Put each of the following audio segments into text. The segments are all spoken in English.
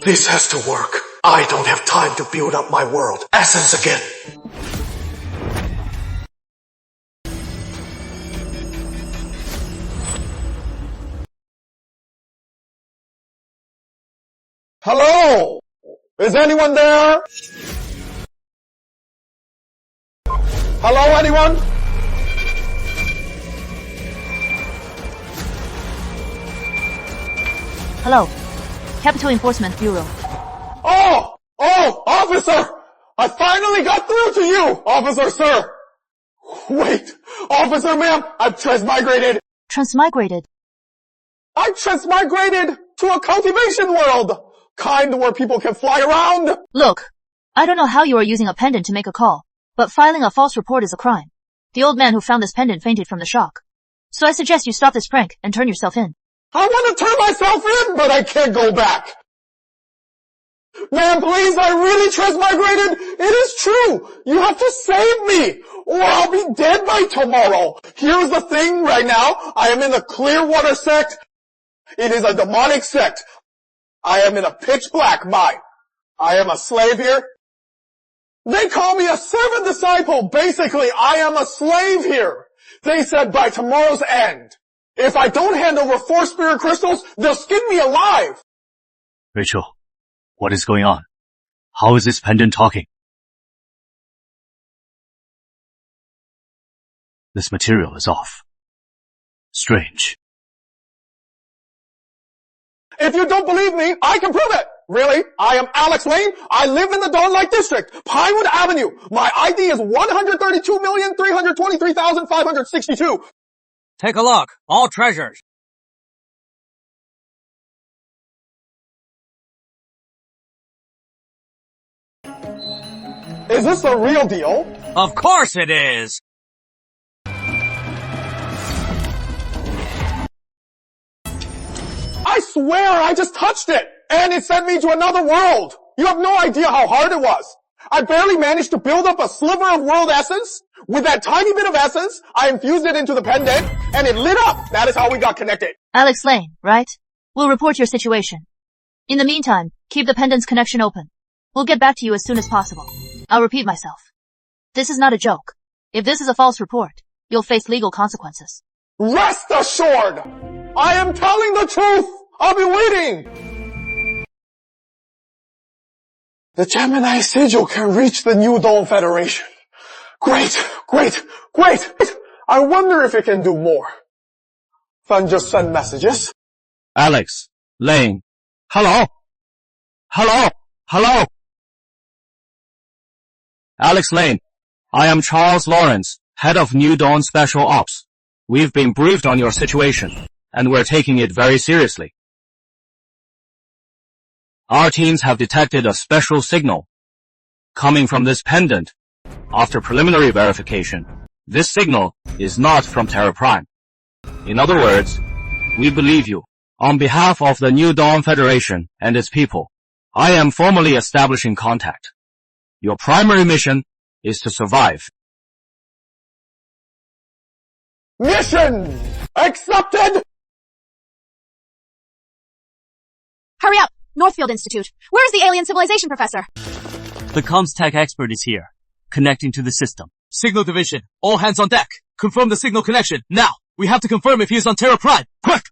This has to work. I don't have time to build up my world essence again. Hello? Is anyone there? Hello, anyone? Hello. Capital Enforcement Bureau. Oh, officer! I finally got through to you, officer sir! Wait, officer ma'am, I've transmigrated. Transmigrated? I've transmigrated to a cultivation world! Kind where people can fly around! Look, I don't know how you are using a pendant to make a call, but filing a false report is a crime. The old man who found this pendant fainted from the shock. So I suggest you stop this prank and turn yourself in. I want to turn myself in, but I can't go back. Ma'am, please, I really transmigrated. It is true. You have to save me, or I'll be dead by tomorrow. Here's the thing right now. I am in the Clearwater sect. It is a demonic sect. I am in a pitch black mine. I am a slave here. They call me a servant disciple. Basically, I am a slave here. They said by tomorrow's end, if I don't hand over 4 spirit crystals, they'll skin me alive. Rachel, what is going on? How is this pendant talking? This material is off. Strange. If you don't believe me, I can prove it. Really? I am Alex Lane. I live in the Dawn Light District, Pinewood Avenue. My ID is 132,323,562. Take a look. All treasures. Is this the real deal? Of course it is. I swear I just touched it, and it sent me to another world. You have no idea how hard it was. I barely managed to build up a sliver of world essence. With that tiny bit of essence, I infused it into the pendant, and it lit up. That is how we got connected. Alex Lane, right? We'll report your situation. In the meantime, keep the pendant's connection open. We'll get back to you as soon as possible. I'll repeat myself. This is not a joke. If this is a false report, you'll face legal consequences. Rest assured! I am telling the truth! I'll be waiting! The Gemini Sigil can reach the New Dawn Federation. Great! I wonder if it can do more than just send messages. Alex, Lane, hello? Alex Lane, I am Charles Lawrence, head of New Dawn Special Ops. We've been briefed on your situation, and we're taking it very seriously. Our teams have detected a special signal coming from this pendant. After preliminary verification, this signal is not from Terra Prime. In other words, we believe you. On behalf of the New Dawn Federation and its people, I am formally establishing contact. Your primary mission is to survive. Mission accepted! Hurry up! Northfield Institute. Where is the alien civilization professor? The comms tech expert is here, connecting to the system. Signal division. All hands on deck. Confirm the signal connection. Now! We have to confirm if he is on Terra Prime. Quick!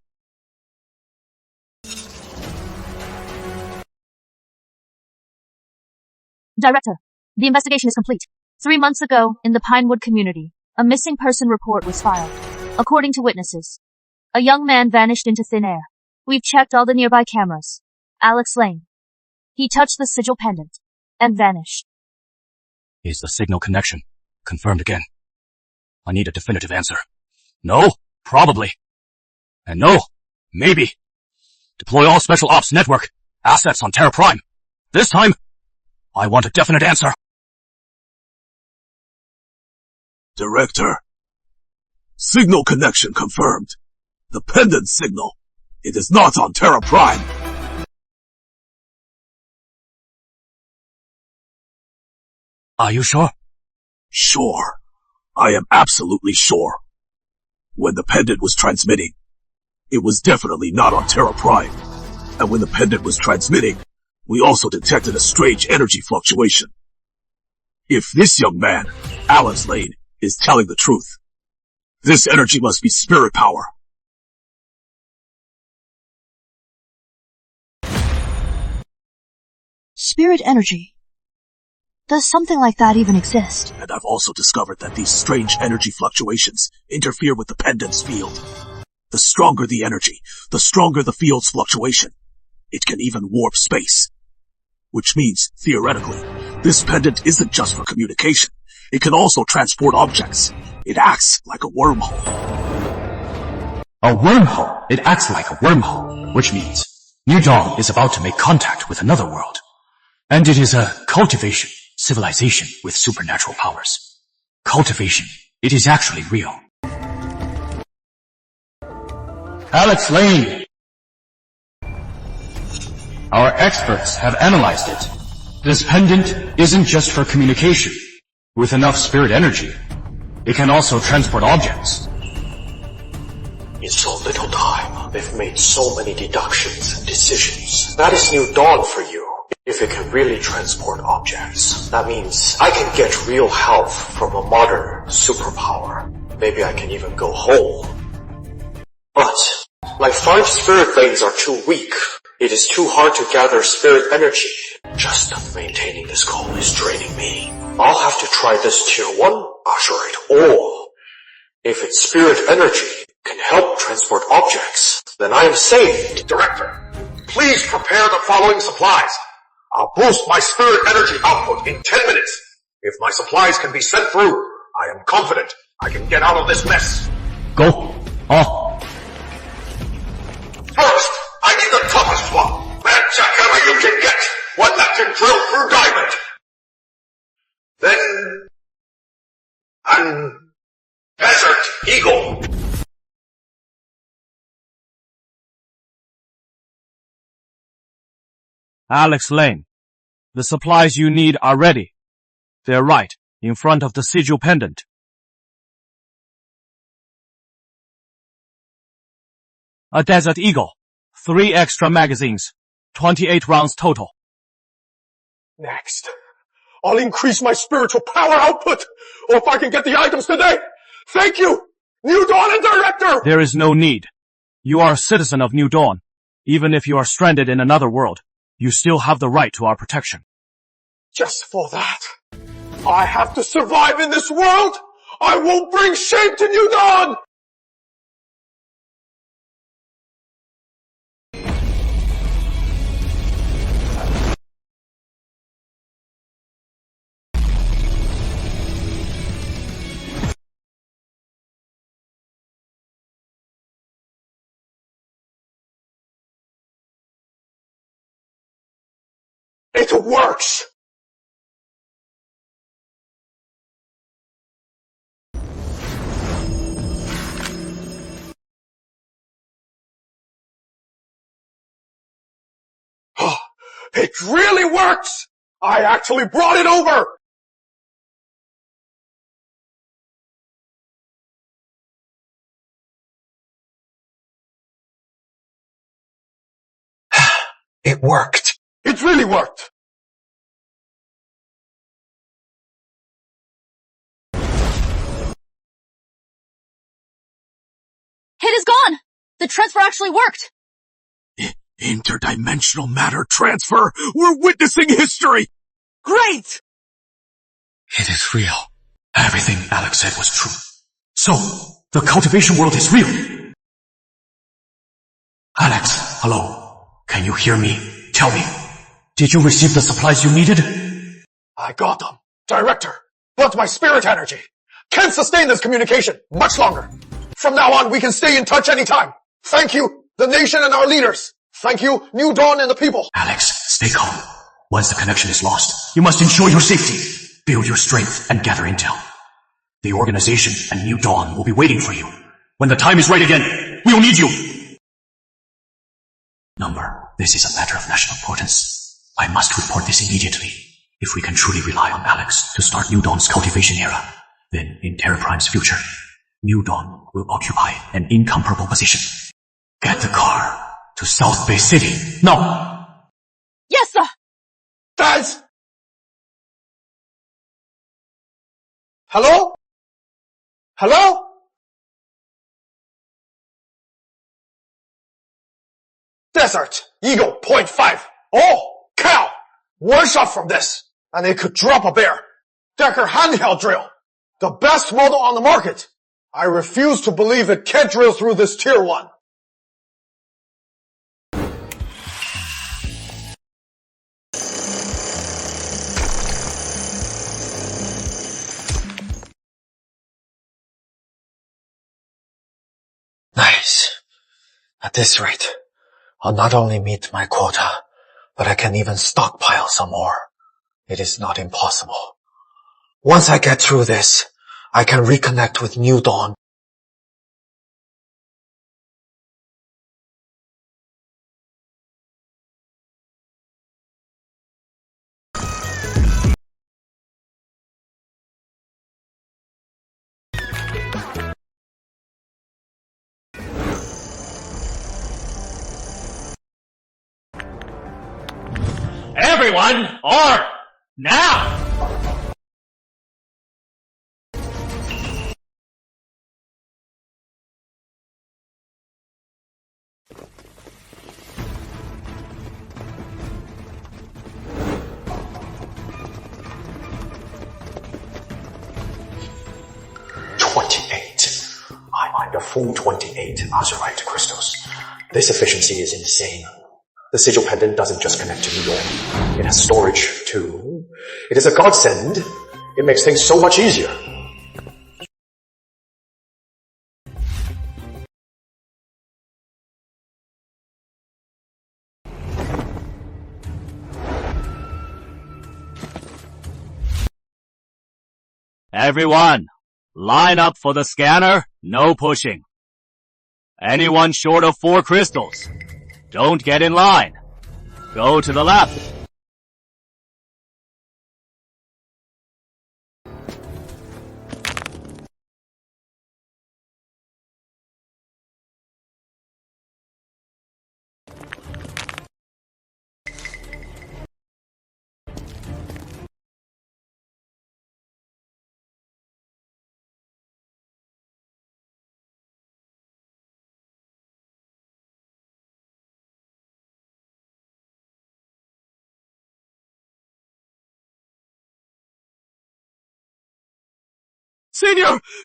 Director, the investigation is complete. 3 months ago, in the Pinewood community, a missing person report was filed. According to witnesses, a young man vanished into thin air. We've checked all the nearby cameras. Alex Lane. He touched the sigil pendant and vanished. Is the signal connection confirmed again? I need a definitive answer. No, probably. And no, maybe. Deploy all Special Ops Network assets on Terra Prime. This time, I want a definite answer. Director. Signal connection confirmed. The pendant signal. It is not on Terra Prime. Are you sure? Sure. I am absolutely sure. When the pendant was transmitting, it was definitely not on Terra Prime. And when the pendant was transmitting, We also detected a strange energy fluctuation. If this young man, Alex Lane, is telling the truth, this energy must be spirit power. Spirit energy. Does something like that even exist? And I've also discovered that these strange energy fluctuations interfere with the pendant's field. The stronger the energy, the stronger the field's fluctuation. It can even warp space. Which means, theoretically, this pendant isn't just for communication. It can also transport objects. It acts like a wormhole. A wormhole? It acts like a wormhole, which means New Dawn is about to make contact with another world. And it is a cultivation, civilization with supernatural powers. Cultivation. It is actually real. Alex Lane! Our experts have analyzed it. This pendant isn't just for communication. With enough spirit energy, it can also transport objects. In so little time, they've made so many deductions and decisions. That is New Dawn for you. If it can really transport objects, that means I can get real help from a modern superpower. Maybe I can even go home. But, like 5 spirit veins are too weak. It is too hard to gather spirit energy. Just maintaining this goal is draining me. I'll have to try this tier 1 usherate. Or, if its spirit energy can help transport objects, then I am saved. Director, please prepare the following supplies. I'll boost my spirit energy output in 10 minutes. If my supplies can be sent through, I am confident I can get out of this mess. Go. Off. First, I need the toughest one. Match hammer you can get. One that can drill through diamond. Then, an desert eagle. Alex Lane, the supplies you need are ready. They're right in front of the sigil pendant. A Desert Eagle, 3 extra magazines, 28 rounds total. Next, I'll increase my spiritual power output, or if I can get the items today. Thank you, New Dawn and Director! There is no need. You are a citizen of New Dawn. Even if you are stranded in another world, you still have the right to our protection. Just for that, I have to survive in this world! I won't bring shame to New Dawn! It works! It really works! I actually brought it over! It worked. It really worked! It is gone! The transfer actually worked! Interdimensional matter transfer! We're witnessing history! Great! It is real. Everything Alex said was true. So, the cultivation world is real. Alex, hello. Can you hear me? Tell me, did you receive the supplies you needed? I got them. Director, but my spirit energy can't sustain this communication much longer. From now on, we can stay in touch anytime. Thank you, the nation and our leaders. Thank you, New Dawn and the people. Alex, stay calm. Once the connection is lost, you must ensure your safety. Build your strength and gather intel. The organization and New Dawn will be waiting for you. When the time is right again, we will need you. Number, this is a matter of national importance. I must report this immediately. If we can truly rely on Alex to start New Dawn's cultivation era, then in Terra Prime's future, New Dawn will occupy an incomparable position. Get the car to South Bay City, now! Yes, sir! Hello? Hello? Desert, Eagle, .5. Oh, cow! One shot from this, and it could drop a bear. Decker handheld drill. The best model on the market. I refuse to believe it can't drill through this tier 1. Nice. At this rate, I'll not only meet my quota, but I can even stockpile some more. It is not impossible. Once I get through this, I can reconnect with New Dawn. Everyone, arm! Now! I mined a full 28 azurite crystals. This efficiency is insane. The sigil pendant doesn't just connect to New York. It has storage, too. It is a godsend. It makes things so much easier. Everyone, line up for the scanner, no pushing. Anyone short of 4 crystals, don't get in line. Go to the left.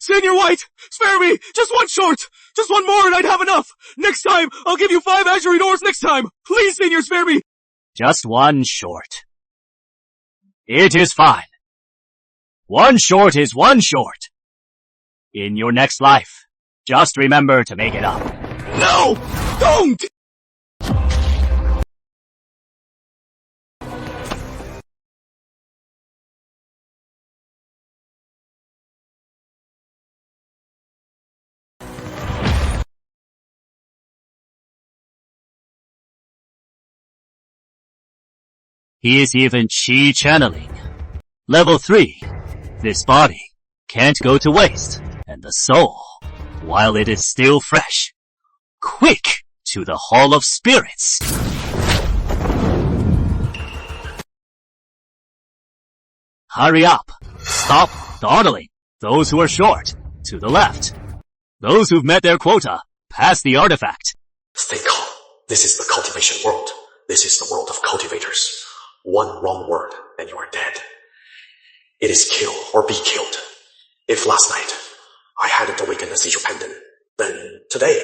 Senior White! Spare me! Just one short! Just one more and I'd have enough! Next time! I'll give you 5 azurite ores next time! Please, Senior, spare me! Just one short. It is fine. One short is one short. In your next life, just remember to make it up. No! Don't! He is even chi channeling. Level 3. This body can't go to waste, and the soul, while it is still fresh, quick to the Hall of Spirits. Hurry up. Stop dawdling. Those who are short, to the left. Those who've met their quota, pass the artifact. Stay calm. This is the cultivation world. This is the world of cultivators. One wrong word, and you are dead. It is kill or be killed. If last night I hadn't awakened the sigil pendant, then today.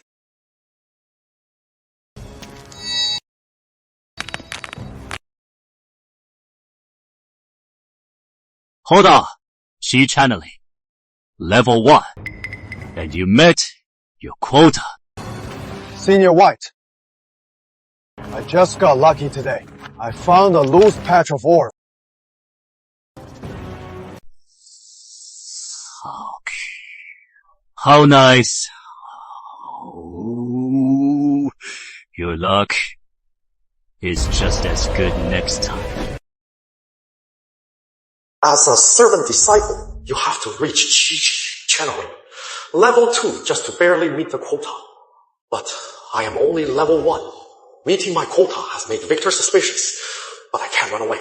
Hoda, chi channeling. Level 1. And you met your quota. Senior White. I just got lucky today. I found a loose patch of ore. How nice. Oh, your luck is just as good next time. As a servant disciple, you have to reach chi channeling. Level 2 just to barely meet the quota. But I am only level 1. Meeting my quota has made Victor suspicious, but I can't run away.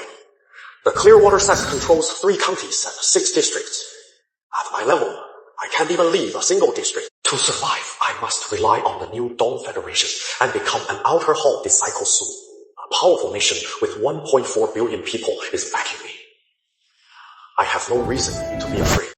The Clearwater sect controls 3 counties and 6 districts. At my level, I can't even leave a single district. To survive, I must rely on the New Dawn Federation and become an Outer Hall disciple soon. A powerful nation with 1.4 billion people is backing me. I have no reason to be afraid.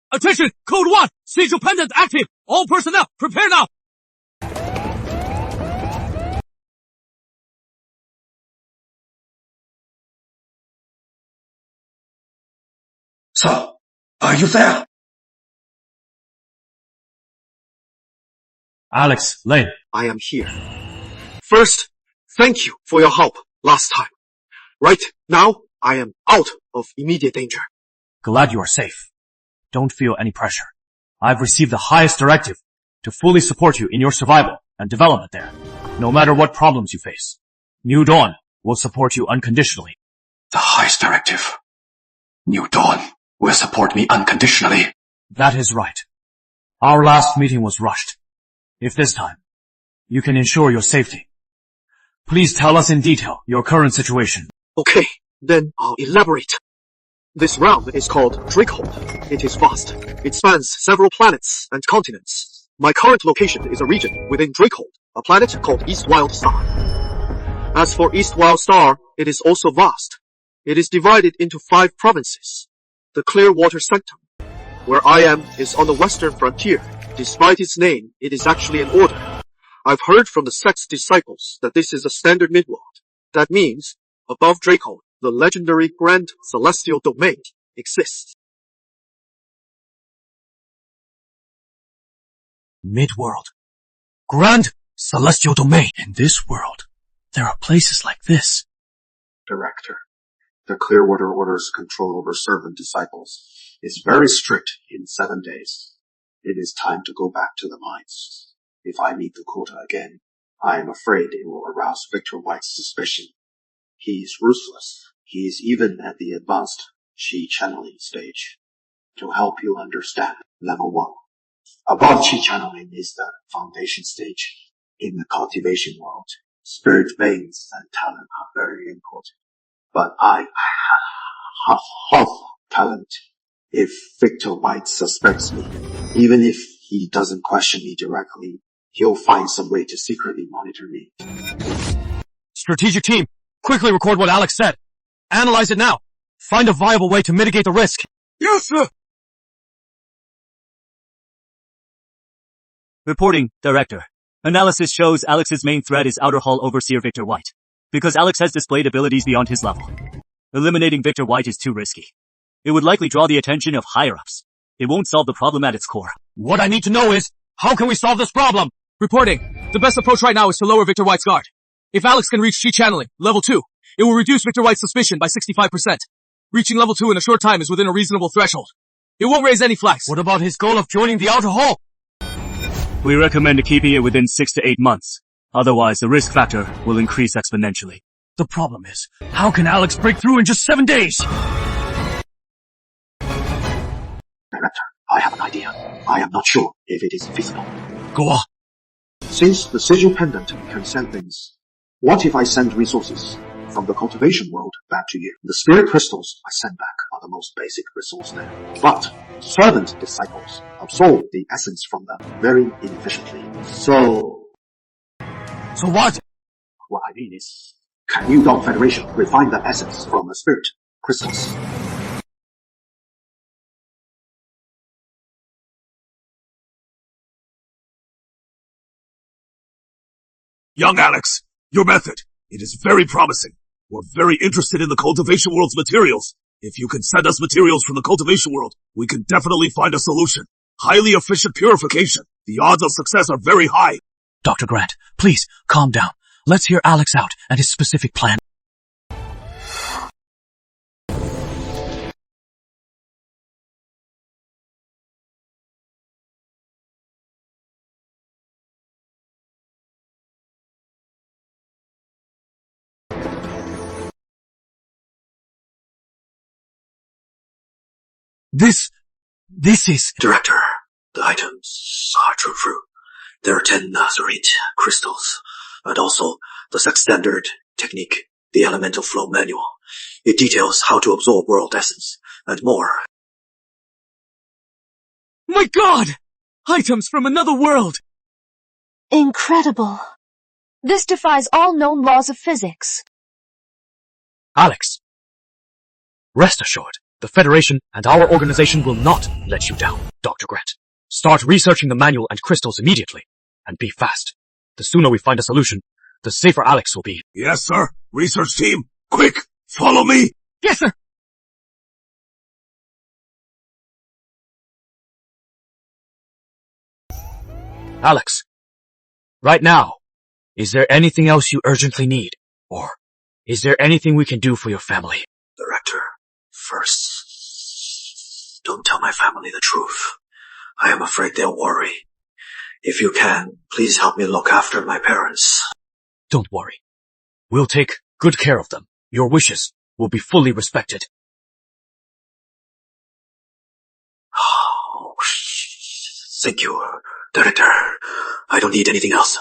Attention! Code 1! Sigil pendant active! All personnel, prepare now! So, are you there? Alex, Lane. I am here. First, thank you for your help last time. Right now, I am out of immediate danger. Glad you are safe. Don't feel any pressure. I've received the highest directive to fully support you in your survival and development there, no matter what problems you face. New Dawn will support you unconditionally. The highest directive. New Dawn will support me unconditionally. That is right. Our last meeting was rushed. If this time, you can ensure your safety. Please tell us in detail your current situation. Okay, then I'll elaborate. This realm is called Drakehold. It is vast. It spans several planets and continents. My current location is a region within Drakehold, a planet called East Wild Star. As for East Wild Star, it is also vast. It is divided into 5 provinces. The Clearwater Sanctum, where I am, is on the western frontier. Despite its name, it is actually an order. I've heard from the sect's disciples that this is a standard midworld. That means, above Drakehold, the legendary Grand Celestial Domain exists. Midworld. Grand Celestial Domain. In this world, there are places like this. Director, the Clearwater Order's control over servant disciples is very strict in 7 days. It is time to go back to the mines. If I meet the quota again, I am afraid it will arouse Victor White's suspicion. He is ruthless. He is even at the advanced Qi channeling stage. To help you understand, level 1. Above Qi channeling is the foundation stage. In the cultivation world, spirit veins and talent are very important. But I have talent. If Victor White suspects me, even if he doesn't question me directly, he'll find some way to secretly monitor me. Strategic team, quickly record what Alex said. Analyze it now. Find a viable way to mitigate the risk. Yes, sir! Reporting, Director. Analysis shows Alex's main threat is Outer Hall Overseer Victor White, because Alex has displayed abilities beyond his level. Eliminating Victor White is too risky. It would likely draw the attention of higher-ups. It won't solve the problem at its core. What I need to know is, how can we solve this problem? Reporting. The best approach right now is to lower Victor White's guard. If Alex can reach Qi channeling, level 2, it will reduce Victor White's suspicion by 65%. Reaching level 2 in a short time is within a reasonable threshold. It won't raise any flags. What about his goal of joining the Outer Hall? We recommend keeping it within 6 to 8 months. Otherwise, the risk factor will increase exponentially. The problem is, how can Alex break through in just 7 days? Director, I have an idea. I am not sure if it is feasible. Go on. Since the sigil pendant can send things, what if I send resources from the cultivation world back to you? The spirit crystals I send back are the most basic resource there. But servant disciples absorb the essence from them very inefficiently. So what? what I mean is, can New Dawn Federation refine that essence from the spirit crystals? Young Alex, your method. It is very promising. We're very interested in the cultivation world's materials. If you can send us materials from the cultivation world, we can definitely find a solution. Highly efficient purification. The odds of success are very high. Dr. Grant, please, calm down. Let's hear Alex out and his specific plan. This is... Director, the items are true. There are 10 Nazarite crystals, and also the sex standard technique, the elemental flow manual. It details how to absorb world essence, and more. My God! Items from another world! Incredible. This defies all known laws of physics. Alex, rest assured, the Federation and our organization will not let you down. Dr. Grant, start researching the manual and crystals immediately, and be fast. The sooner we find a solution, the safer Alex will be. Yes, sir. Research team, quick, follow me. Yes, sir! Alex, right now, is there anything else you urgently need? Or is there anything we can do for your family? Director, first, don't tell my family the truth. I am afraid they'll worry. If you can, please help me look after my parents. Don't worry. We'll take good care of them. Your wishes will be fully respected. Oh, thank you, Director. I don't need anything else.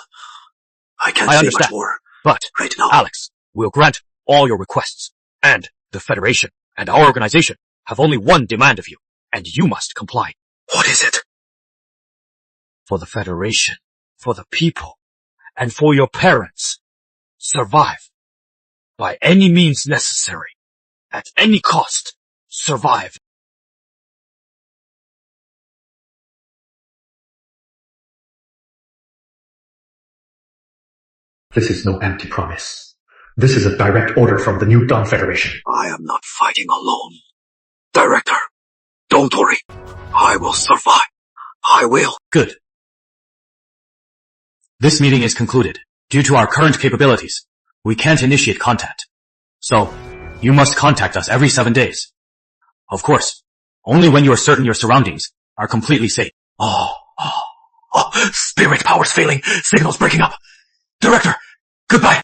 I can't say much more but right now. Alex, we'll grant all your requests. And the Federation and our organization have only one demand of you, and you must comply. What is it? For the Federation, for the people, and for your parents, survive. By any means necessary. At any cost, survive. This is no empty promise. This is a direct order from the New Dawn Federation. I am not fighting alone. Director, don't worry. I will survive. I will. Good. This meeting is concluded. Due to our current capabilities, we can't initiate contact. So, you must contact us every 7 days. Of course, only when you are certain your surroundings are completely safe. Spirit power's failing. Signal's breaking up. Director, goodbye.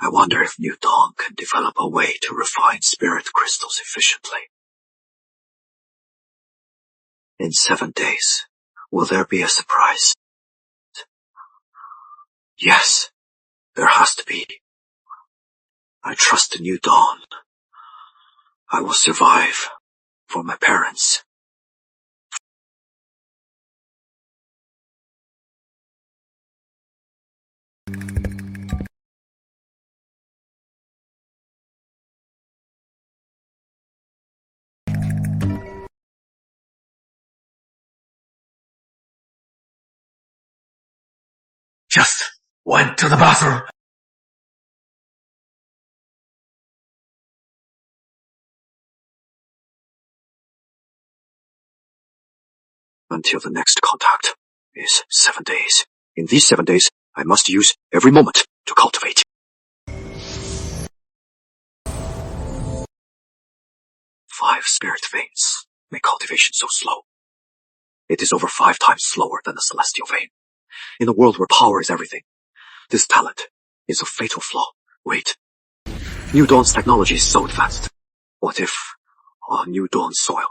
I wonder if New Dawn can develop a way to refine spirit crystals efficiently. In 7 days, will there be a surprise? Yes, there has to be. I trust the New Dawn. I will survive for my parents. Just went to the bathroom. Until the next contact is 7 days. In these 7 days, I must use every moment to cultivate. Five spirit veins make cultivation so slow. It is over 5 times slower than the celestial vein. In a world where power is everything, this talent is a fatal flaw. Wait. New Dawn's technology is so advanced. What if on New Dawn's soil?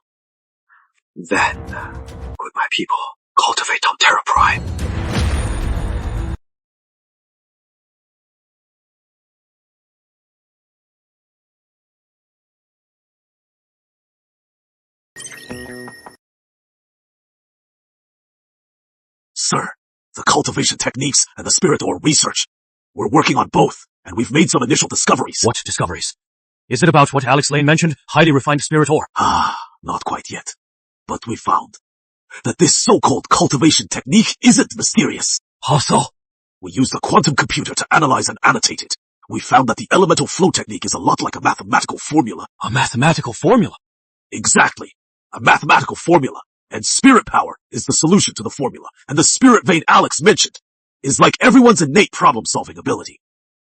Then could my people cultivate on Terra Prime? Sir, the cultivation techniques and the spirit ore research. We're working on both, and we've made some initial discoveries. What discoveries? Is it about what Alex Lane mentioned? Highly refined spirit ore? Not quite yet. But we found that this so-called cultivation technique isn't mysterious. How so? We used the quantum computer to analyze and annotate it. We found that the elemental flow technique is a lot like a mathematical formula. A mathematical formula? Exactly. A mathematical formula. And spirit power is the solution to the formula. And the spirit vein Alex mentioned is like everyone's innate problem-solving ability.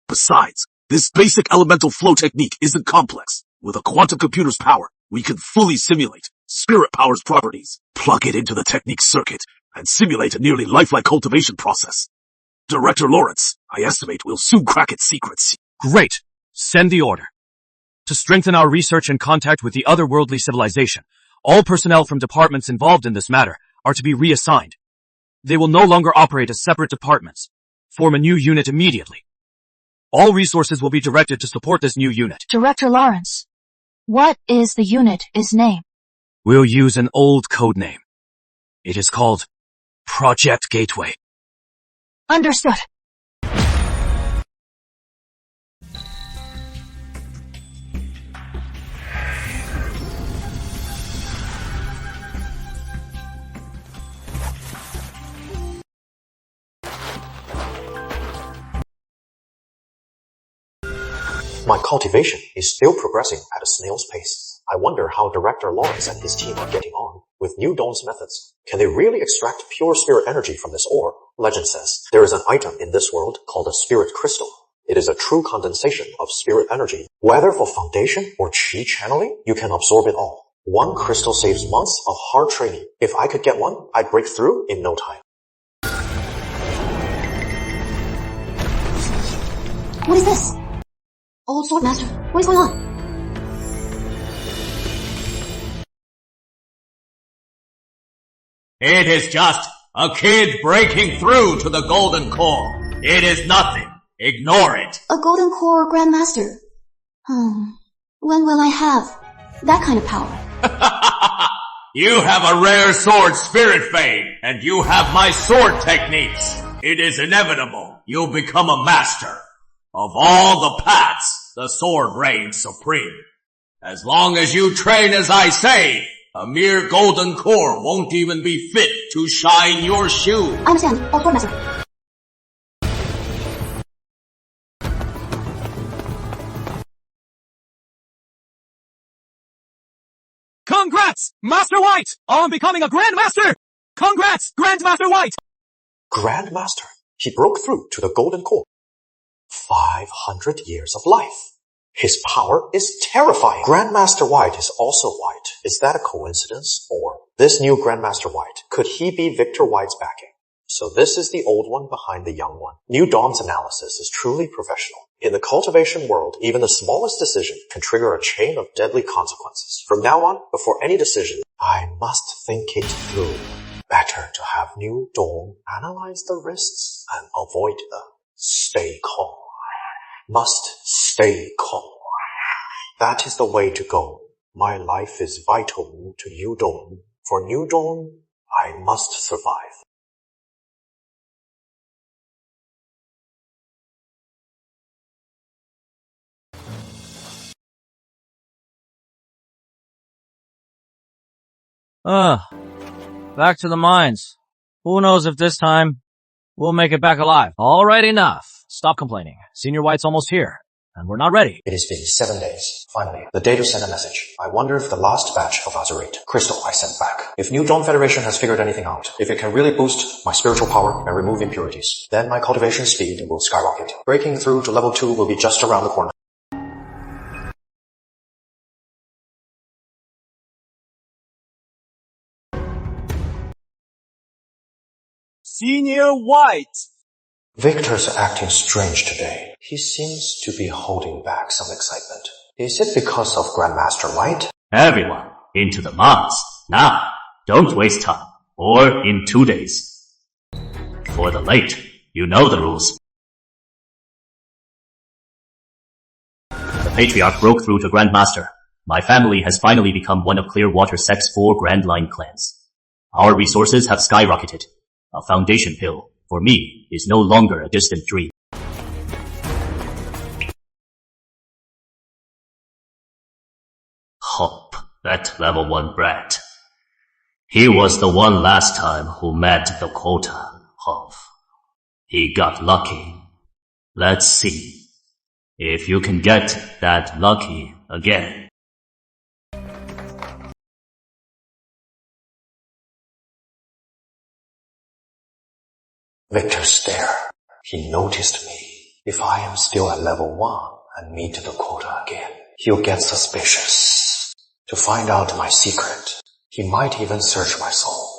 Besides, this basic elemental flow technique isn't complex. With a quantum computer's power, we can fully simulate spirit power's properties, plug it into the technique circuit, and simulate a nearly lifelike cultivation process. Director Lawrence, I estimate we'll soon crack its secrets. Great. Send the order. To strengthen our research and contact with the otherworldly civilization, all personnel from departments involved in this matter are to be reassigned. They will no longer operate as separate departments. Form a new unit immediately. All resources will be directed to support this new unit. Director Lawrence, what is the unit's name? We'll use an old code name. It is called Project Gateway. Understood. My cultivation is still progressing at a snail's pace. I wonder how Director Lawrence and his team are getting on with New Dawn's methods. Can they really extract pure spirit energy from this ore? Legend says there is an item in this world called a spirit crystal. It is a true condensation of spirit energy. Whether for foundation or chi channeling, you can absorb it all. One crystal saves months of hard training. If I could get one, I'd break through in no time. What is this? Old Sword Master, what is going on? It is just a kid breaking through to the golden core. It is nothing. Ignore it. A golden core Grandmaster. When will I have that kind of power? You have a rare sword spirit vein, and you have my sword techniques. It is inevitable. You'll become a master. Of all the paths, the sword reigns supreme. As long as you train as I say, a mere golden core won't even be fit to shine your shoe. I understand, Old Sword Master. Congrats, Master White, on becoming a Grandmaster! Congrats, Grandmaster White! Grandmaster, he broke through to the golden core. 500 years of life. His power is terrifying. Grandmaster White is also white. Is that a coincidence? Or this new Grandmaster White, could he be Victor White's backing? So this is the old one behind the young one. New Dawn's analysis is truly professional. In the cultivation world, even the smallest decision can trigger a chain of deadly consequences. From now on, before any decision, I must think it through. Better to have New Dawn analyze the risks and avoid them. Stay calm. Must stay calm. That is the way to go. My life is vital to New Dawn. For New Dawn, I must survive. Back to the mines. Who knows if this time we'll make it back alive. All right, enough. Stop complaining. Senior White's almost here, and we're not ready. It has been 7 days. Finally, the day to send a message. I wonder if the last batch of Azurite crystal I sent back. If New Dawn Federation has figured anything out, if it can really boost my spiritual power and remove impurities, then my cultivation speed will skyrocket. Breaking through to level 2 will be just around the corner. Senior White! Victor's acting strange today. He seems to be holding back some excitement. Is it because of Grandmaster White? Everyone, into the mines. Now, don't waste time. Or in 2 days. For the late, you know the rules. The Patriarch broke through to Grandmaster. My family has finally become one of Clearwater Sect's 4 Grand Line clans. Our resources have skyrocketed. A foundation pill, for me, is no longer a distant dream. Hop, that level 1 brat. He was the one last time who met the quota, Hop. He got lucky. Let's see if you can get that lucky again. Victor's stare. He noticed me. If I am still at level 1 and meet the quota again, he'll get suspicious. To find out my secret, he might even search my soul.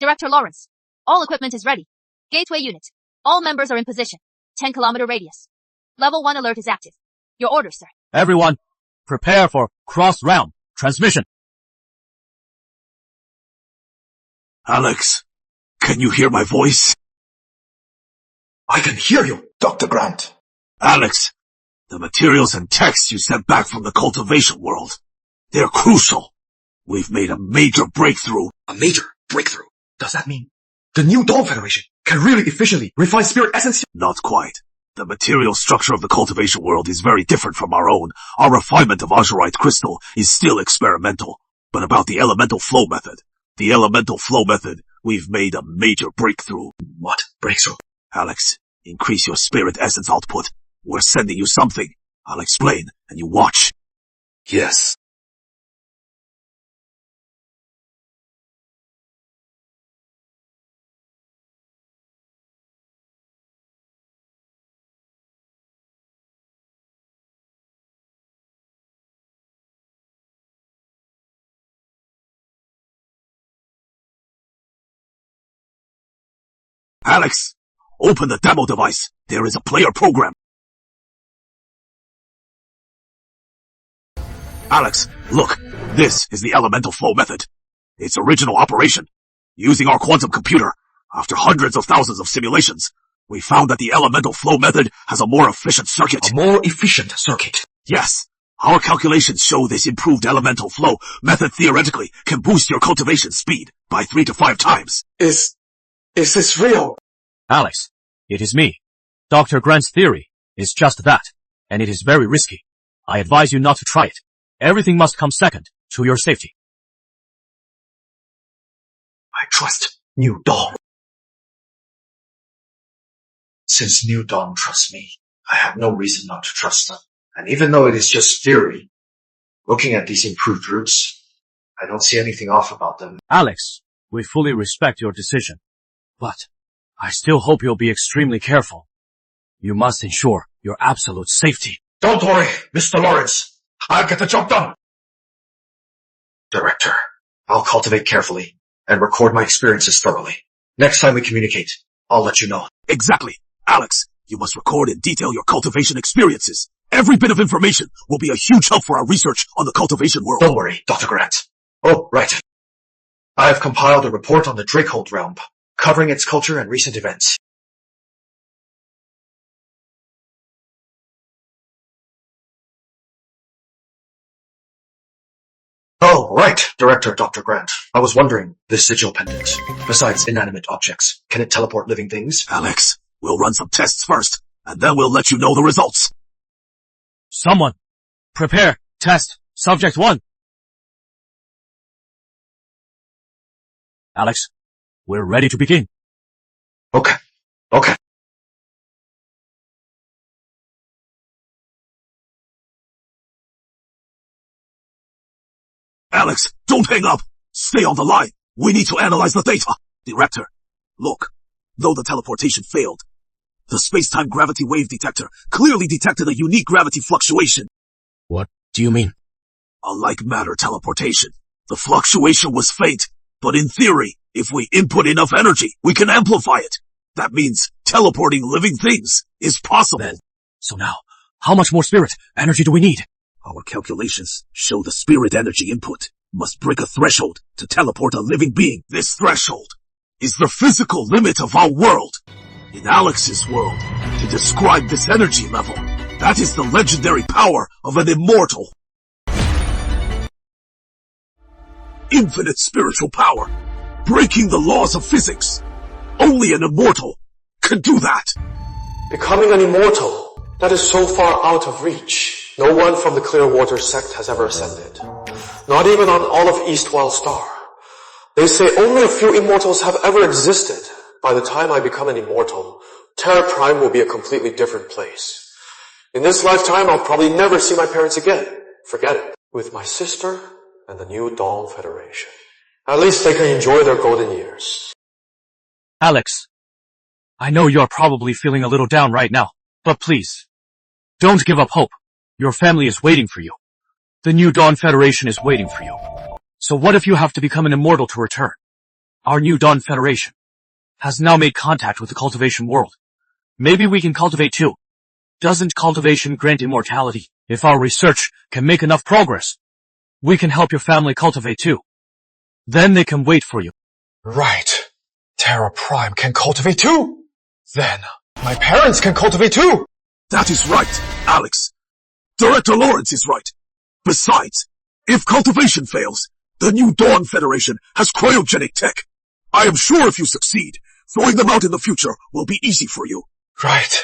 Director Lawrence, all equipment is ready. Gateway unit, all members are in position. 10-kilometer radius. Level 1 alert is active. Your orders, sir. Everyone, prepare for cross-realm transmission. Alex, can you hear my voice? I can hear you, Dr. Grant. Alex, the materials and texts you sent back from the cultivation world, they're crucial. We've made a major breakthrough. A major breakthrough? Does that mean the new Dawn Federation can really efficiently refine spirit essence? Not quite. The material structure of the cultivation world is very different from our own. Our refinement of azurite crystal is still experimental. But about the elemental flow method, we've made a major breakthrough. What breakthrough? Alex, increase your spirit essence output. We're sending you something. I'll explain, and you watch. Yes. Alex, open the demo device. There is a player program. Alex, look. This is the elemental flow method. Its original operation. Using our quantum computer, after hundreds of thousands of simulations, we found that the elemental flow method has a more efficient circuit. A more efficient circuit? Yes. Our calculations show this improved elemental flow method theoretically can boost your cultivation speed by 3 to 5 times. Is this real? Alex, it is me. Dr. Grant's theory is just that, and it is very risky. I advise you not to try it. Everything must come second to your safety. I trust New Dawn. Since New Dawn trusts me, I have no reason not to trust them. And even though it is just theory, looking at these improved routes, I don't see anything off about them. Alex, we fully respect your decision, but I still hope you'll be extremely careful. You must ensure your absolute safety. Don't worry, Mr. Lawrence. I'll get the job done. Director, I'll cultivate carefully and record my experiences thoroughly. Next time we communicate, I'll let you know. Exactly. Alex, you must record in detail your cultivation experiences. Every bit of information will be a huge help for our research on the cultivation world. Don't worry, Dr. Grant. Oh, right. I have compiled a report on the Drakehold realm, covering its culture and recent events. Oh, right, Director Dr. Grant. I was wondering, this sigil pendant, besides inanimate objects, can it teleport living things? Alex, we'll run some tests first, and then we'll let you know the results. Someone, prepare, test, subject 1. Alex, we're ready to begin. Okay. Alex, don't hang up. Stay on the line. We need to analyze the data. Director, look. Though the teleportation failed, the space-time gravity wave detector clearly detected a unique gravity fluctuation. What do you mean? A like-matter teleportation. The fluctuation was faint, but in theory, if we input enough energy, we can amplify it. That means teleporting living things is possible. So now, how much more spirit energy do we need? Our calculations show the spirit energy input must break a threshold to teleport a living being. This threshold is the physical limit of our world. In Alex's world, to describe this energy level, that is the legendary power of an immortal. Infinite spiritual power. breaking the laws of physics. Only an immortal can do that. Becoming an immortal, that is so far out of reach. No one from the Clearwater sect has ever ascended. Not even on all of Eastwell Star. They say only a few immortals have ever existed. By the time I become an immortal, Terra Prime will be a completely different place. In this lifetime, I'll probably never see my parents again. Forget it. With my sister and the New Dawn Federation. At least they can enjoy their golden years. Alex, I know you're probably feeling a little down right now, but please, don't give up hope. Your family is waiting for you. The New Dawn Federation is waiting for you. So what if you have to become an immortal to return? Our New Dawn Federation has now made contact with the cultivation world. Maybe we can cultivate too. Doesn't cultivation grant immortality? If our research can make enough progress, we can help your family cultivate too. Then they can wait for you. Right. Terra Prime can cultivate too. Then my parents can cultivate too. That is right, Alex. Director Lawrence is right. Besides, if cultivation fails, the New Dawn Federation has cryogenic tech. I am sure if you succeed, throwing them out in the future will be easy for you. Right.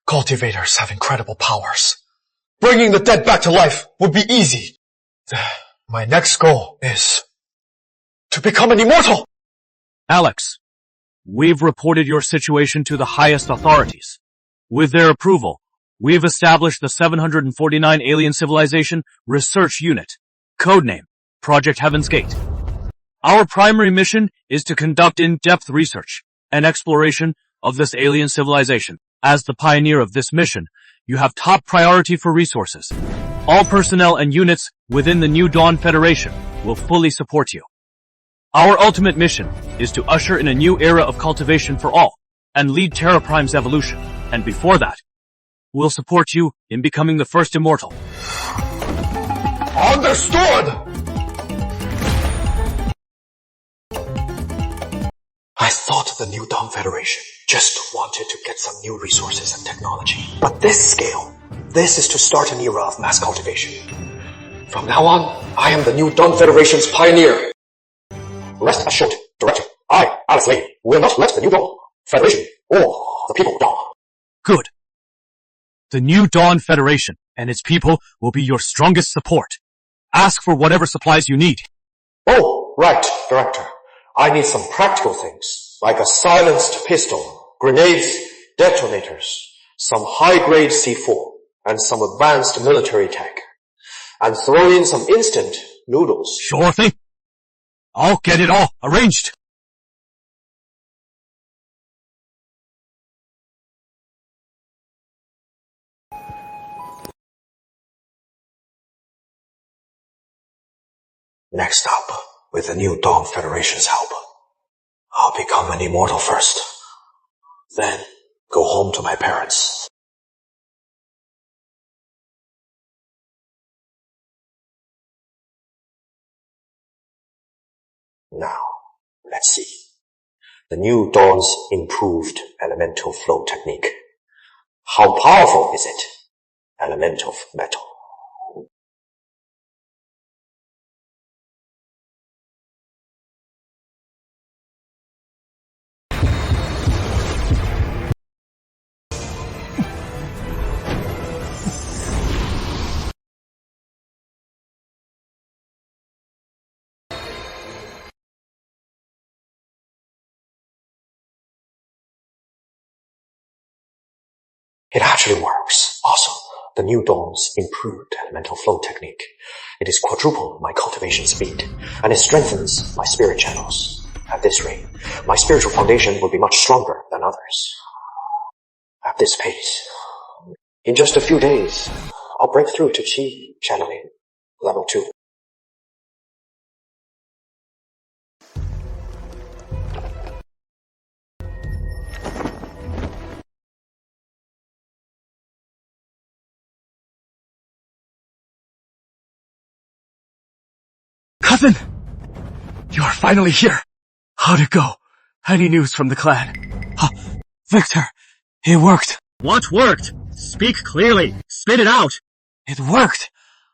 Cultivators have incredible powers. Bringing the dead back to life would be easy. My next goal is to become an immortal. Alex, we've reported your situation to the highest authorities. With their approval, we've established the 749 Alien Civilization Research Unit, codename Project Heaven's Gate. Our primary mission is to conduct in-depth research and exploration of this alien civilization. As the pioneer of this mission, you have top priority for resources. All personnel and units within the New Dawn Federation will fully support you. Our ultimate mission is to usher in a new era of cultivation for all and lead Terra Prime's evolution. And before that, we'll support you in becoming the first immortal. Understood! I thought the New Dawn Federation just wanted to get some new resources and technology. But this scale, this is to start an era of mass cultivation. From now on, I am the New Dawn Federation's pioneer. Rest assured, Director, I, Alex Lane, will not let the New Dawn Federation or the people down. Good. The New Dawn Federation and its people will be your strongest support. Ask for whatever supplies you need. Oh, right, Director. I need some practical things, like a silenced pistol, grenades, detonators, some high-grade C4, and some advanced military tech. And throw in some instant noodles. Sure thing. I'll get it all arranged. Next up, with the New Dawn Federation's help, I'll become an immortal first. Then, go home to my parents. Now, let's see. The New Dawn's improved elemental flow technique. How powerful is it? Elemental metal. It actually works. Awesome. The New Dawn's improved elemental flow technique. It is quadruple my cultivation speed, and it strengthens my spirit channels. At this rate, my spiritual foundation will be much stronger than others. At this pace, in just a few days, I'll break through to Qi channeling level 2. Cousin! You're finally here! How'd it go? Any news from the clan? Victor, it worked. What worked? Speak clearly. Spit it out. It worked.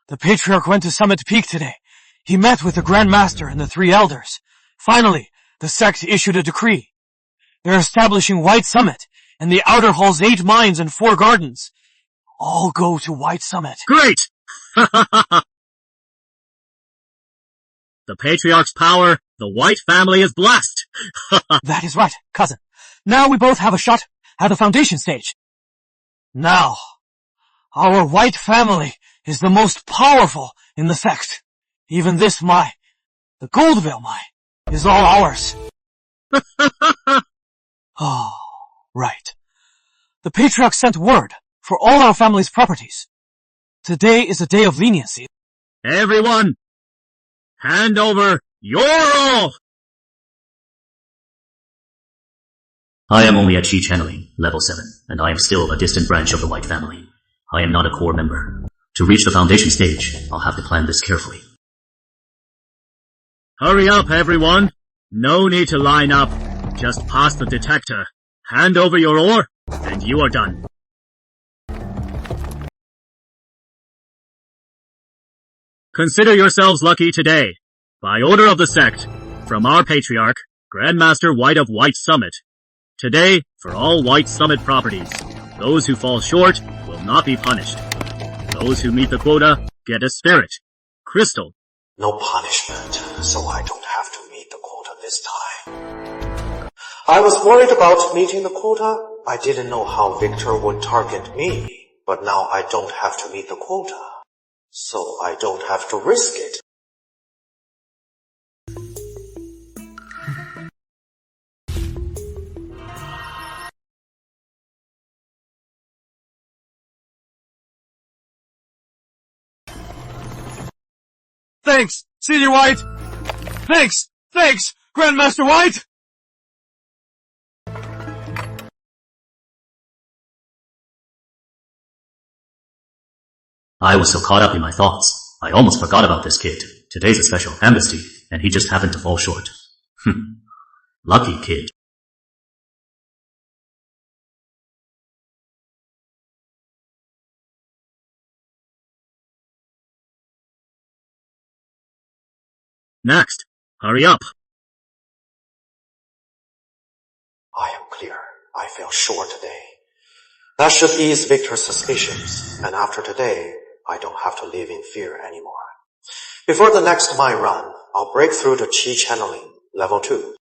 The Patriarch went to Summit Peak today. He met with the Grand Master and the 3 elders. Finally, the sect issued a decree. They're establishing White Summit and the Outer Hall's 8 mines and 4 gardens. All go to White Summit. Great! The Patriarch's power, the White family is blessed. That is right, cousin. Now we both have a shot at the foundation stage. Now, our White family is the most powerful in the sect. Even this mine, the Goldville mine, is all ours. Oh, right. The Patriarch sent word for all our family's properties. Today is a day of leniency. Everyone, hand over your all! I am only at Chi Channeling, level 7, and I am still a distant branch of the White family. I am not a core member. To reach the foundation stage, I'll have to plan this carefully. Hurry up, everyone! No need to line up. Just pass the detector, hand over your ore, and you are done. Consider yourselves lucky today. By order of the sect, from our Patriarch, Grandmaster White of White Summit. Today, for all White Summit properties, those who fall short will not be punished. Those who meet the quota get a spirit, crystal. No punishment, so I don't have to meet the quota this time. I was worried about meeting the quota. I didn't know how Victor would target me, but now I don't have to meet the quota, so I don't have to risk it. Thanks, Senior White! Thanks, Grandmaster White! I was so caught up in my thoughts, I almost forgot about this kid. Today's a special amnesty, and he just happened to fall short. Lucky kid. Next, hurry up. I am clear. I fell short today. That should ease Victor's suspicions, and after today, I don't have to live in fear anymore. Before the next mine run, I'll break through to Chi Channeling, level 2.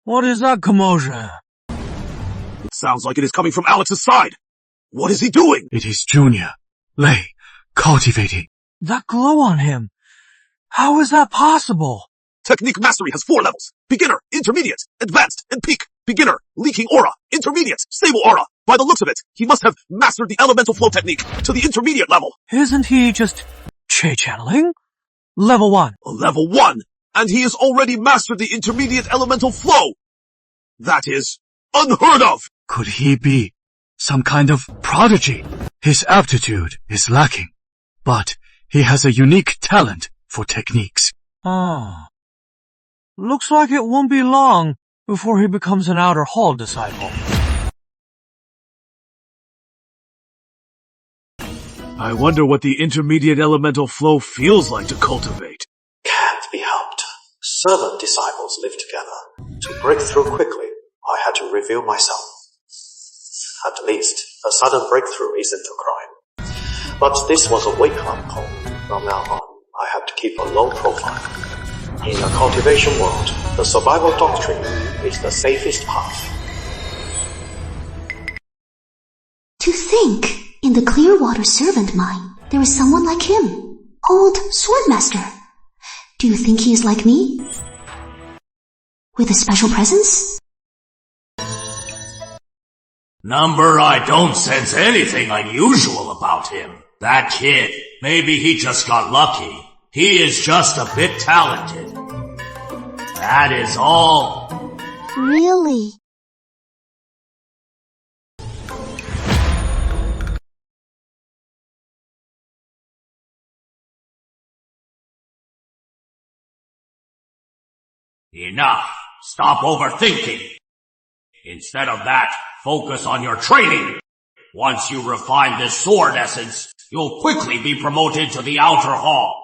What is that commotion? It sounds like it is coming from Alex's side. What is he doing? It is Junior. Lei. Cultivating. That glow on him. How is that possible? Technique mastery has 4 levels. Beginner, intermediate, advanced, and peak. Beginner, leaking aura. Intermediate, stable aura. By the looks of it, he must have mastered the elemental flow technique to the intermediate level. Isn't he just channeling? Level 1. Level 1? And he has already mastered the intermediate elemental flow. That is unheard of. Could he be some kind of prodigy? His aptitude is lacking, but he has a unique talent for techniques. Ah. Looks like it won't be long before he becomes an Outer Hall disciple. I wonder what the intermediate elemental flow feels like to cultivate. Can't be helped. 7 disciples live together. To break through quickly, I had to reveal myself. At least, a sudden breakthrough isn't a crime. But this was a wake-up call. From now on, I have to keep a low profile. In a cultivation world, the survival doctrine is the safest path. To think, in the Clearwater servant mine, there is someone like him. Old Swordmaster. Do you think he is like me? With a special presence? Number, I don't sense anything unusual about him. That kid, maybe he just got lucky. He is just a bit talented. That is all. Really? Enough. Stop overthinking. Instead of that, focus on your training. Once you refine this sword essence, you'll quickly be promoted to the outer hall.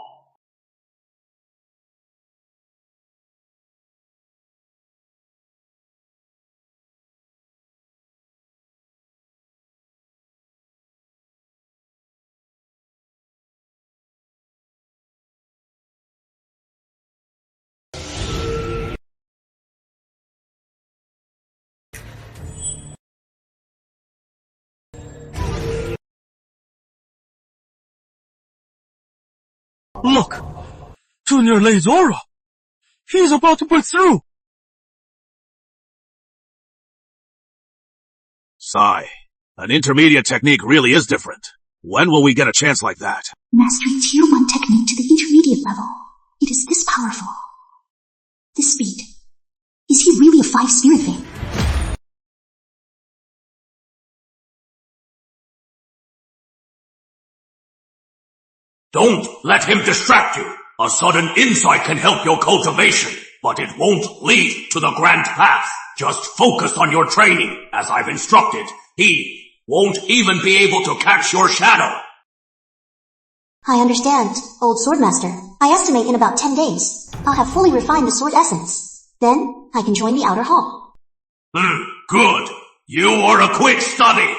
Look! Junior Lane's aura! He's about to break through! Sai, an intermediate technique really is different. When will we get a chance like that? Mastering Tier 1 technique to the intermediate level. It is this powerful. This speed. Is he really a 5 spirit vein? Don't let him distract you. A sudden insight can help your cultivation, but it won't lead to the grand path. Just focus on your training, as I've instructed. He won't even be able to catch your shadow. I understand, old Swordmaster. I estimate in about 10 days, I'll have fully refined the sword essence. Then, I can join the outer hall. Good. You are a quick study.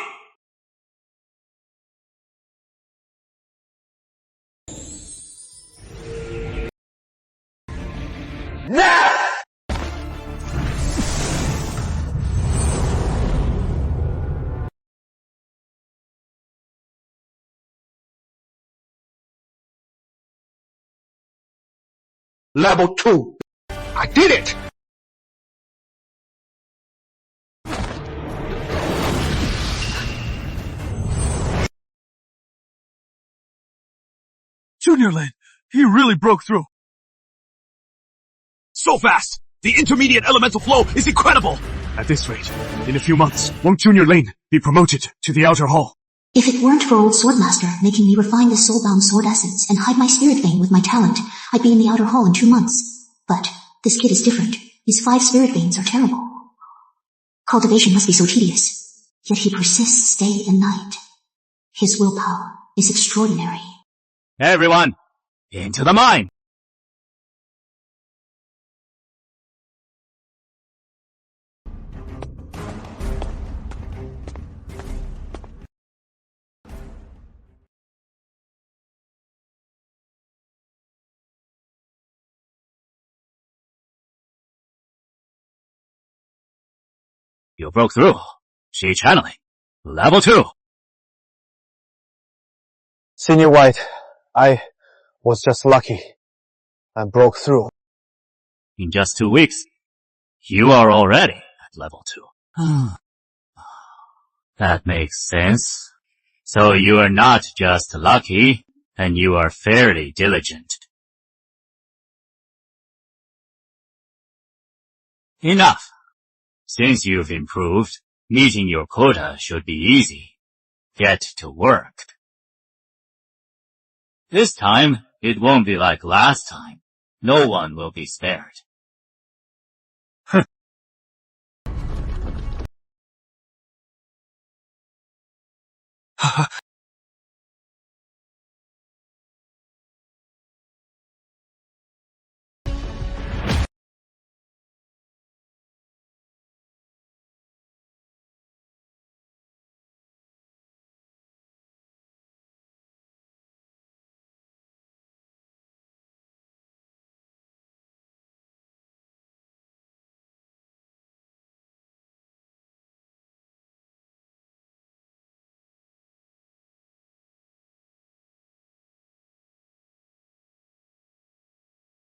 Now! Level 2. I did it! Junior Lane, he really broke through. So fast! The intermediate elemental flow is incredible! At this rate, in a few months, won't Junior Lane be promoted to the outer hall? If it weren't for old Swordmaster making me refine the soulbound sword essence and hide my spirit vein with my talent, I'd be in the outer hall in 2 months. But this kid is different. His 5 spirit veins are terrible. Cultivation must be so tedious. Yet he persists day and night. His willpower is extraordinary. Everyone, into the mine! You broke through. She channeling. Level 2. Senior White, I was just lucky. I broke through. In just 2 weeks, you are already at level 2. That makes sense. So you are not just lucky, and you are fairly diligent. Enough. Since you've improved, meeting your quota should be easy. Get to work. This time, it won't be like last time. No one will be spared.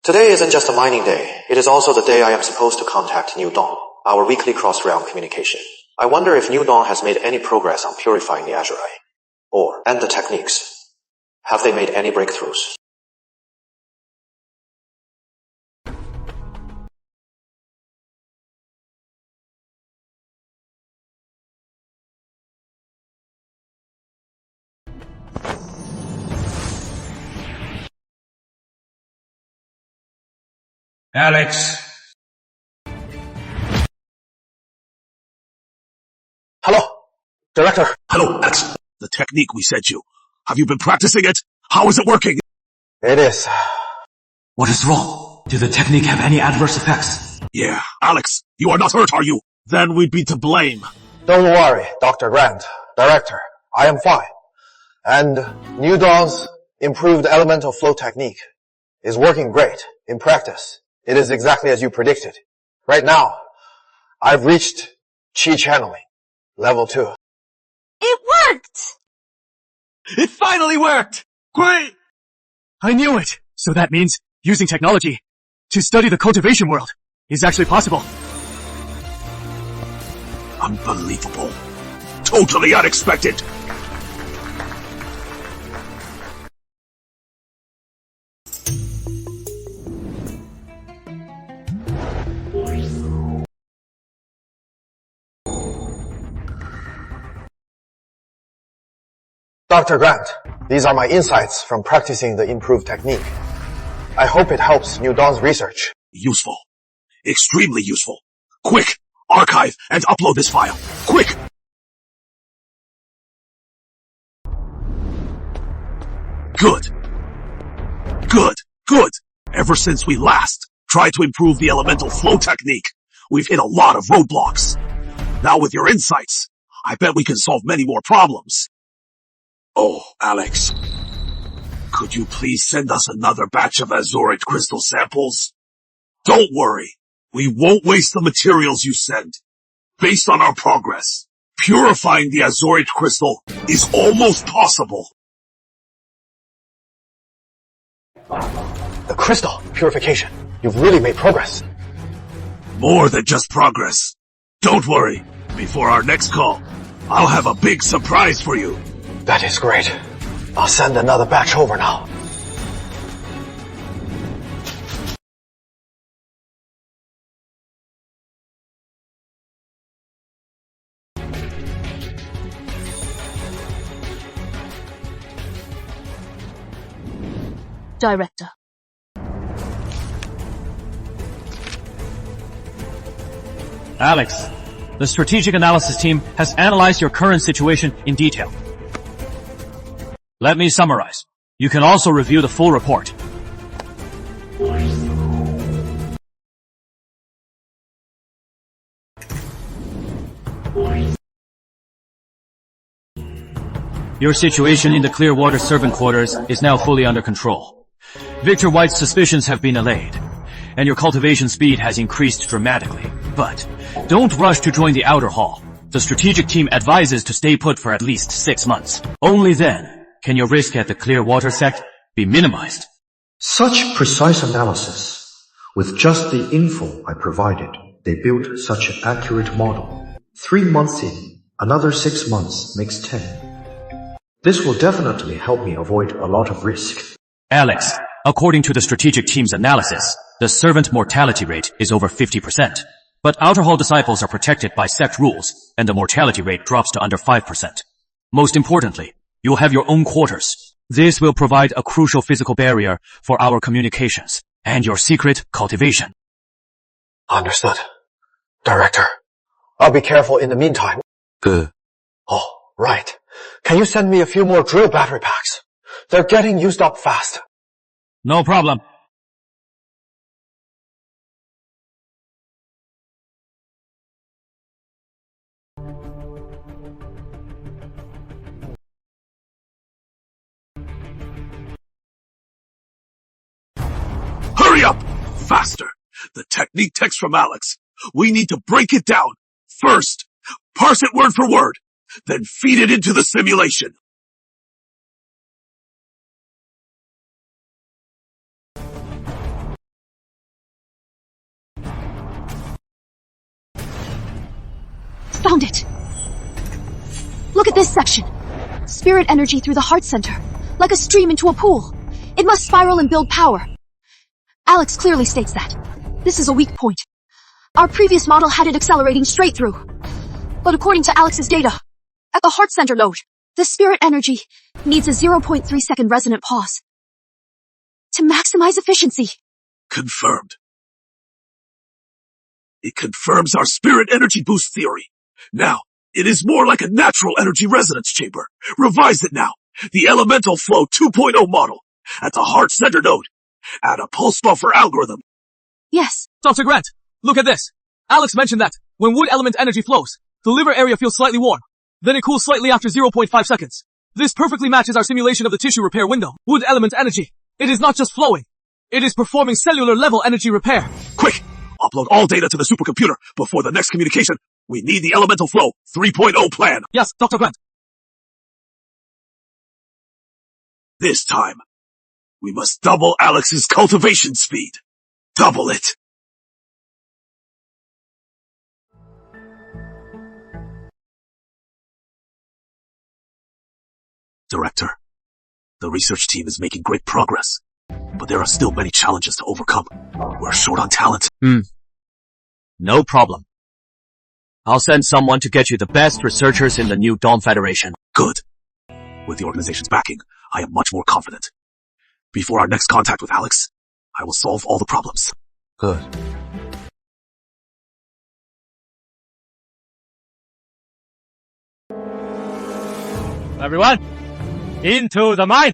Today isn't just a mining day. It is also the day I am supposed to contact New Dawn, our weekly cross-realm communication. I wonder if New Dawn has made any progress on purifying the Azurite. And the techniques. Have they made any breakthroughs? Alex, Director. Hello, Alex. The technique we sent you. Have you been practicing it? How is it working? It is. What is wrong? Did the technique have any adverse effects? Yeah, Alex, you are not hurt, are you? Then we'd be to blame. Don't worry, Dr. Grant. Director, I am fine. And New Dawn's improved elemental flow technique is working great. In practice, it is exactly as you predicted. Right now, I've reached Qi channeling, level 2. It worked! It finally worked! Great! I knew it! So that means using technology to study the cultivation world is actually possible. Unbelievable. Totally unexpected. Dr. Grant, these are my insights from practicing the improved technique. I hope it helps New Dawn's research. Useful. Extremely useful. Quick! Archive and upload this file. Quick! Good. Good. Good. Ever since we last tried to improve the elemental flow technique, we've hit a lot of roadblocks. Now with your insights, I bet we can solve many more problems. Oh, Alex. Could you please send us another batch of azurite crystal samples? Don't worry. We won't waste the materials you send. Based on our progress, purifying the azurite crystal is almost possible. The crystal purification. You've really made progress. More than just progress. Don't worry. Before our next call, I'll have a big surprise for you. That is great. I'll send another batch over now. Director. Alex, the strategic analysis team has analyzed your current situation in detail. Let me summarize. You can also review the full report. Your situation in the Clearwater servant quarters is now fully under control. Victor White's suspicions have been allayed, and your cultivation speed has increased dramatically. But don't rush to join the outer hall. The strategic team advises to stay put for at least 6 months. Only then can your risk at the Clearwater sect be minimized. Such precise analysis. With just the info I provided, they built such an accurate model. 3 months in, another 6 months makes 10. This will definitely help me avoid a lot of risk. Alex, according to the strategic team's analysis, the servant mortality rate is over 50%. But outer hall disciples are protected by sect rules, and the mortality rate drops to under 5%. Most importantly, you'll have your own quarters. This will provide a crucial physical barrier for our communications and your secret cultivation. Understood. Director, I'll be careful in the meantime. Good. Oh, right. Can you send me a few more drill battery packs? They're getting used up fast. No problem. Hurry up! Faster! The technique text from Alex. We need to break it down. First, parse it word for word. Then feed it into the simulation. Found it! Look at this section. Spirit energy through the heart center. Like a stream into a pool. It must spiral and build power. Alex clearly states that. This is a weak point. Our previous model had it accelerating straight through. But according to Alex's data, at the heart center node, the spirit energy needs a 0.3 second resonant pause. To maximize efficiency. Confirmed. It confirms our spirit energy boost theory. Now, It is more like a natural energy resonance chamber. Revise it now. The Elemental Flow 2.0 model. At the heart center node. Add a pulse buffer algorithm. Yes. Dr. Grant, look at this. Alex mentioned that when wood element energy flows, the liver area feels slightly warm. Then it cools slightly after 0.5 seconds. This perfectly matches our simulation of the tissue repair window. Wood element energy. It is not just flowing. It is performing cellular level energy repair. Quick! Upload all data to the supercomputer before the next communication. We need the Elemental Flow 3.0 plan. Yes, Dr. Grant. This time, we must double Alex's cultivation speed. Double it. Director, the research team is making great progress, but there are still many challenges to overcome. We're short on talent. No problem. I'll send someone to get you the best researchers in the new Dawn Federation. Good. With the organization's backing, I am much more confident. Before our next contact with Alex, I will solve all the problems. Good. Everyone, into the mine!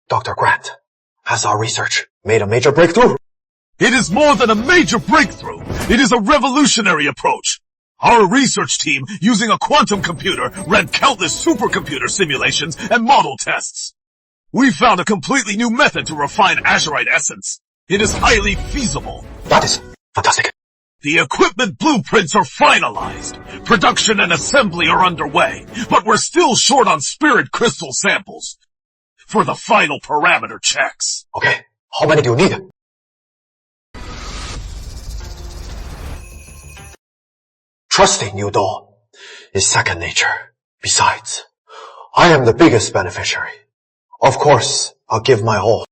Dr. Grant, has our research made a major breakthrough? It is more than a major breakthrough. It is a revolutionary approach. Our research team, using a quantum computer, ran countless supercomputer simulations and model tests. We found a completely new method to refine azurite essence. It is highly feasible. That is fantastic. The equipment blueprints are finalized. Production and assembly are underway, but we're still short on spirit crystal samples for the final parameter checks. Okay, how many do you need? Trusting New Dawn is second nature. Besides, I am the biggest beneficiary. Of course, I'll give my all.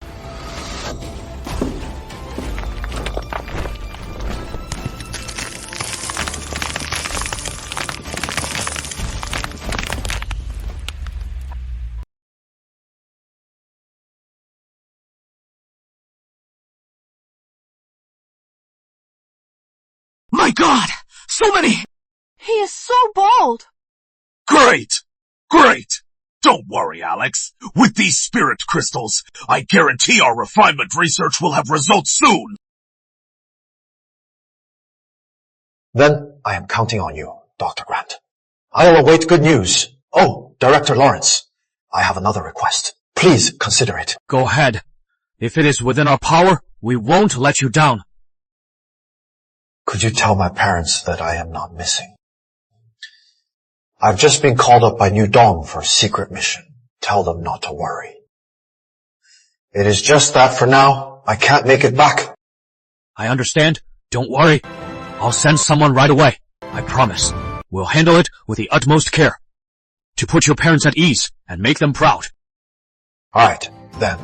My God! So many! He is so bold. Great! Great! Don't worry, Alex. With these spirit crystals, I guarantee our refinement research will have results soon. Then I am counting on you, Dr. Grant. I'll await good news. Oh, Director Lawrence, I have another request. Please consider it. Go ahead. If it is within our power, we won't let you down. Could you tell my parents that I am not missing? I've just been called up by New Dawn for a secret mission. Tell them not to worry. It is just that for now, I can't make it back. I understand. Don't worry. I'll send someone right away. I promise. We'll handle it with the utmost care. To put your parents at ease and make them proud. Alright, then.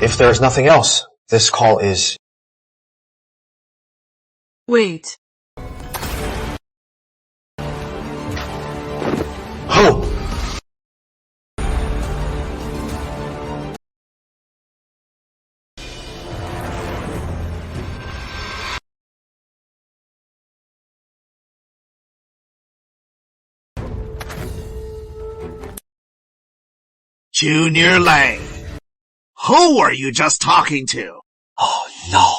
If there's nothing else, this call is... Wait. Ho! Junior Lane. Who were you just talking to? Oh no,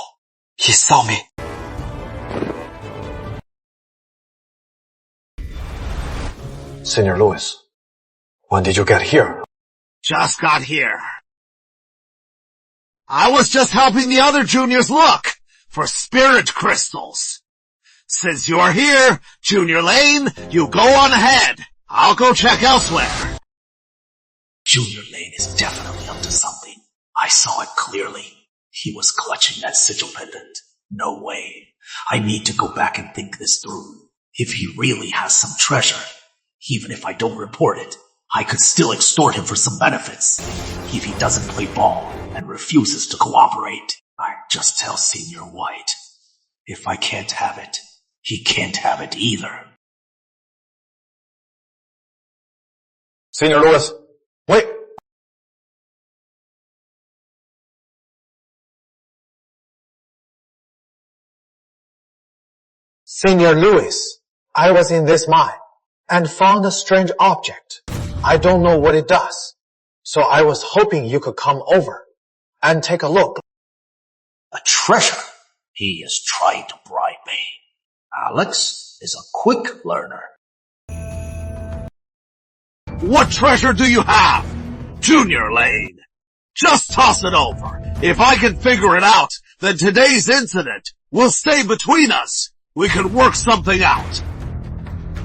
he saw me. Senior Lewis, when did you get here? Just got here. I was just helping the other juniors look for spirit crystals. Since you're here, Junior Lane, you go on ahead. I'll go check elsewhere. Junior Lane is definitely up to something. I saw it clearly. He was clutching that sigil pendant. No way. I need to go back and think this through. If he really has some treasure, even if I don't report it, I could still extort him for some benefits. If he doesn't play ball and refuses to cooperate, I just tell Senior White. If I can't have it, he can't have it either. Senior Lewis, wait. Senior Lewis, I was in this mine and found a strange object. I don't know what it does, so I was hoping you could come over and take a look. A treasure? He is trying to bribe me. Alex is a quick learner. What treasure do you have? Junior Lane. Just toss it over. If I can figure it out, then today's incident will stay between us. We can work something out.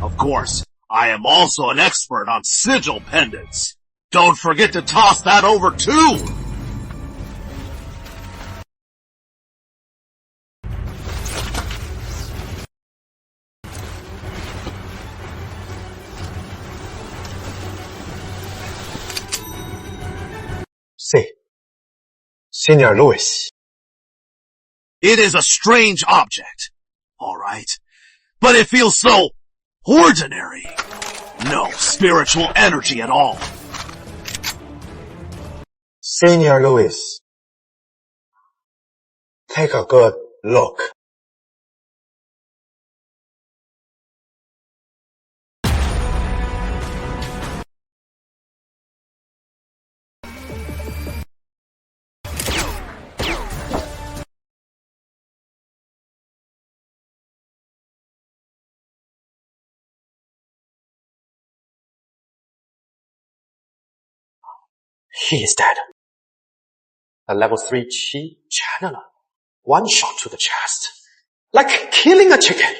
Of course, I am also an expert on sigil pendants. Don't forget to toss that over too. See, Senior Lewis. It is a strange object. All right. But it feels so ordinary. No spiritual energy at all. Senior Lewis, take a good look. He is dead. A level 3 Qi channeler. One shot to the chest. Like killing a chicken.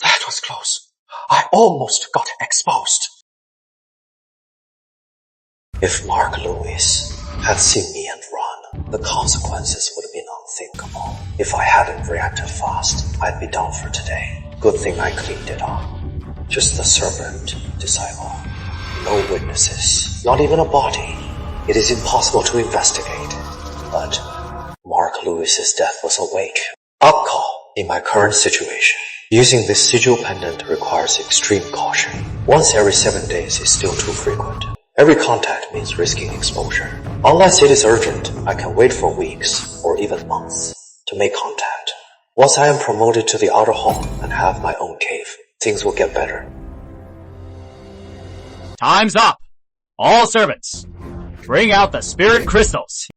That was close. I almost got exposed. If Mark Lewis had seen me and run, the consequences would have been unthinkable. If I hadn't reacted fast, I'd be done for today. Good thing I cleaned it up. Just the servant disciple. No witnesses, not even a body. It is impossible to investigate. But Mark Lewis's death was a wake-up call in my current situation. Using this sigil pendant requires extreme caution. Once every 7 days is still too frequent. Every contact means risking exposure. Unless it is urgent, I can wait for weeks or even months to make contact. Once I am promoted to the outer hall and have my own cave, things will get better. Time's up! All servants, bring out the spirit crystals.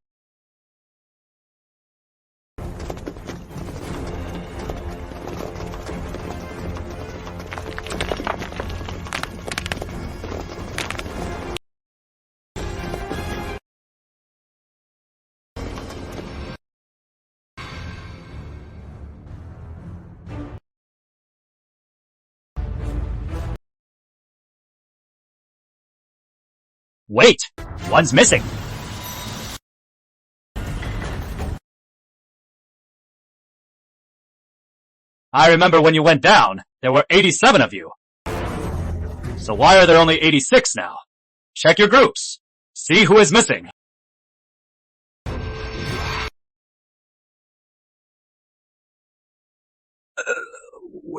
Wait! One's missing! I remember when you went down, there were 87 of you. So why are there only 86 now? Check your groups. See who is missing.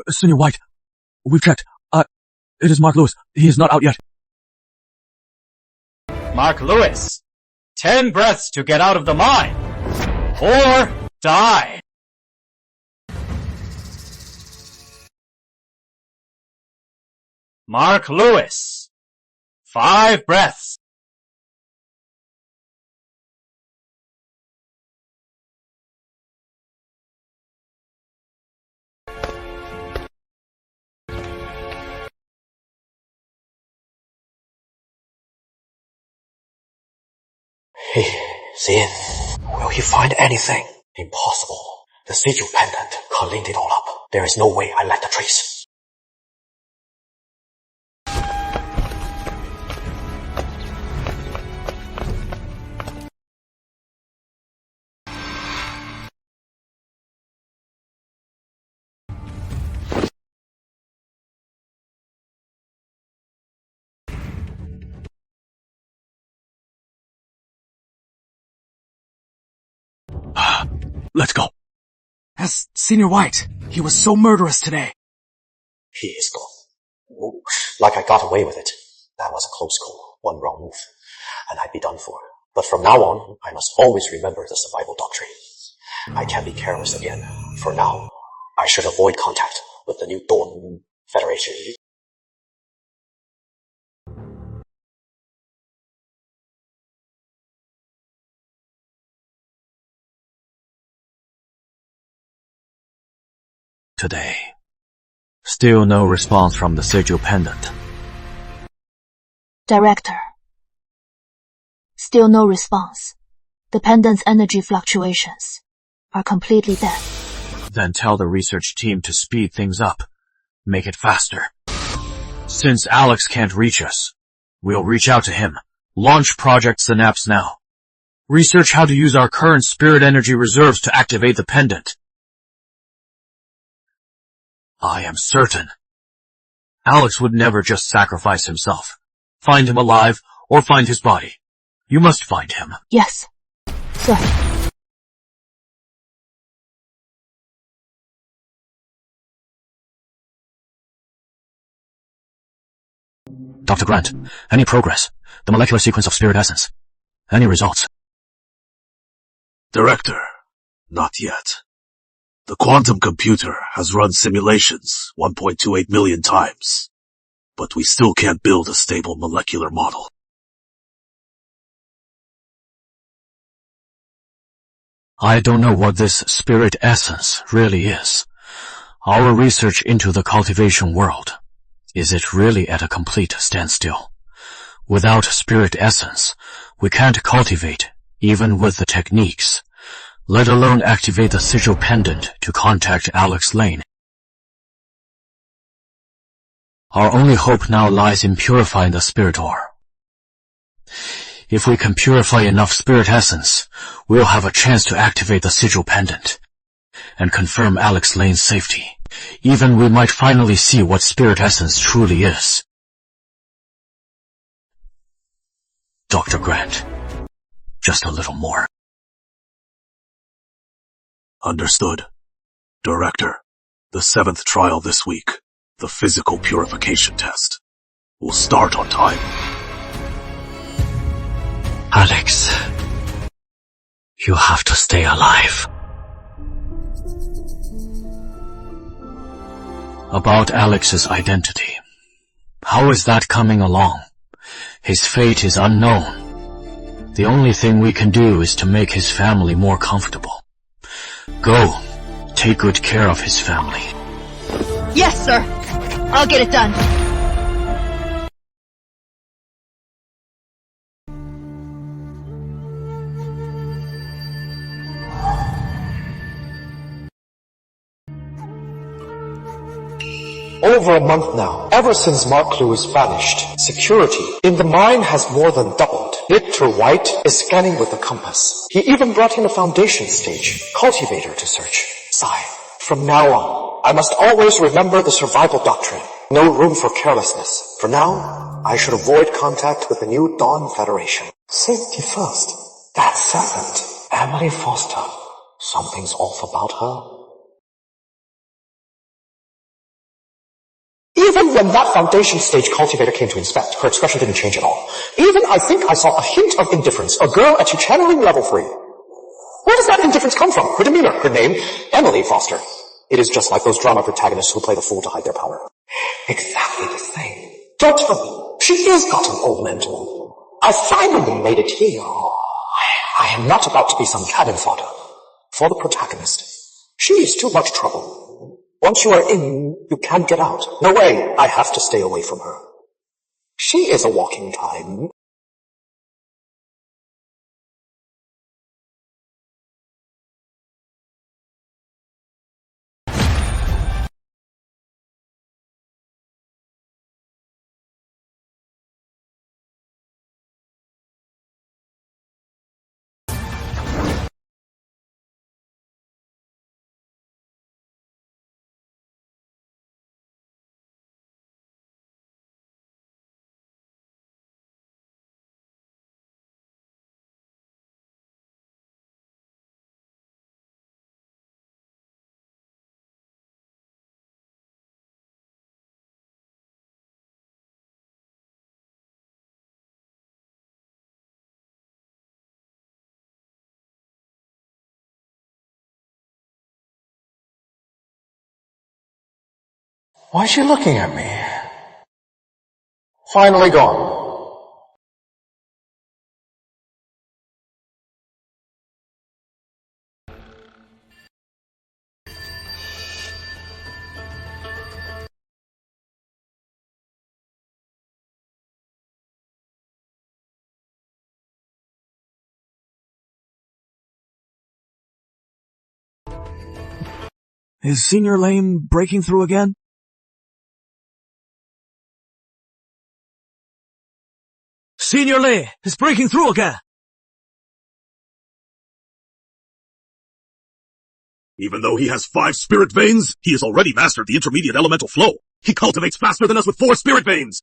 Senior White, we've checked. It is Mark Lewis. He is not out yet. Mark Lewis, 10 breaths to get out of the mine. Or die. Mark Lewis. 5 breaths. Hey, Xin, will he find anything? Impossible. The sigil pendant cleaned it all up. There is no way I left a trace. Let's go. As Senior White, he was so murderous today. He is gone. Oh, like I got away with it. That was a close call. One wrong move, and I'd be done for. But from now on, I must always remember the survival doctrine. I can't be careless again. For now, I should avoid contact with the new Dawn Federation. Today. Still no response from the sigil pendant. Director. Still no response. The pendant's energy fluctuations are completely dead. Then tell the research team to speed things up. Make it faster. Since Alex can't reach us, we'll reach out to him. Launch Project Synapse now. Research how to use our current spirit energy reserves to activate the pendant. I am certain Alex would never just sacrifice himself. Find him alive or find his body. You must find him. Yes, sir. Dr. Grant, any progress? The molecular sequence of spirit essence. Any results? Director, not yet. The quantum computer has run simulations 1.28 million times, but we still can't build a stable molecular model. I don't know what this spirit essence really is. Our research into the cultivation world, is it really at a complete standstill? Without spirit essence, we can't cultivate, even with the techniques, let alone activate the sigil pendant to contact Alex Lane. Our only hope now lies in purifying the spirit ore. If we can purify enough spirit essence, we'll have a chance to activate the sigil pendant and confirm Alex Lane's safety. Even we might finally see what spirit essence truly is. Dr. Grant, just a little more. Understood. Director, the 7th trial this week, the physical purification test, will start on time. Alex, you have to stay alive. About Alex's identity. How is that coming along? His fate is unknown. The only thing we can do is to make his family more comfortable. Go, take good care of his family. Yes, sir. I'll get it done. Over a month now, ever since Mark Lewis vanished, security in the mine has more than doubled. Victor White is scanning with the compass. He even brought in a foundation stage, cultivator to search. Sigh. From now on, I must always remember the survival doctrine. No room for carelessness. For now, I should avoid contact with the new Dawn Federation. Safety first. That servant, Emily Foster. Something's off about her. Even when that foundation stage cultivator came to inspect, her expression didn't change at all. Even I think I saw a hint of indifference, a girl at channeling level 3. Where does that indifference come from? Her demeanor, her name, Emily Foster. It is just like those drama protagonists who play the fool to hide their power. Exactly the same. Don't tell me. She is got an old mentor. I finally made it here. I am not about to be some cannon fodder for the protagonist. She is too much trouble. Once you are in, you can't get out. No way. I have to stay away from her. She is a walking time. Why is she looking at me? Finally gone. Is Senior Lane breaking through again? Senior Lane is breaking through again! Even though he has 5 spirit veins, he has already mastered the intermediate elemental flow. He cultivates faster than us with 4 spirit veins!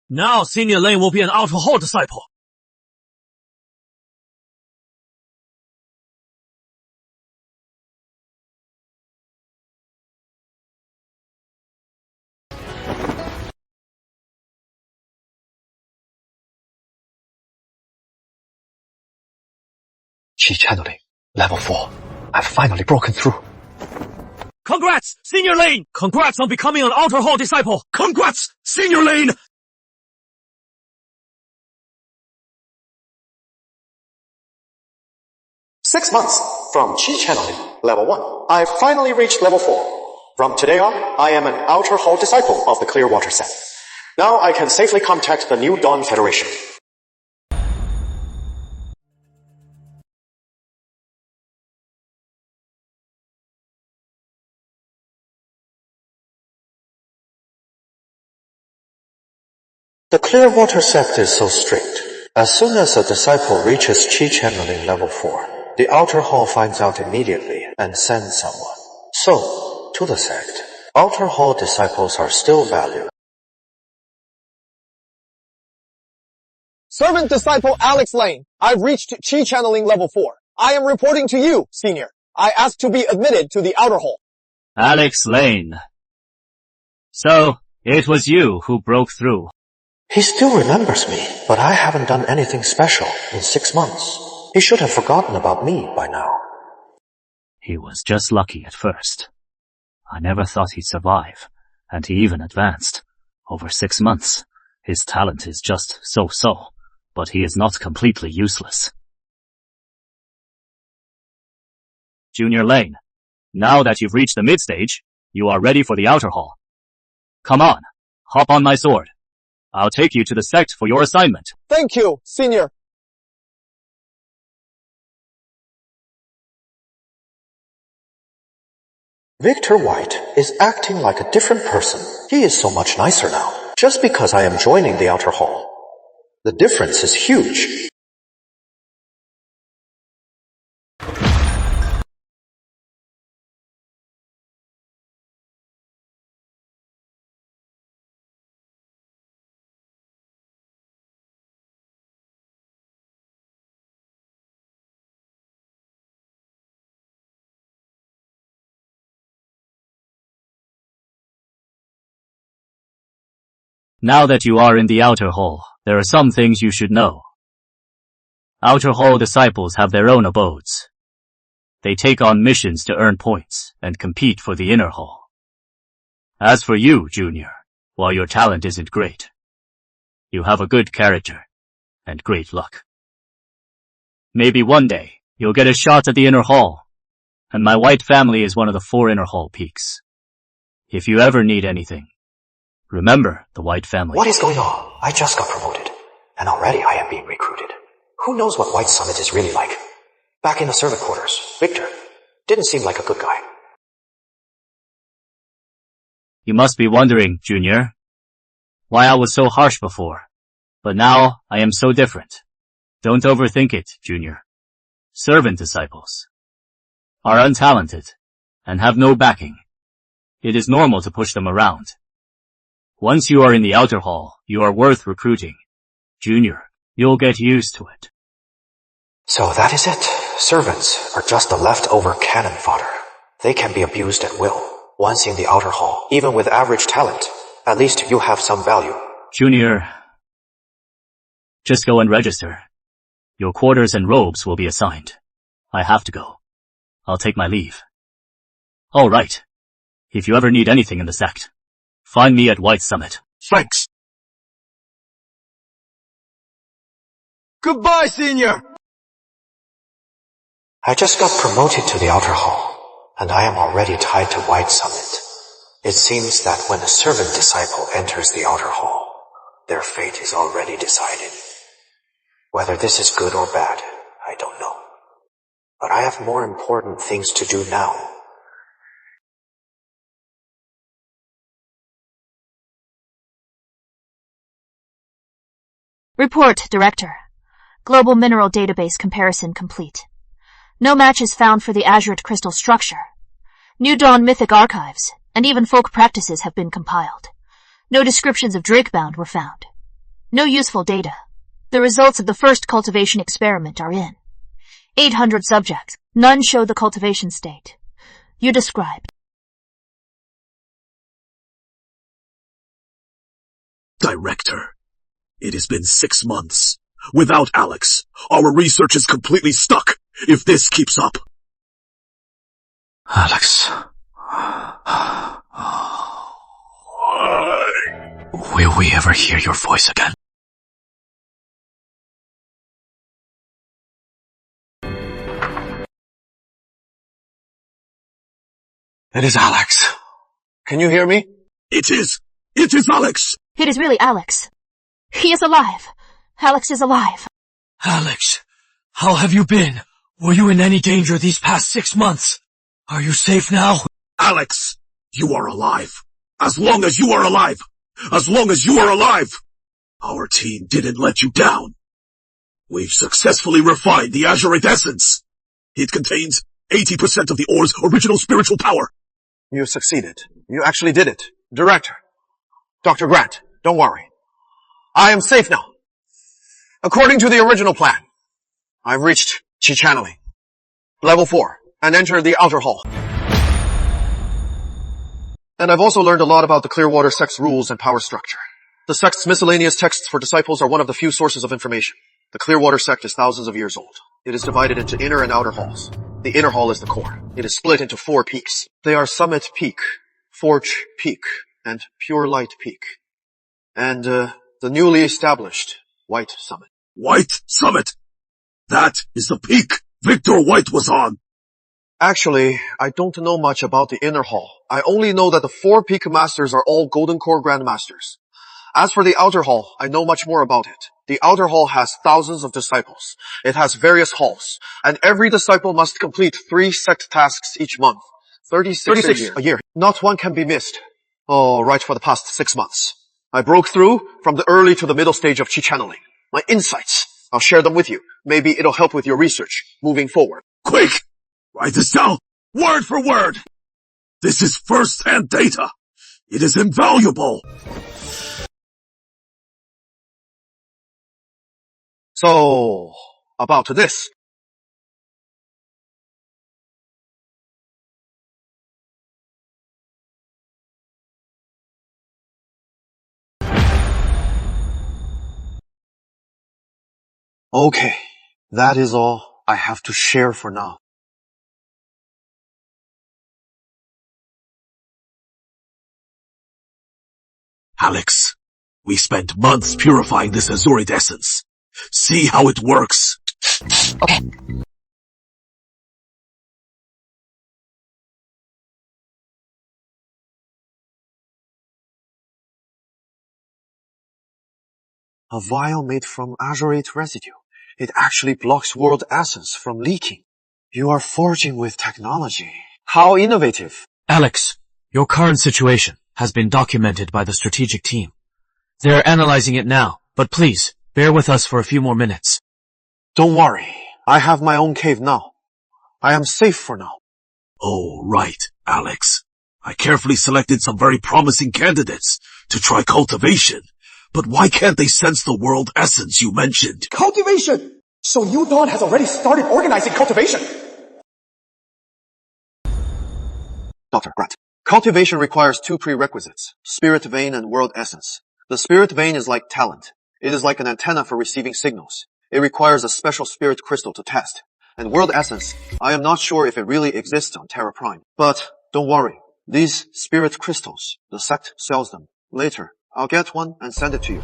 Now Senior Lane will be an Outer Hall disciple. Chi channeling, level 4. I've finally broken through. Congrats, Senior Lane! Congrats on becoming an Outer Hall disciple! Congrats, Senior Lane! "6 months from Chi channeling, level 1. I finally reached level 4. From today on, I am an Outer Hall disciple of the Clearwater sect. Now I can safely contact the New Dawn Federation." The Clearwater sect is so strict. As soon as a disciple reaches Chi channeling level 4, the Outer Hall finds out immediately and sends someone. So, to the sect, Outer Hall disciples are still valued. Servant Disciple Alex Lane, I've reached Chi channeling level 4. I am reporting to you, Senior. I ask to be admitted to the Outer Hall. Alex Lane. So, it was you who broke through. He still remembers me, but I haven't done anything special in 6 months. He should have forgotten about me by now. He was just lucky at first. I never thought he'd survive, and he even advanced. Over 6 months. His talent is just so-so, but he is not completely useless. Junior Lane, now that you've reached the mid-stage, you are ready for the Outer Hall. Come on, hop on my sword. I'll take you to the sect for your assignment. Thank you, Senior. Victor White is acting like a different person. He is so much nicer now, just because I am joining the Outer Hall. The difference is huge. Now that you are in the Outer Hall, there are some things you should know. Outer Hall disciples have their own abodes. They take on missions to earn points and compete for the Inner Hall. As for you, Junior, while your talent isn't great, you have a good character and great luck. Maybe one day you'll get a shot at the Inner Hall, and my white family is one of the 4 Inner Hall peaks. If you ever need anything, remember the white family. What is going on? I just got promoted, and already I am being recruited. Who knows what White Summit is really like? Back in the servant quarters, Victor didn't seem like a good guy. You must be wondering, Junior, why I was so harsh before, but now I am so different. Don't overthink it, Junior. Servant disciples are untalented and have no backing. It is normal to push them around. Once you are in the outer hall, you are worth recruiting. Junior, you'll get used to it. So that is it. Servants are just the leftover cannon fodder. They can be abused at will. Once in the outer hall, even with average talent, at least you have some value. Junior, just go and register. Your quarters and robes will be assigned. I have to go. I'll take my leave. All right. If you ever need anything in the sect, find me at White Summit. Thanks. Goodbye, Senior! I just got promoted to the outer hall, and I am already tied to White Summit. It seems that when a servant disciple enters the outer hall, their fate is already decided. Whether this is good or bad, I don't know. But I have more important things to do now. Report, Director. Global Mineral Database comparison complete. No match is found for the azurite crystal structure. New Dawn mythic archives, and even folk practices have been compiled. No descriptions of Drakebound were found. No useful data. The results of the first cultivation experiment are in. 800 subjects. None show the cultivation state. You described. Director, it has been 6 months. Without Alex, our research is completely stuck if this keeps up. Alex. Will we ever hear your voice again? It is Alex. Can you hear me? It is Alex! It is really Alex. He is alive. Alex is alive. Alex, how have you been? Were you in any danger these past 6 months? Are you safe now? Alex, you are alive. As long as you are alive. As long as you are alive. Our team didn't let you down. We've successfully refined the azurite essence. It contains 80% of the ore's original spiritual power. You succeeded. You actually did it. Director. Dr. Grant, don't worry. I am safe now. According to the original plan, I've reached Qi channeling, level 4, and entered the outer hall. And I've also learned a lot about the Clearwater sect's rules and power structure. The sect's miscellaneous texts for disciples are one of the few sources of information. The Clearwater sect is thousands of years old. It is divided into inner and outer halls. The inner hall is the core. It is split into 4 peaks. They are Summit Peak, Forge Peak, and Pure Light Peak. And, the newly established White Summit. White Summit! That is the peak Victor White was on! Actually, I don't know much about the inner hall. I only know that the 4 peak masters are all Golden Core Grandmasters. As for the outer hall, I know much more about it. The outer hall has thousands of disciples. It has various halls, and every disciple must complete 3 sect tasks each month. 36 a year. Not one can be missed. Oh, right for the past 6 months. I broke through from the early to the middle stage of Qi channeling. My insights, I'll share them with you. Maybe it'll help with your research moving forward. Quick! Write this down, word for word! This is first-hand data. It is invaluable. So, about this. Okay, That is all I have to share for now. Alex, we spent months purifying this Azurid essence. See how it works. Okay. A vial made from azurite residue. It actually blocks world essence from leaking. You are forging with technology. How innovative. Alex, your current situation has been documented by the strategic team. They are analyzing it now, but please, bear with us for a few more minutes. Don't worry. I have my own cave now. I am safe for now. Oh, right, Alex. I carefully selected some very promising candidates to try cultivation. But why can't they sense the world essence you mentioned? Cultivation! So New Dawn has already started organizing cultivation! Dr. Grant, cultivation requires two prerequisites, spirit vein and world essence. The spirit vein is like talent. It is like an antenna for receiving signals. It requires a special spirit crystal to test. And world essence, I am not sure if it really exists on Terra Prime. But don't worry, these spirit crystals, the sect sells them. Later, I'll get one and send it to you.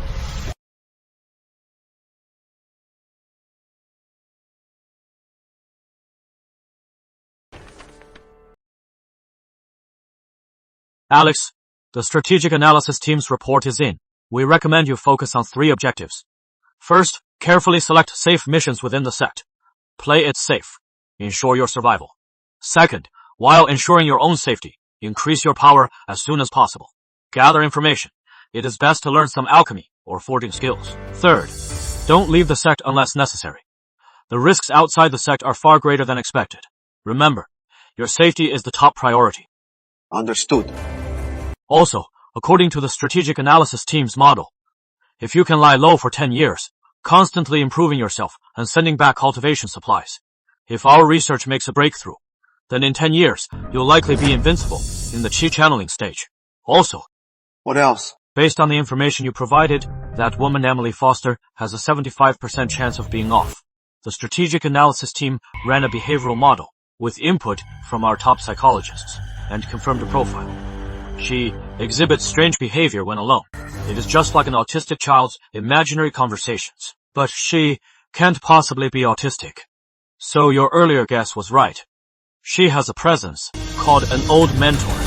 Alex, the strategic analysis team's report is in. We recommend you focus on 3 objectives. First, carefully select safe missions within the sect. Play it safe. Ensure your survival. Second, while ensuring your own safety, increase your power as soon as possible. Gather information. It is best to learn some alchemy or forging skills. Third, don't leave the sect unless necessary. The risks outside the sect are far greater than expected. Remember, your safety is the top priority. Understood. Also, according to the strategic analysis team's model, if you can lie low for 10 years, constantly improving yourself and sending back cultivation supplies, if our research makes a breakthrough, then in 10 years, you'll likely be invincible in the chi channeling stage. Also, what else? Based on the information you provided, that woman Emily Foster has a 75% chance of being off. The strategic analysis team ran a behavioral model with input from our top psychologists and confirmed a profile. She exhibits strange behavior when alone. It is just like an autistic child's imaginary conversations. But she can't possibly be autistic. So your earlier guess was right. She has a presence called an old mentor.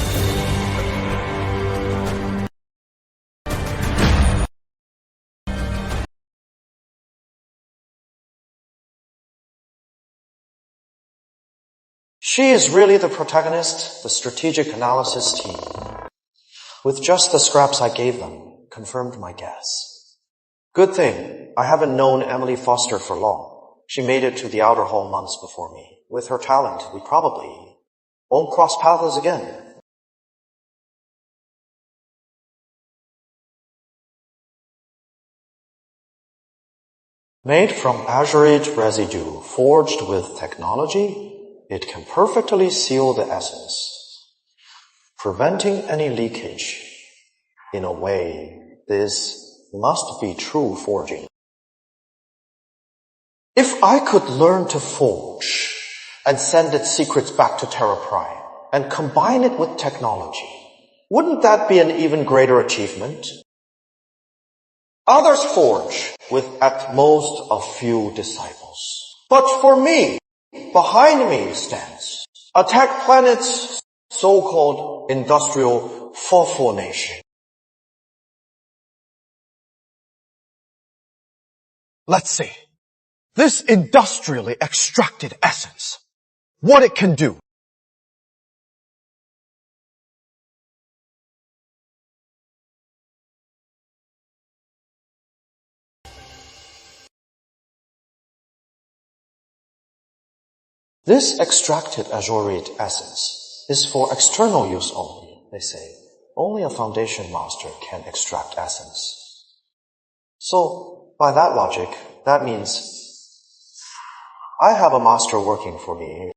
She is really the protagonist, the strategic analysis team. With just the scraps I gave them, confirmed my guess. Good thing, I haven't known Emily Foster for long. She made it to the outer hall months before me. With her talent, we probably won't cross paths again. Made from azurite residue forged with technology, it can perfectly seal the essence, preventing any leakage. In a way, this must be true forging. If I could learn to forge and send its secrets back to Terra Prime and combine it with technology, wouldn't that be an even greater achievement? Others forge with at most a few disciples. But for me, behind me stands Attack Planet's so-called industrial fofo nation. Let's see. This industrially extracted essence, what it can do. This extracted azurite essence is for external use only, they say. Only a foundation master can extract essence. So, by that logic, that means I have a master working for me.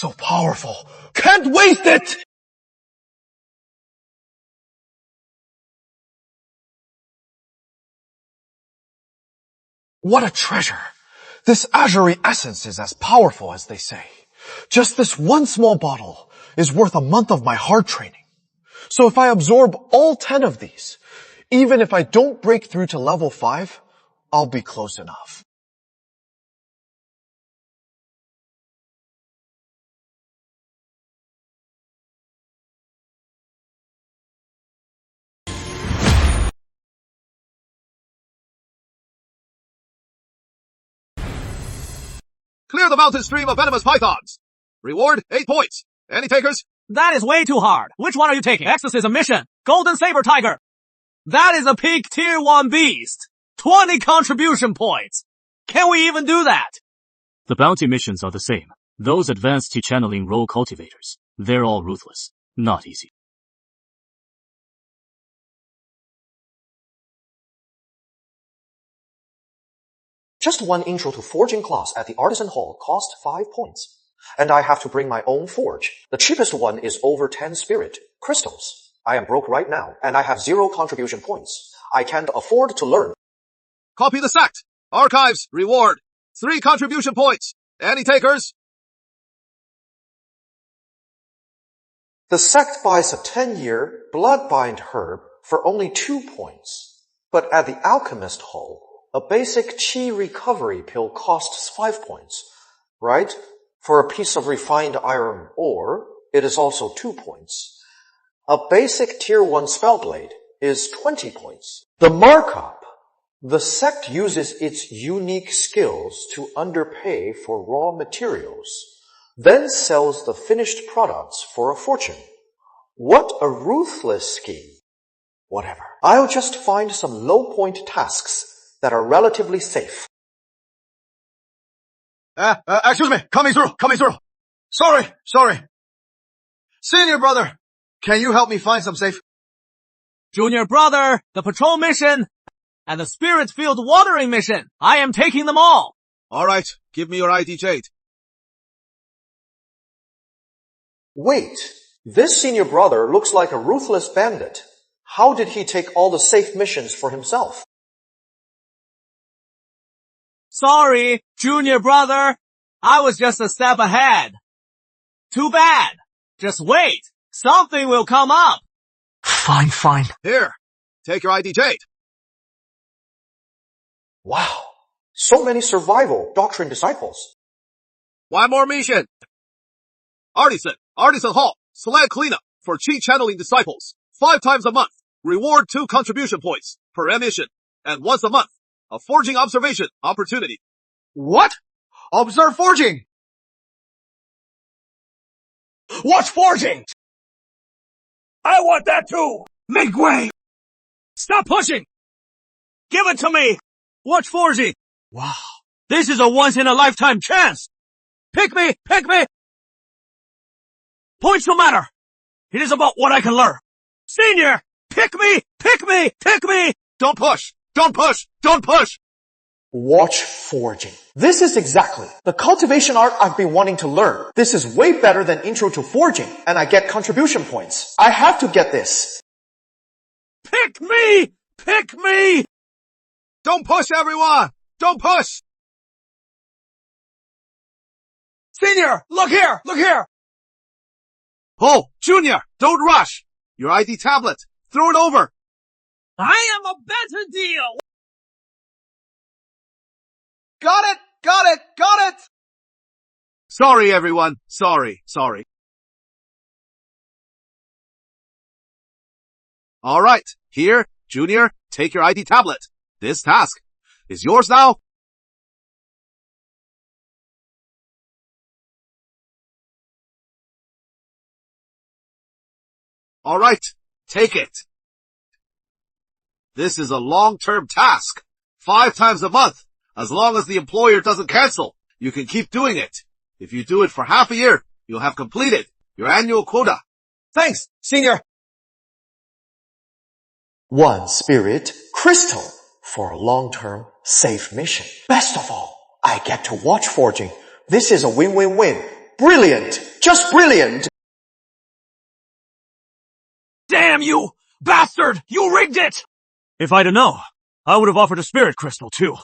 So powerful. Can't waste it! What a treasure. This azure essence is as powerful as they say. Just this one small bottle is worth a month of my hard training. So if I absorb all 10 of these, even if I don't break through to level 5, I'll be close enough. Clear the mountain stream of venomous pythons. Reward 8 points. Any takers? That is way too hard. Which one are you taking? Exorcism mission. Golden Saber Tiger. That is a peak tier 1 beast. 20 contribution points. Can we even do that? The bounty missions are the same. Those advanced to channeling role cultivators. They're all ruthless. Not easy. Just one intro to forging class at the Artisan Hall cost 5 points. And I have to bring my own forge. The cheapest one is over 10 spirit crystals. I am broke right now, and I have 0 contribution points. I can't afford to learn. Copy the sect. Archives. Reward 3 contribution points. Any takers? The sect buys a 10-year bloodbind herb for only 2 points. But at the Alchemist Hall, a basic chi recovery pill costs 5 points, right? For a piece of refined iron ore, it is also 2 points. A basic tier 1 spellblade is 20 points. The markup. The sect uses its unique skills to underpay for raw materials, then sells the finished products for a fortune. What a ruthless scheme. Whatever. I'll just find some low-point tasks that are relatively safe. Excuse me. Coming through. Sorry. Senior brother, can you help me find some safe? Junior brother, the patrol mission, and the spirit field watering mission. I am taking them all. Alright, give me your ID, Jade. Wait, this senior brother looks like a ruthless bandit. How did he take all the safe missions for himself? Sorry, junior brother. I was just a step ahead. Too bad. Just wait. Something will come up. Fine. Here, take your ID, Jade. Wow. So many survival doctrine disciples. One more mission. Artisan Hall, slag cleanup for chi channeling disciples. 5 times a month. Reward 2 contribution points per emission. And once a month, a forging observation opportunity. What? Observe forging! Watch forging! I want that too! Make way! Stop pushing! Give it to me! Watch forging! Wow. This is a once-in-a-lifetime chance! Pick me! Points don't matter! It is about what I can learn! Senior! Pick me! Don't push! Watch forging. This is exactly the cultivation art I've been wanting to learn. This is way better than intro to forging, and I get contribution points. I have to get this. Pick me! Don't push, everyone! Don't push! Senior! Look here! Oh, Junior! Don't rush! Your ID tablet! Throw it over! I am a better deal! Got it! Sorry, everyone. Sorry. Alright, here, Junior, take your ID tablet. This task is yours now. Alright, take it. This is a long-term task. 5 times a month. As long as the employer doesn't cancel, you can keep doing it. If you do it for half a year, you'll have completed your annual quota. Thanks, senior. 1 spirit crystal for a long-term safe mission. Best of all, I get to watch forging. This is a win-win-win. Brilliant. Just brilliant. Damn you! Bastard! You rigged it! If I'd have known, I would have offered a spirit crystal too.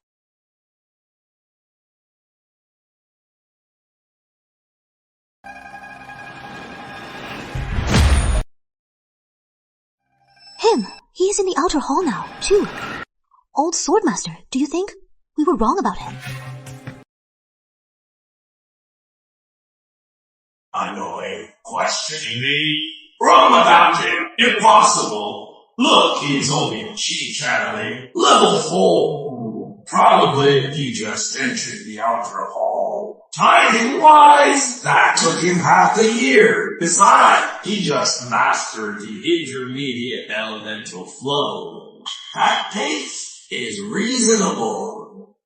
Him! He is in the outer hall now, too. Old Swordmaster, do you think? We were wrong about him. I know ain't questioning me. Wrong about him. Impossible. Look, he's only a chi channeling. Level 4. Probably he just entered the outer hall. Timing-wise, that took him half a year. Besides, he just mastered the intermediate elemental flow. That pace is reasonable.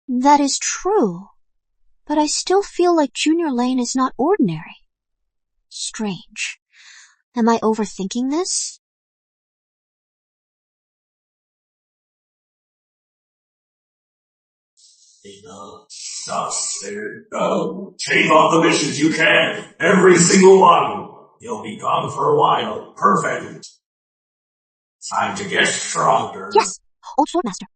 That is true. But I still feel like Junior Lane is not ordinary. Strange. Am I overthinking this? Enough. Stop there. Go. Take off the missions you can. Every single one. You'll be gone for a while. Perfect. Time to get stronger. Yes, Old Swordmaster.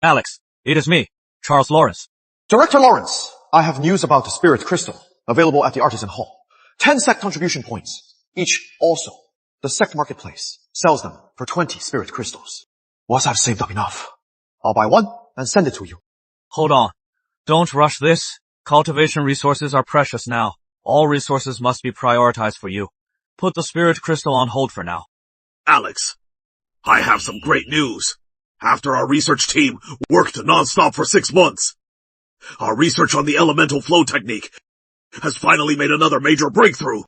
Alex, it is me, Charles Lawrence. Director Lawrence, I have news about the Spirit Crystal, available at the Artisan Hall. 10 sect contribution points, each also. The sect marketplace sells them for 20 Spirit Crystals. Once I've saved up enough, I'll buy one and send it to you. Hold on. Don't rush this. Cultivation resources are precious now. All resources must be prioritized for you. Put the Spirit Crystal on hold for now. Alex, I have some great news. After our research team worked non-stop for 6 months, our research on the elemental flow technique has finally made another major breakthrough.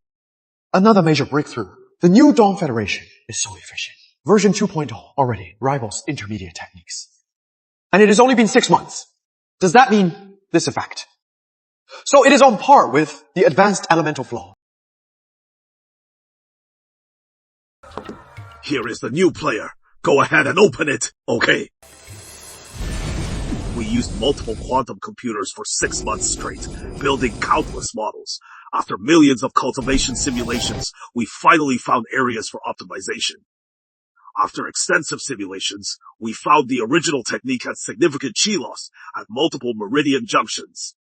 Another major breakthrough. The new Dawn Federation is so efficient. Version 2.0 already rivals intermediate techniques. And it has only been 6 months. Does that mean this effect? So it is on par with the advanced elemental flow. Here is the new player. Go ahead and open it, okay? We used multiple quantum computers for 6 months straight, building countless models. After millions of cultivation simulations, we finally found areas for optimization. After extensive simulations, we found the original technique had significant chi loss at multiple meridian junctions.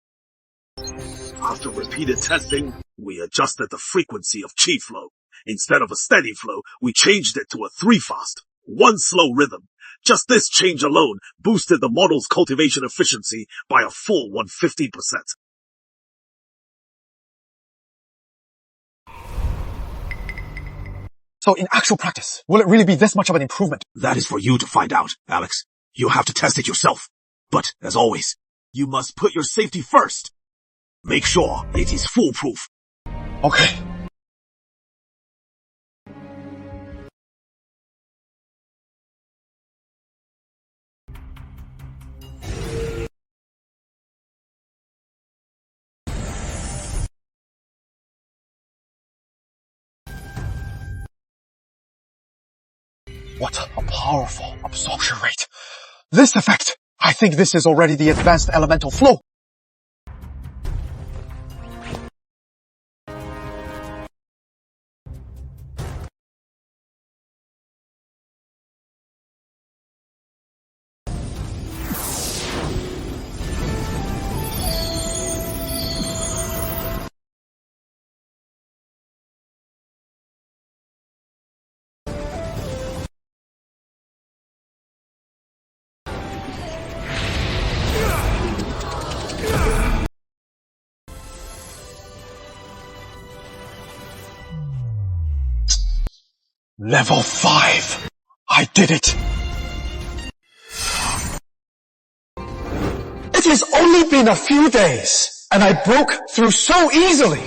After repeated testing, we adjusted the frequency of chi flow. Instead of a steady flow, we changed it to a 3-fast. 1 slow rhythm. Just this change alone boosted the model's cultivation efficiency by a full 150%. So in actual practice, will it really be this much of an improvement? That is for you to find out, Alex. You'll have to test it yourself. But, as always, you must put your safety first. Make sure it is foolproof. Okay. What a powerful absorption rate. This effect, I think this is already the advanced elemental flow. Level 5. I did it. It has only been a few days, and I broke through so easily.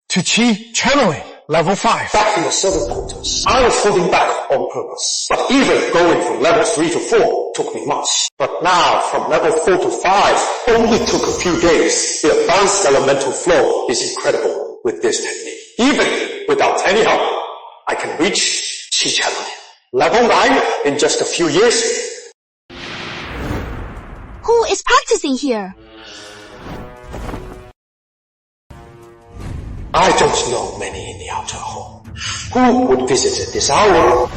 To chi channeling, Level 5. Back in the servant quarters, I was holding back on purpose. But even going from level 3 to 4 took me months. But now, from level 4 to 5, only took a few days. The advanced elemental flow is incredible with this technique. Even without any help, I can reach Qi channeling. Level 9 in just a few years. Who is practicing here? I don't know many in the outer hall. Who would visit at this hour?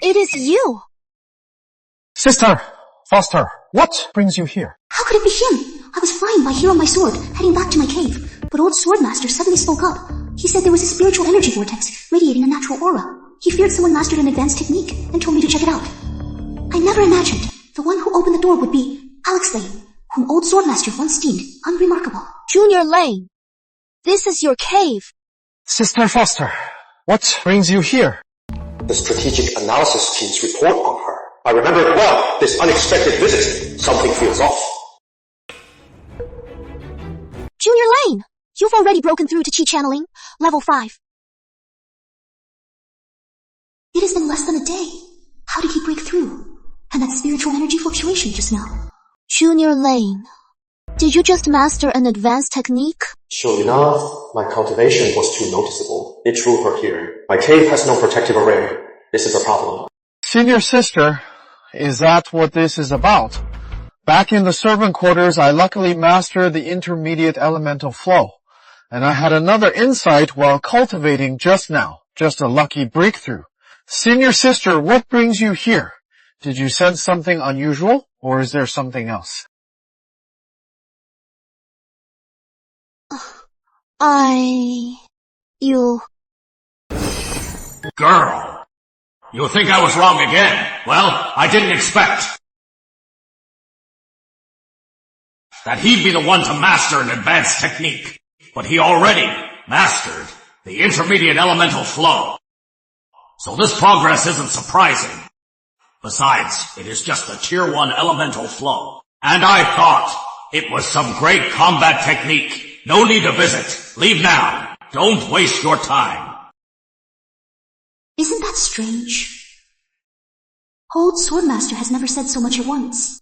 It is you. Sister, Foster, what brings you here? How could it be him? I was flying by here on my sword, heading back to my cave. But old Swordmaster suddenly spoke up. He said there was a spiritual energy vortex radiating a natural aura. He feared someone mastered an advanced technique and told me to check it out. I never imagined the one who opened the door would be Alex Lane, whom old Swordmaster once deemed unremarkable. Junior Lane, this is your cave. Sister Foster, what brings you here? The strategic analysis team's report on her. I remember it well, this unexpected visit. Something feels off. Junior Lane, you've already broken through to Qi channeling, level 5. It has been less than a day. How did he break through? And that spiritual energy fluctuation just now. Junior Lane, did you just master an advanced technique? Sure enough, my cultivation was too noticeable. It drew her here. My cave has no protective array. This is a problem. Senior sister, is that what this is about? Back in the servant quarters, I luckily mastered the intermediate elemental flow. And I had another insight while cultivating just now. Just a lucky breakthrough. Senior sister, what brings you here? Did you sense something unusual, or is there something else? You... Girl, you think I was wrong again? Well, I didn't expect that he'd be the one to master an advanced technique, but he already mastered the intermediate elemental flow. So this progress isn't surprising. Besides, it is just a tier 1 elemental flow. And I thought it was some great combat technique. No need to visit. Leave now. Don't waste your time. Isn't that strange? Old Swordmaster has never said so much at once.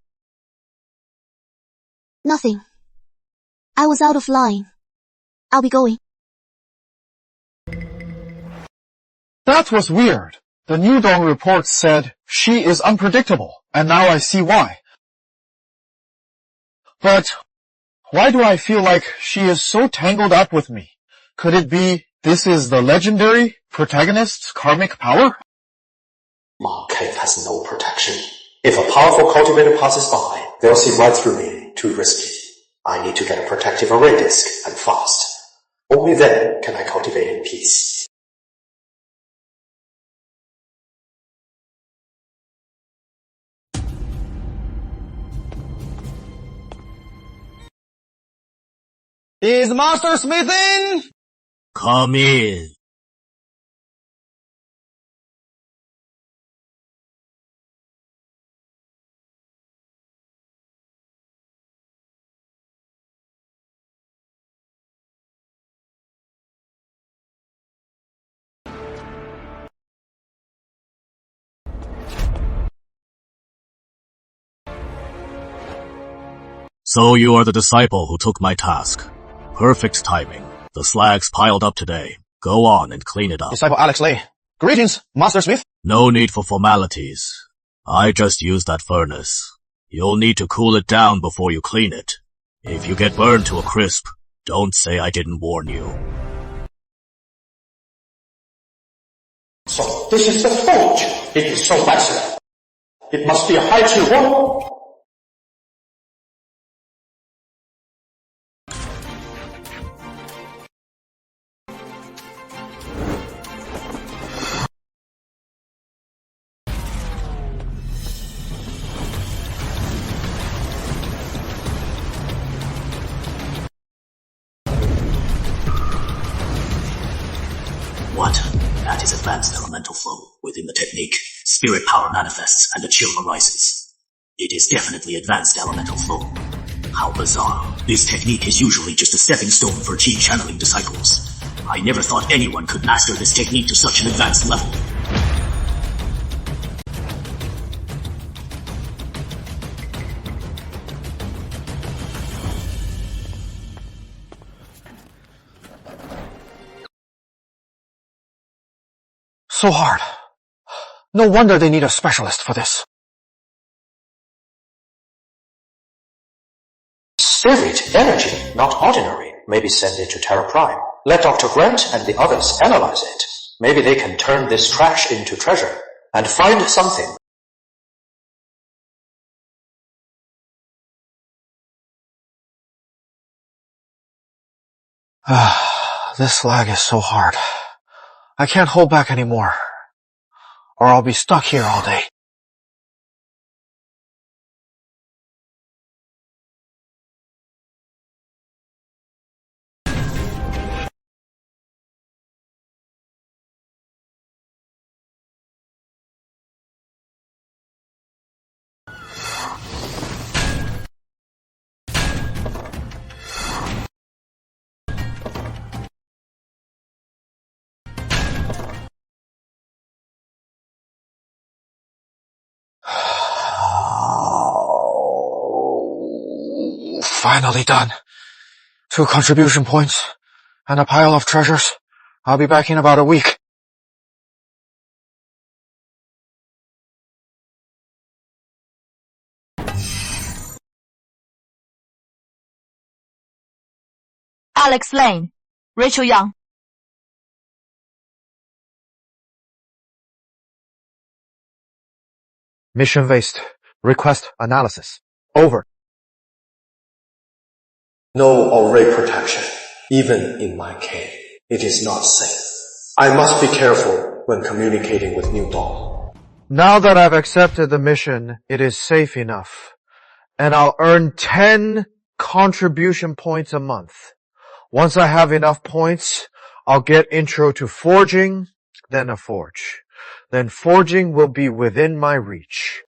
Nothing. I was out of line. I'll be going. That was weird. The New Dawn report said she is unpredictable, and now I see why. But why do I feel like she is so tangled up with me? Could it be this is the legendary protagonist's karmic power? My cave has no protection. If a powerful cultivator passes by, they'll see right through me. Too risky. I need to get a protective array disc, and fast. Only then can I cultivate in peace. Is Master Smith in? Come in. So you are the disciple who took my task. Perfect timing. The slag's piled up today. Go on and clean it up. Disciple Alex Lay. Greetings, Master Smith. No need for formalities. I just used that furnace. You'll need to cool it down before you clean it. If you get burned to a crisp, don't say I didn't warn you. So this is the forge. It is so massive. It must be a high tier 1. What? That is advanced elemental flow. Within the technique, spirit power manifests and a chill arises. It is definitely advanced elemental flow. How bizarre. This technique is usually just a stepping stone for chi channeling disciples. I never thought anyone could master this technique to such an advanced level. So hard. No wonder they need a specialist for this. Spirit energy, not ordinary. Maybe send it to Terra Prime. Let Dr. Grant and the others analyze it. Maybe they can turn this trash into treasure and find something. This slag is so hard. I can't hold back anymore, or I'll be stuck here all day. Finally done. 2 contribution points and a pile of treasures. I'll be back in about a week. Alex Lane, Rachel Young. Mission waste. Request analysis. Over. No array protection, even in my cave. It is not safe. I must be careful when communicating with New Dawn. Now that I've accepted the mission, it is safe enough. And I'll earn 10 contribution points a month. Once I have enough points, I'll get intro to forging, then a forge. Then forging will be within my reach.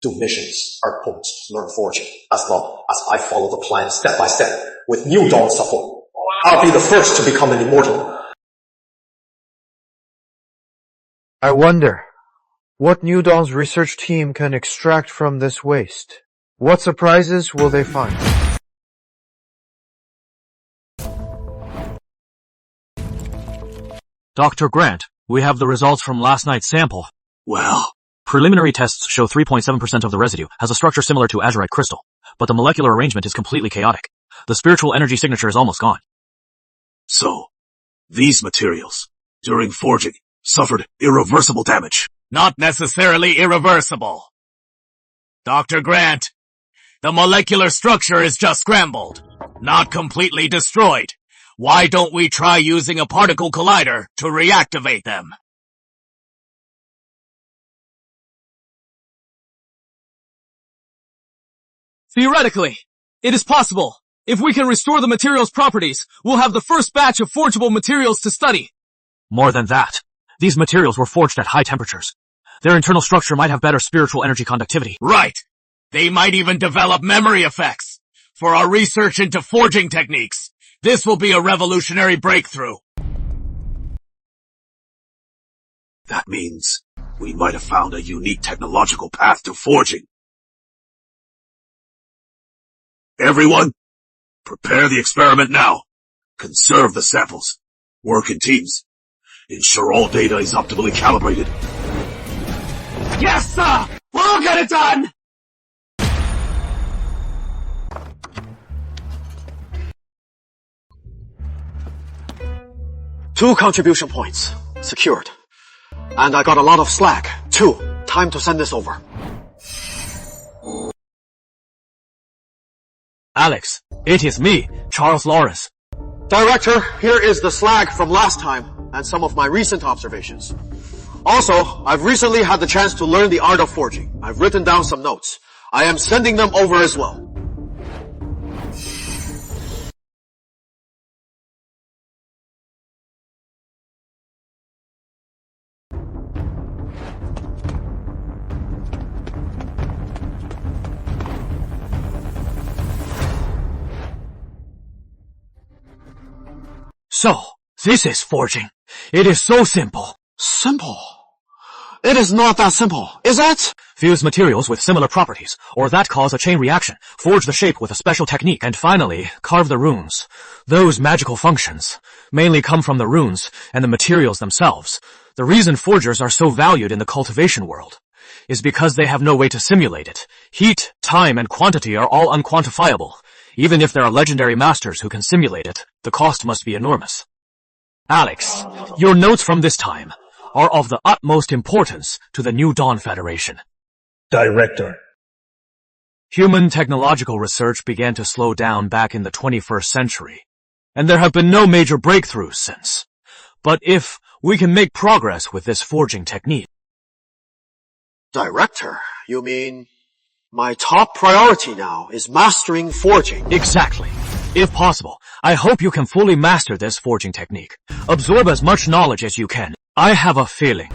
2 missions are points to learn forging. As long as I follow the plan step by step, with New Dawn support, I'll be the first to become an immortal. I wonder what New Dawn's research team can extract from this waste. What surprises will they find? Dr. Grant, we have the results from last night's sample. Well, preliminary tests show 3.7% of the residue has a structure similar to azurite crystal, but the molecular arrangement is completely chaotic. The spiritual energy signature is almost gone. So, these materials, during forging, suffered irreversible damage. Not necessarily irreversible. Dr. Grant, the molecular structure is just scrambled, not completely destroyed. Why don't we try using a particle collider to reactivate them? Theoretically, it is possible. If we can restore the material's properties, we'll have the first batch of forgeable materials to study. More than that, these materials were forged at high temperatures. Their internal structure might have better spiritual energy conductivity. Right. They might even develop memory effects. For our research into forging techniques, this will be a revolutionary breakthrough. That means we might have found a unique technological path to forging. Everyone, prepare the experiment now. Conserve the samples. Work in teams. Ensure all data is optimally calibrated. Yes, sir! We'll get it done! Two contribution points. Secured. And I got a lot of slag, too. Time to send this over. Alex, it is me, Charles Lawrence. Director, here is the slag from last time and some of my recent observations. Also, I've recently had the chance to learn the art of forging. I've written down some notes. I am sending them over as well. So, this is forging. It is so simple. Simple? It is not that simple, is it? Fuse materials with similar properties, or that cause a chain reaction, forge the shape with a special technique, and finally, carve the runes. Those magical functions mainly come from the runes and the materials themselves. The reason forgers are so valued in the cultivation world is because they have no way to simulate it. Heat, time, and quantity are all unquantifiable. Even if there are legendary masters who can simulate it, the cost must be enormous. Alex, your notes from this time are of the utmost importance to the New Dawn Federation. Director. Human technological research began to slow down back in the 21st century, and there have been no major breakthroughs since. But if we can make progress with this forging technique... Director? You mean my top priority now is mastering forging? Exactly. If possible, I hope you can fully master this forging technique. Absorb as much knowledge as you can. I have a feeling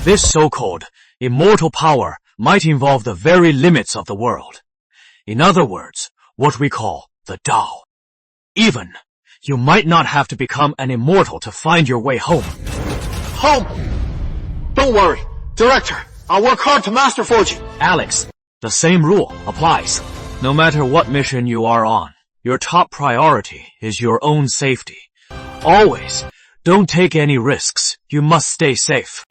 this so-called immortal power might involve the very limits of the world. In other words, what we call the Tao. Even, you might not have to become an immortal to find your way home. Home! Don't worry, Director. I'll work hard to master forging. Alex, the same rule applies. No matter what mission you are on, your top priority is your own safety. Always, don't take any risks. You must stay safe.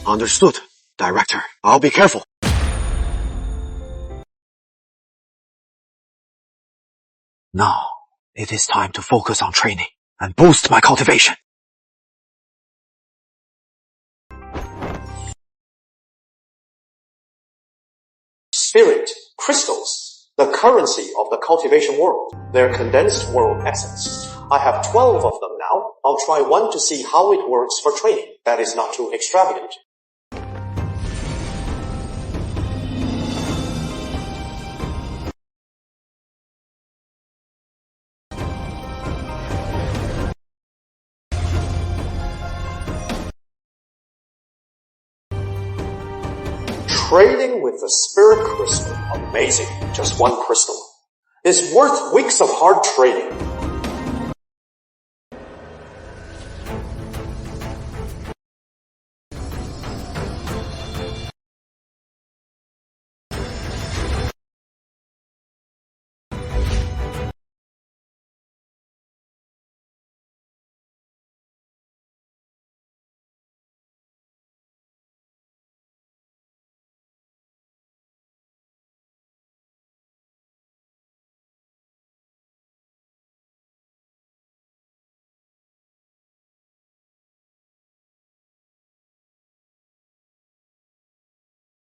Understood, Director. I'll be careful. Now, it is time to focus on training and boost my cultivation. Spirit, crystals, the currency of the cultivation world, their condensed world essence. I have 12 of them now. I'll try one to see how it works for training. That is not too extravagant. Trading with the spirit crystal, amazing. Just one crystal. It's worth weeks of hard trading.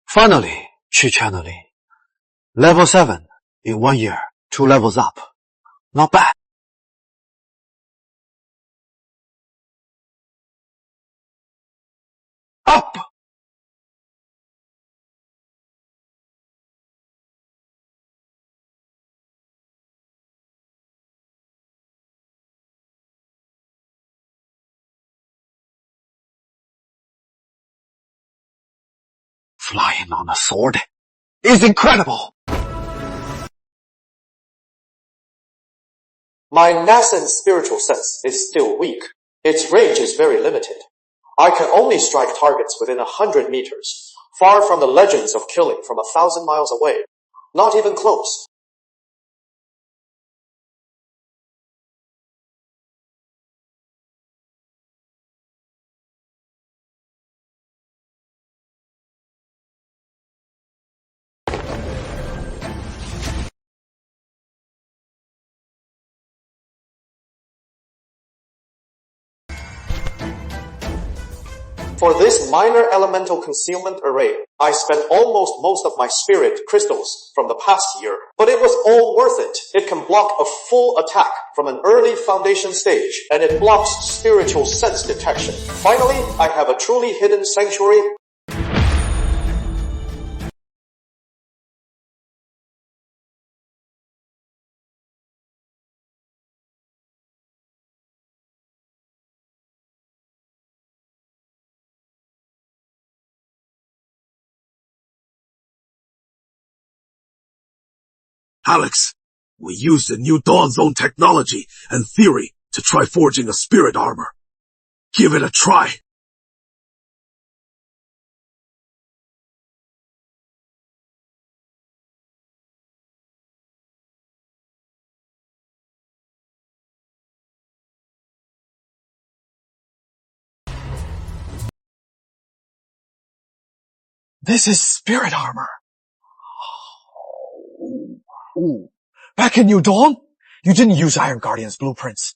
Finally, Qi channeling. Level 7 in 1 year, 2 levels up. Not bad. Up! Flying on a sword is incredible! My nascent spiritual sense is still weak. Its range is very limited. I can only strike targets within 100 meters, far from the legends of killing from 1,000 miles away. Not even close. For this minor elemental concealment array, I spent almost most of my spirit crystals from the past year, but it was all worth it. It can block a full attack from an early foundation stage, and it blocks spiritual sense detection. Finally, I have a truly hidden sanctuary. Alex, we used the New Dawn Zone technology and theory to try forging a spirit armor. Give it a try. This is spirit armor. Ooh. Back in New Dawn, you didn't use Iron Guardian's blueprints.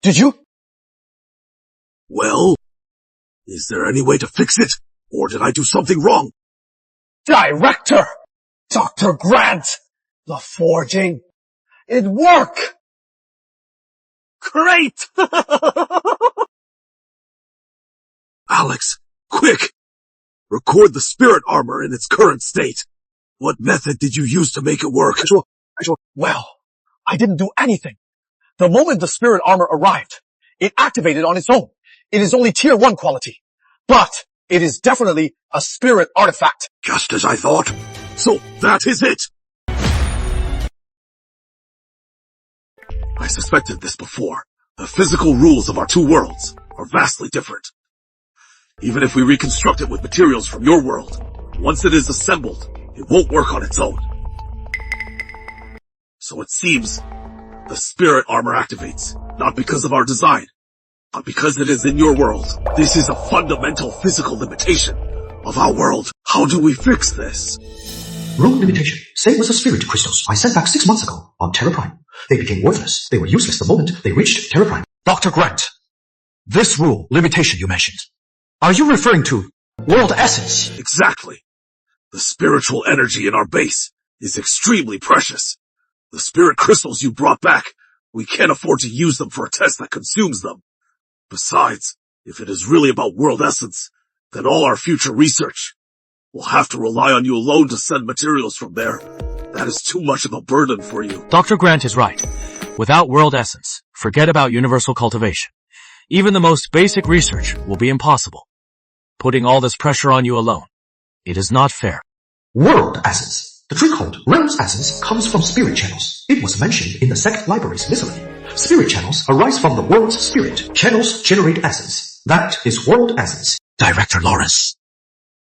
Did you? Well, is there any way to fix it? Or did I do something wrong? Director! Dr. Grant! The forging! It worked! Great! Alex, quick! Record the spirit armor in its current state. What method did you use to make it work? Well, I didn't do anything. The moment the spirit armor arrived, it activated on its own. It is only tier 1 quality. But it is definitely a spirit artifact. Just as I thought. So that is it! I suspected this before. The physical rules of our two worlds are vastly different. Even if we reconstruct it with materials from your world, once it is assembled, it won't work on its own. So it seems the spirit armor activates, not because of our design, but because it is in your world. This is a fundamental physical limitation of our world. How do we fix this? Rule limitation. Same as the spirit crystals I sent back 6 months ago on Terra Prime. They became worthless. They were useless the moment they reached Terra Prime. Dr. Grant, this rule limitation you mentioned, are you referring to world essence? Exactly. The spiritual energy in our base is extremely precious. The spirit crystals you brought back, we can't afford to use them for a test that consumes them. Besides, if it is really about world essence, then all our future research will have to rely on you alone to send materials from there. That is too much of a burden for you. Dr. Grant is right. Without world essence, forget about universal cultivation. Even the most basic research will be impossible. Putting all this pressure on you alone, it is not fair. World essence. The trick called realms essence comes from spirit channels. It was mentioned in the sect library's miscellany. Spirit channels arise from the world's spirit. Channels generate essence. That is world essence. Director Lawrence,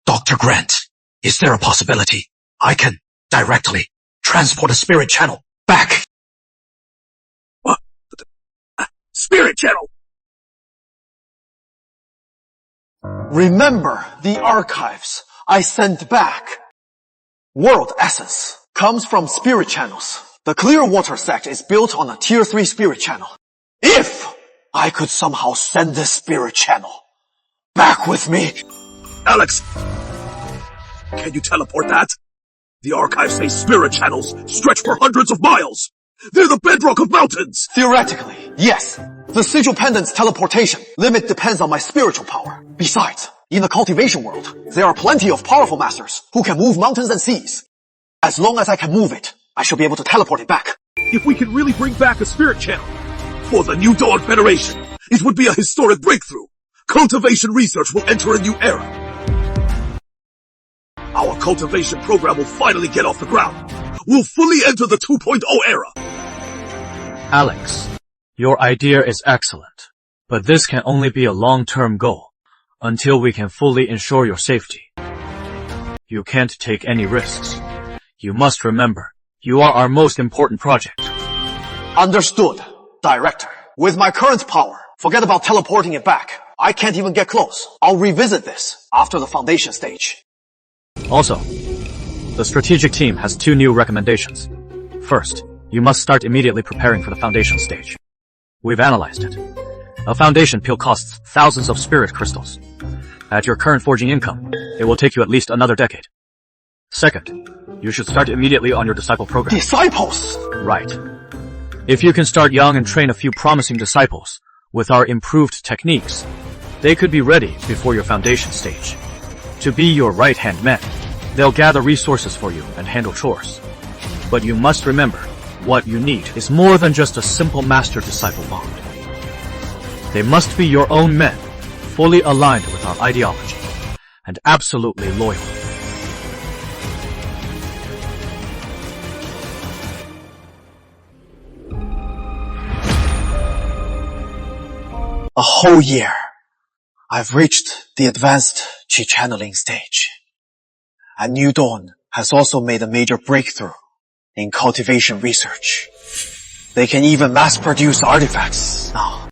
Dr. Grant, is there a possibility I can directly transport a spirit channel back? What? Spirit channel! Remember the archives I sent back. World essence comes from spirit channels. The Clearwater sect is built on a tier 3 spirit channel. If I could somehow send this spirit channel back with me. Alex! Can you teleport that? The archives say spirit channels stretch for hundreds of miles. They're the bedrock of mountains. Theoretically, yes. The sigil pendant's teleportation limit depends on my spiritual power. Besides, in the cultivation world, there are plenty of powerful masters who can move mountains and seas. As long as I can move it, I shall be able to teleport it back. If we can really bring back a spirit channel for the New Dawn Federation, it would be a historic breakthrough. Cultivation research will enter a new era. Our cultivation program will finally get off the ground. We'll fully enter the 2.0 era. Alex, your idea is excellent, but this can only be a long-term goal until we can fully ensure your safety. You can't take any risks. You must remember, you are our most important project. Understood, Director. With my current power, forget about teleporting it back. I can't even get close. I'll revisit this after the foundation stage. Also, the strategic team has 2 new recommendations. First, you must start immediately preparing for the foundation stage. We've analyzed it. A foundation peel costs thousands of spirit crystals. At your current forging income, it will take you at least another decade. Second, you should start immediately on your disciple program. Disciples? Right. If you can start young and train a few promising disciples with our improved techniques, they could be ready before your foundation stage. To be your right-hand man, they'll gather resources for you and handle chores. But you must remember, what you need is more than just a simple master-disciple bond. They must be your own men, fully aligned with our ideology, and absolutely loyal. A whole year. I've reached the advanced Qi channeling stage. And New Dawn has also made a major breakthrough in cultivation research. They can even mass produce artifacts now.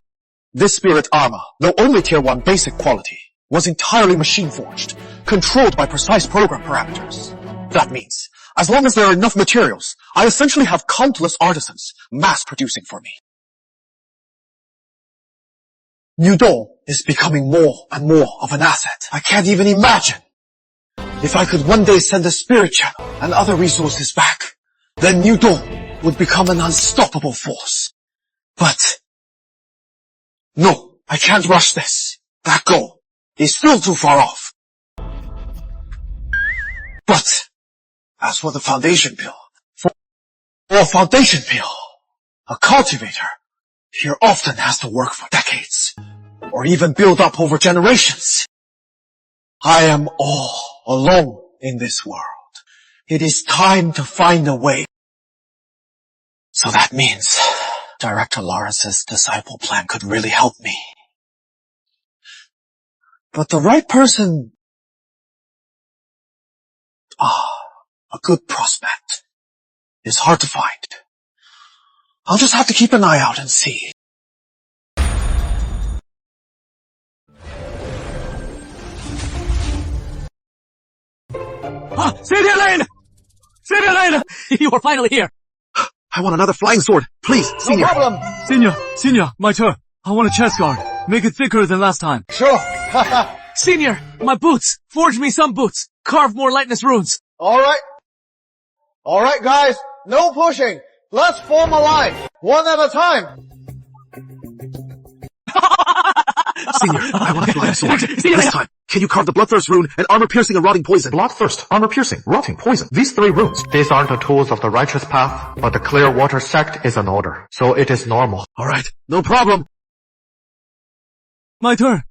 This spirit armor, though only tier 1 basic quality, was entirely machine forged, controlled by precise program parameters. That means, as long as there are enough materials, I essentially have countless artisans mass producing for me. New Dawn is becoming more and more of an asset. I can't even imagine. If I could one day send the spirit channel and other resources back, then New Dawn would become an unstoppable force. But no, I can't rush this. That goal is still too far off. But as for the foundation pill, a cultivator here often has to work for decades, or even build up over generations. I am all alone in this world. It is time to find a way. So that means Director Lawrence's disciple plan could really help me. But the right person... a good prospect is hard to find. I'll just have to keep an eye out and see. Senior Lane! Senior Lane! You are finally here! I want another flying sword. Please, Senior. No problem. Senior, my turn. I want a chest guard. Make it thicker than last time. Sure. Senior, my boots. Forge me some boots. Carve more lightness runes. Alright, guys. No pushing. Let's form a line. One at a time. Senior, I want a flying sword. This time, can you carve the bloodthirst rune and armor-piercing and rotting poison? Bloodthirst, armor-piercing, rotting, poison. These 3 runes. These aren't the tools of the righteous path, but the clear water sect is an order. So it is normal. Alright, no problem. My turn,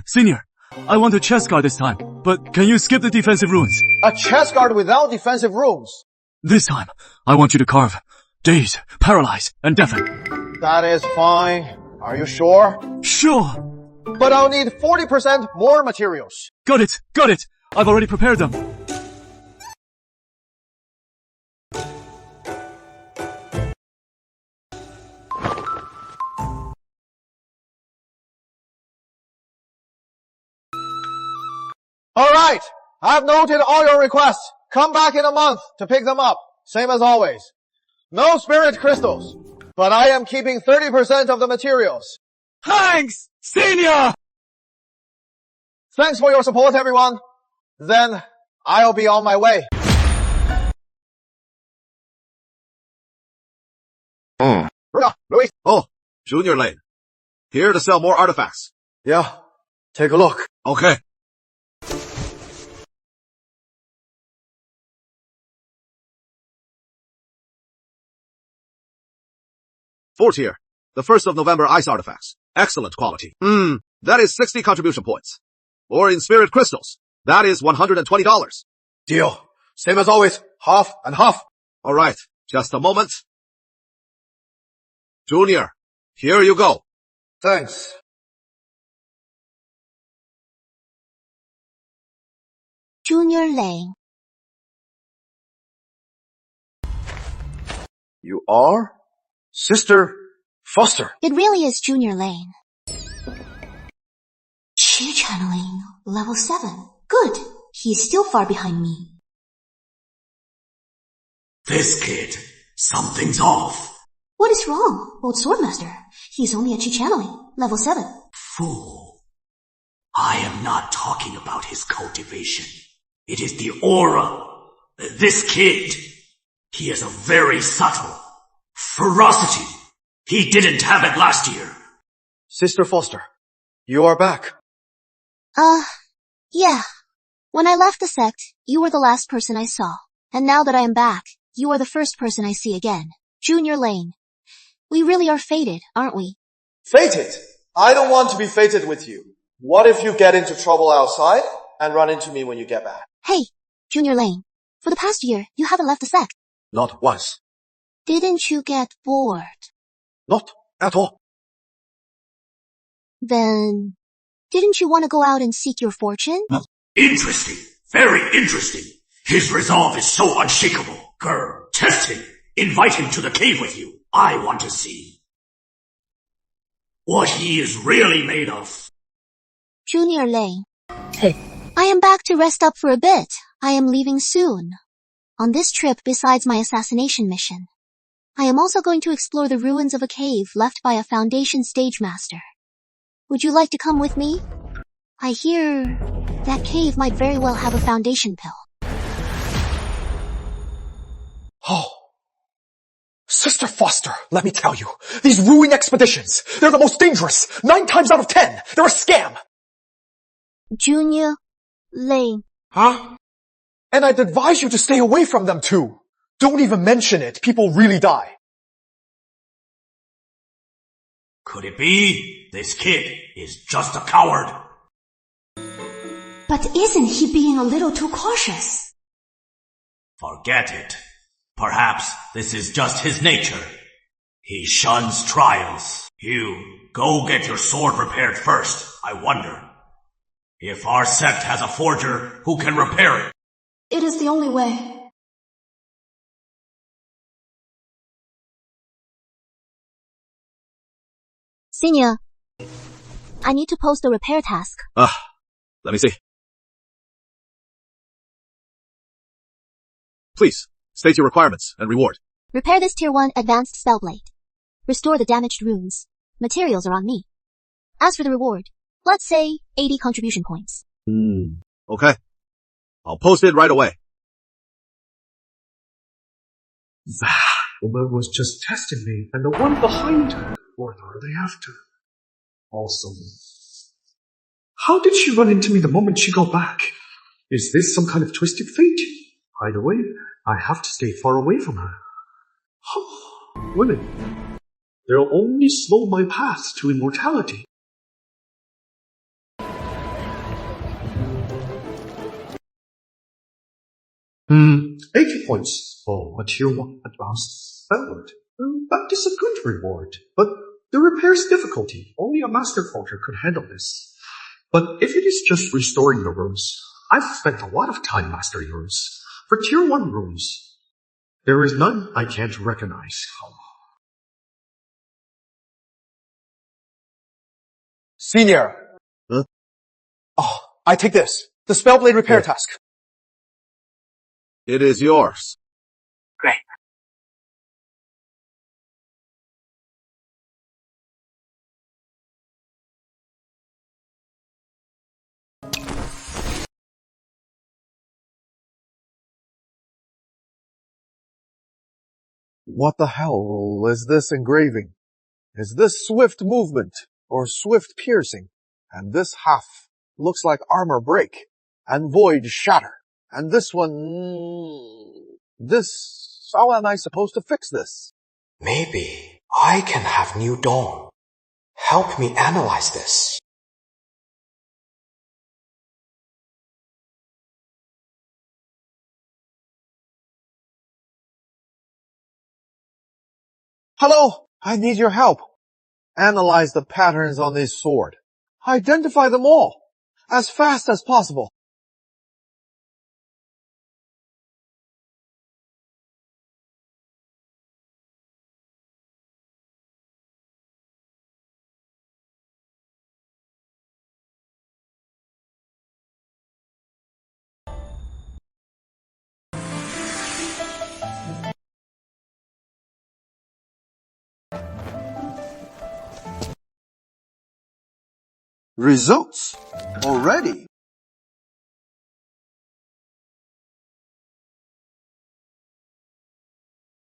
Senior. I want a chest guard this time, but can you skip the defensive runes? A chest guard without defensive runes. This time, I want you to carve daze, paralyze, and deafen. That is fine. Are you sure? Sure. But I'll need 40% more materials. Got it. I've already prepared them. Alright, I've noted all your requests. Come back in a month to pick them up. Same as always. No spirit crystals, but I am keeping 30% of the materials. Thanks, Senior! Thanks for your support, everyone. Then, I'll be on my way. Louis. Oh, Junior Lane. Here to sell more artifacts. Yeah, take a look. Okay. Fourth tier. The 1st of November ice artifacts. Excellent quality. That is 60 contribution points. Or in spirit crystals. That is $120. Deal. Same as always. Half and half. Alright. Just a moment. Junior, here you go. Thanks. Junior Lane. You are? Sister Foster. It really is Junior Lane. Qi channeling, level 7. Good. He's still far behind me. This kid, something's off. What is wrong, old Swordmaster? He's only a Qi channeling, level 7. Fool. I am not talking about his cultivation. It is the aura. This kid, he has a very subtle ferocity. He didn't have it last year. Sister Foster, you are back. Yeah. When I left the sect, you were the last person I saw. And now that I am back, you are the first person I see again. Junior Lane. We really are fated, aren't we? Fated? I don't want to be fated with you. What if you get into trouble outside and run into me when you get back? Hey, Junior Lane. For the past year, you haven't left the sect. Not once. Didn't you get bored? Not at all. Then, didn't you want to go out and seek your fortune? Interesting. Very interesting. His resolve is so unshakable. Grr. Test him. Invite him to the cave with you. I want to see what he is really made of. Junior Lei. Hey. I am back to rest up for a bit. I am leaving soon. On this trip, besides my assassination mission, I am also going to explore the ruins of a cave left by a Foundation stage master. Would you like to come with me? I hear that cave might very well have a Foundation pill. Oh. Sister Foster, let me tell you, these ruin expeditions, they're the most dangerous. 9 times out of 10, they're a scam. Junior Lei. Huh? And I'd advise you to stay away from them too. Don't even mention it. People really die. Could it be this kid is just a coward? But isn't he being a little too cautious? Forget it. Perhaps this is just his nature. He shuns trials. You, go get your sword repaired first. I wonder if our sect has a forger who can repair it. It is the only way. Senior, I need to post a repair task. Let me see. Please, state your requirements and reward. Repair this Tier 1 Advanced Spellblade. Restore the damaged runes. Materials are on me. As for the reward, let's say 80 contribution points. Okay. I'll post it right away. That woman was just testing me, and the one behind her, or are they after? Also, how did she run into me the moment she got back? Is this some kind of twisted fate? Either way, I have to stay far away from her. Women, they'll only slow my path to immortality. 80 points for a Tier 1 Advanced Spellblade. That is a good reward, but the repair's difficulty, only a Master Forger could handle this. But if it is just restoring the runes, I've spent a lot of time mastering runes. For Tier 1 runes, there is none I can't recognize. Senior. Huh? Oh, I take this. The Spellblade repair task. It is yours. Great. What the hell is this engraving? Is this swift movement or swift piercing? And this half looks like armor break and void shatter. And this one, how am I supposed to fix this? Maybe I can have New Dawn help me analyze this. Hello, I need your help. Analyze the patterns on this sword. Identify them all, as fast as possible. Results already.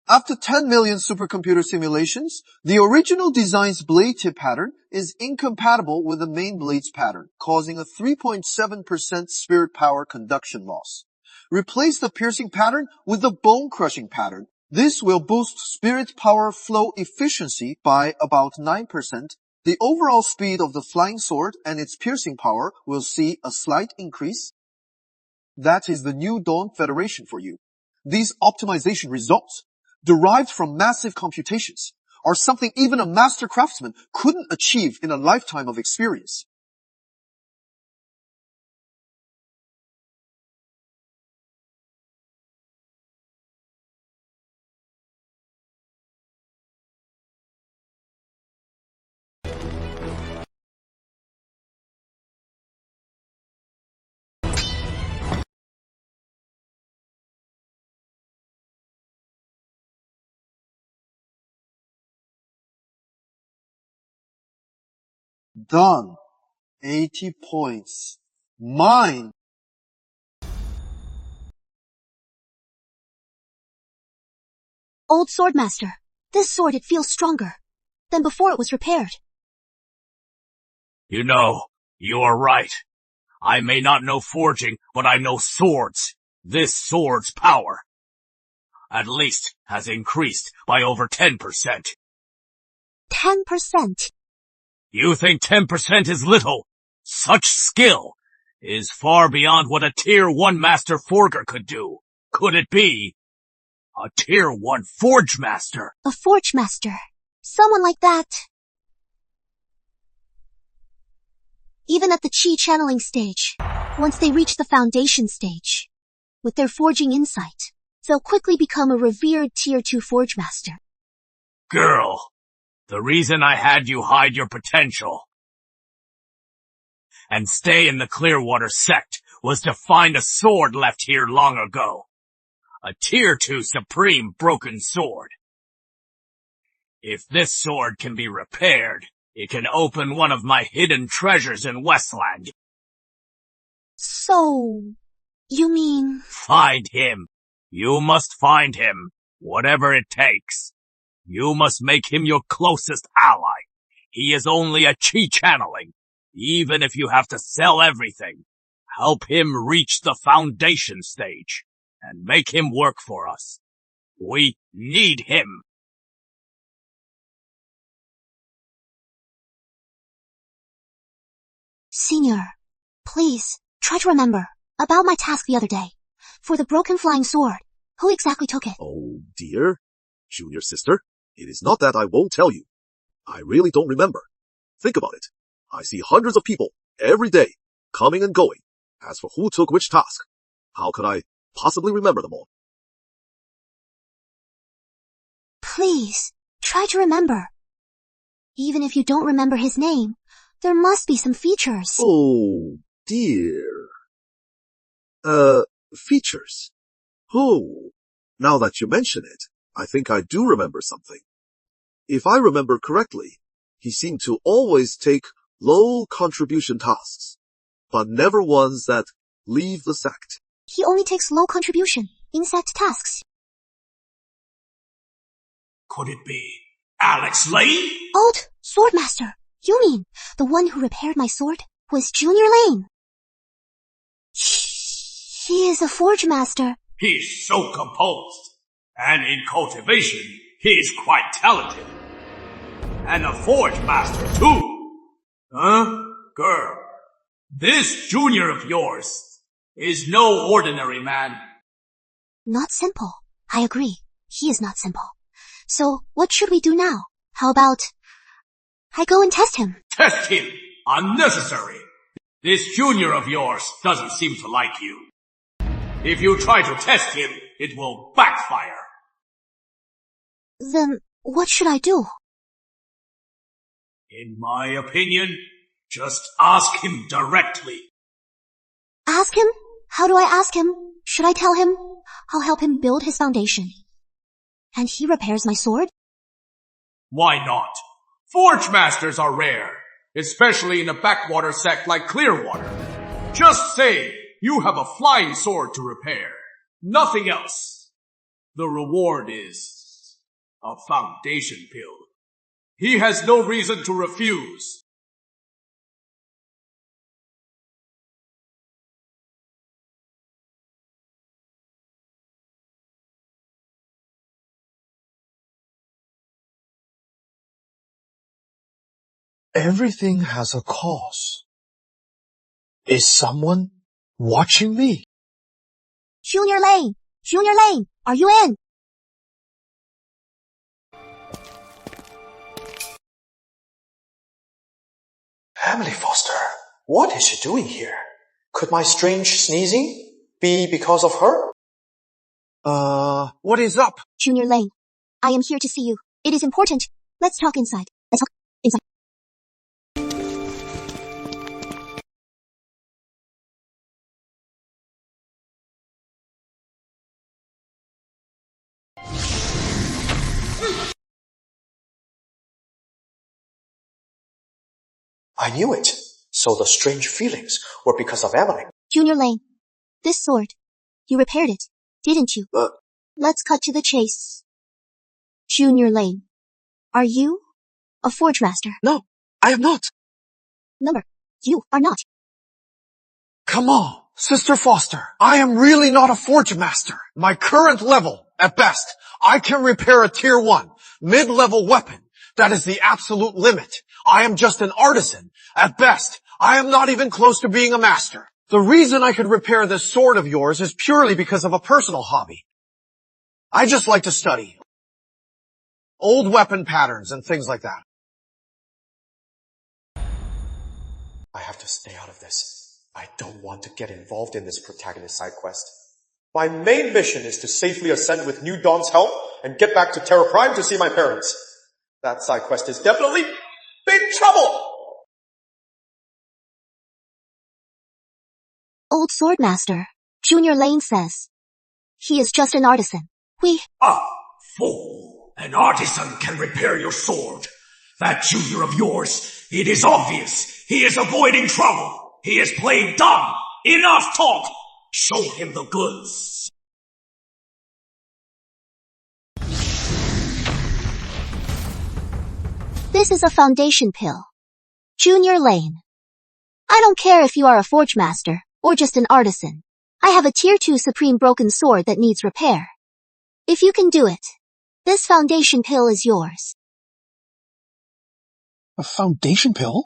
After 10 million supercomputer simulations, the original design's blade tip pattern is incompatible with the main blade's pattern, causing a 3.7% spirit power conduction loss. Replace the piercing pattern with the bone crushing pattern. This will boost spirit power flow efficiency by about 9%. The overall speed of the flying sword and its piercing power will see a slight increase. That is the New Dawn Federation for you. These optimization results, derived from massive computations, are something even a master craftsman couldn't achieve in a lifetime of experience. Done. 80 points. Mine. Old Swordmaster, this sword, it feels stronger than before it was repaired. You know, you are right. I may not know forging, but I know swords. This sword's power, at least, has increased by over 10%. 10%? You think 10% is little? Such skill is far beyond what a Tier 1 Master Forger could do. Could it be a Tier 1 Forge Master? A Forge Master. Someone like that. Even at the Qi channeling stage, once they reach the foundation stage, with their forging insight, they'll quickly become a revered Tier 2 Forge Master. Girl, the reason I had you hide your potential and stay in the Clearwater sect was to find a sword left here long ago. A Tier 2 Supreme Broken Sword. If this sword can be repaired, it can open one of my hidden treasures in Westland. So, you mean... Find him. You must find him, whatever it takes. You must make him your closest ally. He is only a Qi channeling. Even if you have to sell everything, help him reach the foundation stage and make him work for us. We need him. Senior, please, try to remember about my task the other day. For the broken flying sword, who exactly took it? Oh dear, junior sister, it is not that I won't tell you. I really don't remember. Think about it. I see hundreds of people every day coming and going. As for who took which task, how could I possibly remember them all? Please, try to remember. Even if you don't remember his name, there must be some features. Oh dear. Features. Oh, now that you mention it, I think I do remember something. If I remember correctly, he seemed to always take low contribution tasks, but never ones that leave the sect. He only takes low contribution insect tasks. Could it be Alex Lane? Old Swordmaster, you mean the one who repaired my sword was Junior Lane? He is a Forge Master. He's so composed. And in cultivation, he's quite talented. And a Forge Master too. Huh? Girl, this junior of yours is no ordinary man. Not simple. I agree. He is not simple. So, what should we do now? How about I go and test him? Test him? Unnecessary. This junior of yours doesn't seem to like you. If you try to test him, it will backfire. Then, what should I do? In my opinion, just ask him directly. Ask him? How do I ask him? Should I tell him I'll help him build his foundation? And he repairs my sword? Why not? Forge masters are rare, especially in a backwater sect like Clearwater. Just say you have a flying sword to repair. Nothing else. The reward is a foundation pill. He has no reason to refuse. Everything has a cause. Is someone watching me? Junior Lane! Junior Lane! Are you in? Emily Foster, what is she doing here? Could my strange sneezing be because of her? What is up? Junior Lane, I am here to see you. It is important. Let's talk inside. Let's talk inside. I knew it. So the strange feelings were because of Emily. Junior Lane, this sword, you repaired it, didn't you? Let's cut to the chase. Junior Lane, are you a forge master? No, I am not. Number, you are not. Come on, Sister Foster. I am really not a forge master. My current level, at best, I can repair a tier 1, mid-level weapon. That is the absolute limit. I am just an artisan. At best, I am not even close to being a master. The reason I could repair this sword of yours is purely because of a personal hobby. I just like to study old weapon patterns and things like that. I have to stay out of this. I don't want to get involved in this protagonist side quest. My main mission is to safely ascend with New Dawn's help and get back to Terra Prime to see my parents. That side quest is definitely big trouble! Old Swordmaster, Junior Lane says. He is just an artisan. Ah, fool! An artisan can repair your sword. That junior of yours, it is obvious. He is avoiding trouble. He is playing dumb. Enough talk! Show him the goods. This is a foundation pill. Junior Lane. I don't care if you are a forge master or just an artisan. I have a tier 2 supreme broken sword that needs repair. If you can do it, this foundation pill is yours. A foundation pill?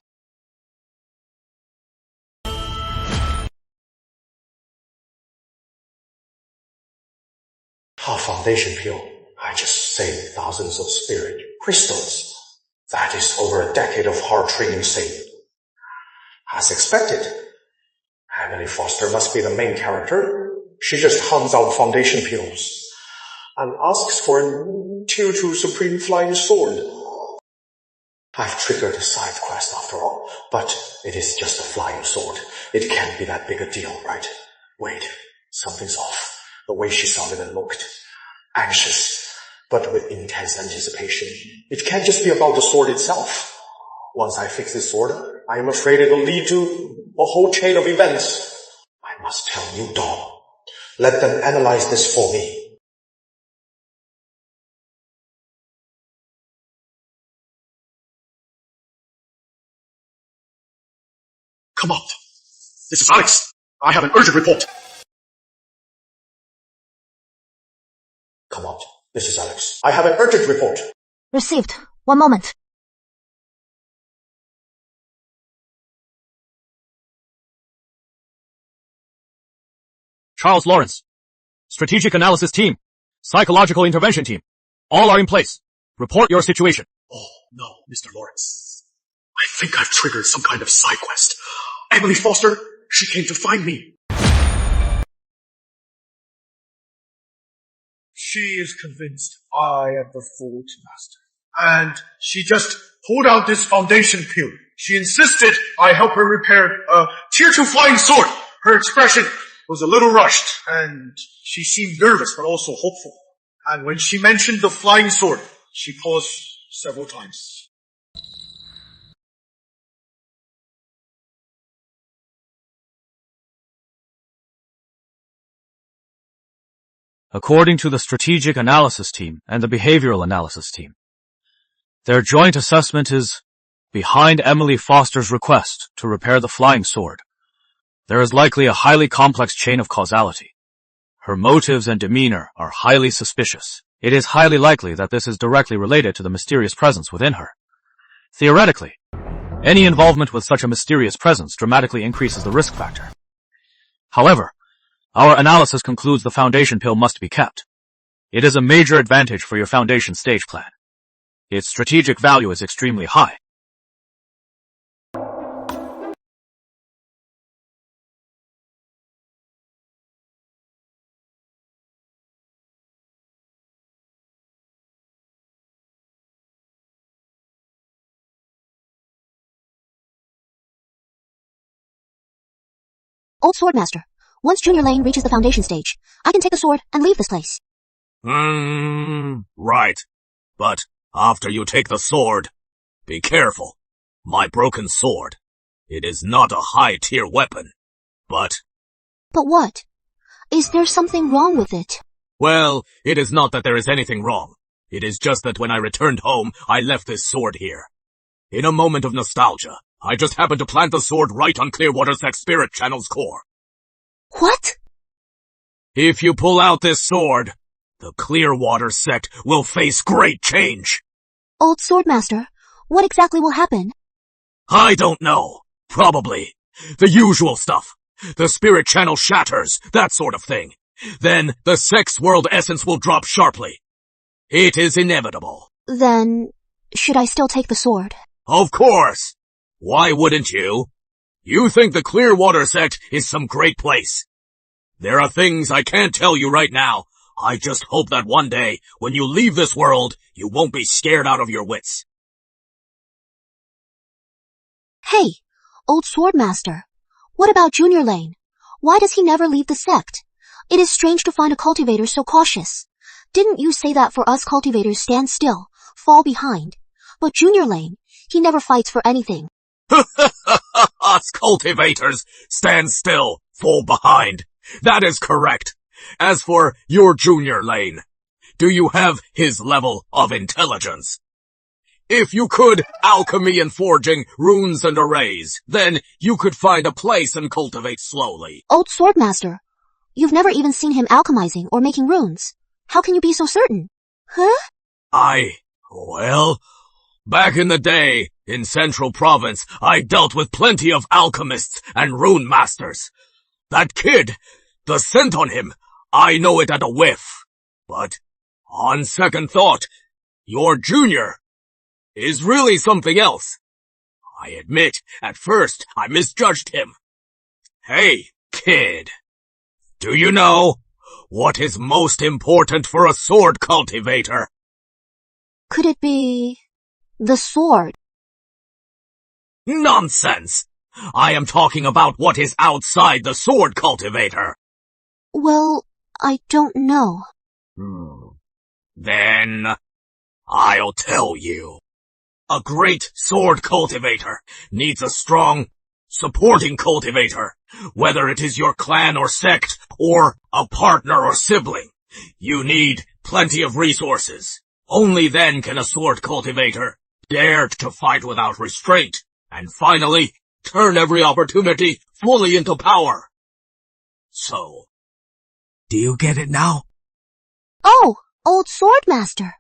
A foundation pill. I just saved thousands of spirit crystals. That is over a decade of hard training saved. As expected, Emily Foster must be the main character. She just hands out foundation pills and asks for a tier 2 supreme flying sword. I've triggered a side quest after all, but it is just a flying sword. It can't be that big a deal, right? Wait, something's off. The way she sounded and looked. Anxious, but with intense anticipation. It can't just be about the sword itself. Once I fix this sword, I am afraid it will lead to a whole chain of events. I must tell New Dawn. Let them analyze this for me. Come on. This is Alex. I have an urgent report. Come on. This is Alex. I have an urgent report. Received. One moment. Charles Lawrence, Strategic Analysis Team, Psychological Intervention Team, all are in place. Report your situation. Oh, no, Mr. Lawrence. I think I've triggered some kind of side quest. Emily Foster, she came to find me. She is convinced I am the Forge Master. And she just pulled out this foundation pill. She insisted I help her repair a tier 2 flying sword. Her expression was a little rushed, and she seemed nervous but also hopeful. And when she mentioned the flying sword, she paused several times. According to the Strategic Analysis Team and the Behavioral Analysis Team, their joint assessment is behind Emily Foster's request to repair the flying sword. There is likely a highly complex chain of causality. Her motives and demeanor are highly suspicious. It is highly likely that this is directly related to the mysterious presence within her. Theoretically, any involvement with such a mysterious presence dramatically increases the risk factor. However, our analysis concludes the foundation pill must be kept. It is a major advantage for your foundation stage plan. Its strategic value is extremely high. Old Swordmaster, once Junior Lane reaches the foundation stage, I can take the sword and leave this place. Right. But after you take the sword, be careful. My broken sword. It is not a high-tier weapon, but... But what? Is there something wrong with it? Well, it is not that there is anything wrong. It is just that when I returned home, I left this sword here. In a moment of nostalgia, I just happened to plant the sword right on Clearwater Sect's spirit channel's core. What? If you pull out this sword, the Clearwater Sect will face great change. Old Swordmaster, what exactly will happen? I don't know. Probably. The usual stuff. The spirit channel shatters, that sort of thing. Then the Sect's world essence will drop sharply. It is inevitable. Then, should I still take the sword? Of course. Why wouldn't you? You think the Clearwater Sect is some great place. There are things I can't tell you right now. I just hope that one day, when you leave this world, you won't be scared out of your wits. Hey, Old Swordmaster, what about Junior Lane? Why does he never leave the sect? It is strange to find a cultivator so cautious. Didn't you say that for us cultivators stand still, fall behind? But Junior Lane, he never fights for anything. Us cultivators stand still, fall behind. That is correct. As for your Junior Lane, do you have his level of intelligence? If you could alchemy and forging, runes and arrays, then you could find a place and cultivate slowly. Old Swordmaster, you've never even seen him alchemizing or making runes. How can you be so certain? Huh? Well, back in the day, in Central Province, I dealt with plenty of alchemists and rune masters. That kid, the scent on him, I know it at a whiff. But, on second thought, your junior is really something else. I admit, at first, I misjudged him. Hey, kid, do you know what is most important for a sword cultivator? Could it be the sword? Nonsense! I am talking about what is outside the sword cultivator. Well, I don't know. Then, I'll tell you. A great sword cultivator needs a strong, supporting cultivator, whether it is your clan or sect, or a partner or sibling. You need plenty of resources. Only then can a sword cultivator dare to fight without restraint, and finally, turn every opportunity fully into power. So, do you get it now? Oh, Old Swordmaster.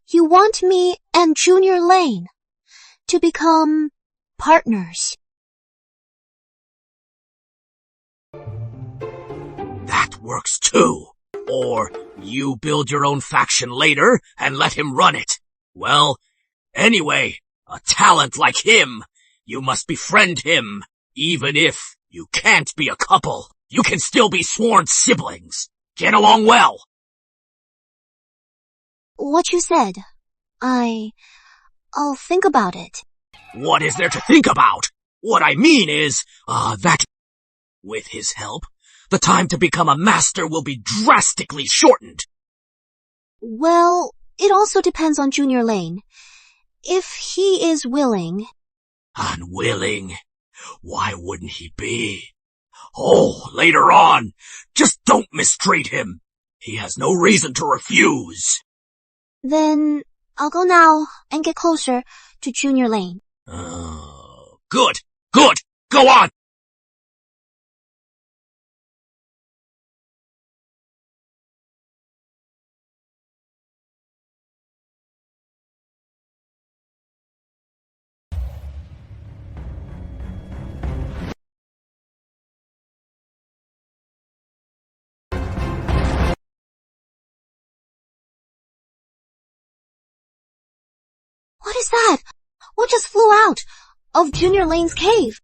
You want me and Junior Lane to become partners. That works too. Or you build your own faction later and let him run it. Well, anyway, a talent like him, you must befriend him. Even if you can't be a couple, you can still be sworn siblings. Get along well. What you said, I'll think about it. What is there to think about? What I mean is, that with his help, the time to become a master will be drastically shortened. Well, it also depends on Junior Lane. If he is willing... Unwilling? Why wouldn't he be? Oh, later on. Just don't mistreat him. He has no reason to refuse. Then I'll go now and get closer to Junior Lane. Good. Go on. What is that? What just flew out of Junior Lane's cave?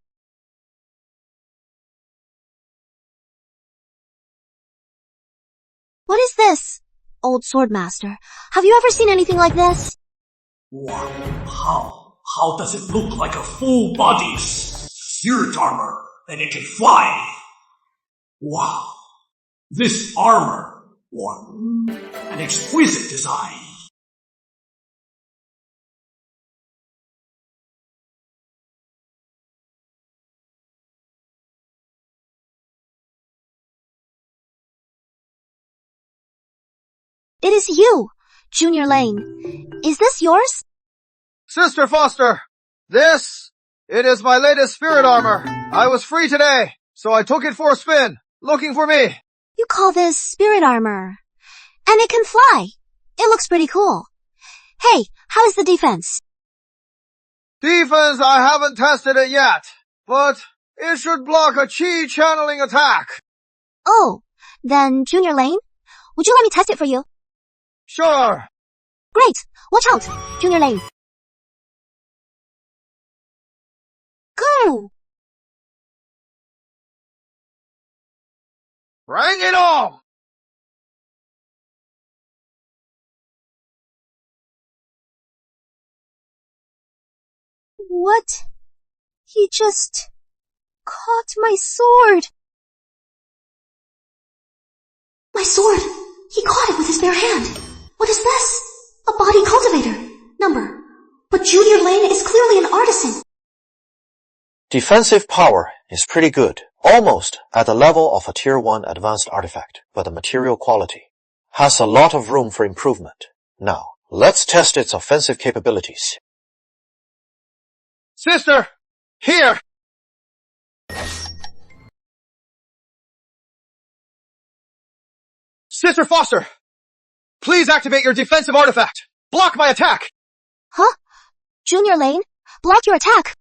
What is this, Old Swordmaster? Have you ever seen anything like this? What? How does it look like a full body spirit armor? And it can fly? Wow. This armor, what an exquisite design. It is you, Junior Lane. Is this yours? Sister Foster, it is my latest spirit armor. I was free today, so I took it for a spin, looking for me. You call this spirit armor. And it can fly. It looks pretty cool. Hey, how is the defense? Defense, I haven't tested it yet, but it should block a chi channeling attack. Oh, then Junior Lane, would you let me test it for you? Sure. Great. Watch out, Junior Lane. Go! Bring it on! What? He just caught my sword. My sword! He caught it with his bare hand. What is this? A body cultivator. Number. But Junior Lane is clearly an artisan. Defensive power is pretty good, almost at the level of a Tier 1 advanced artifact, but the material quality has a lot of room for improvement. Now, let's test its offensive capabilities. Sister! Here! Sister Foster! Please activate your defensive artifact! Block my attack! Huh? Junior Lane, block your attack!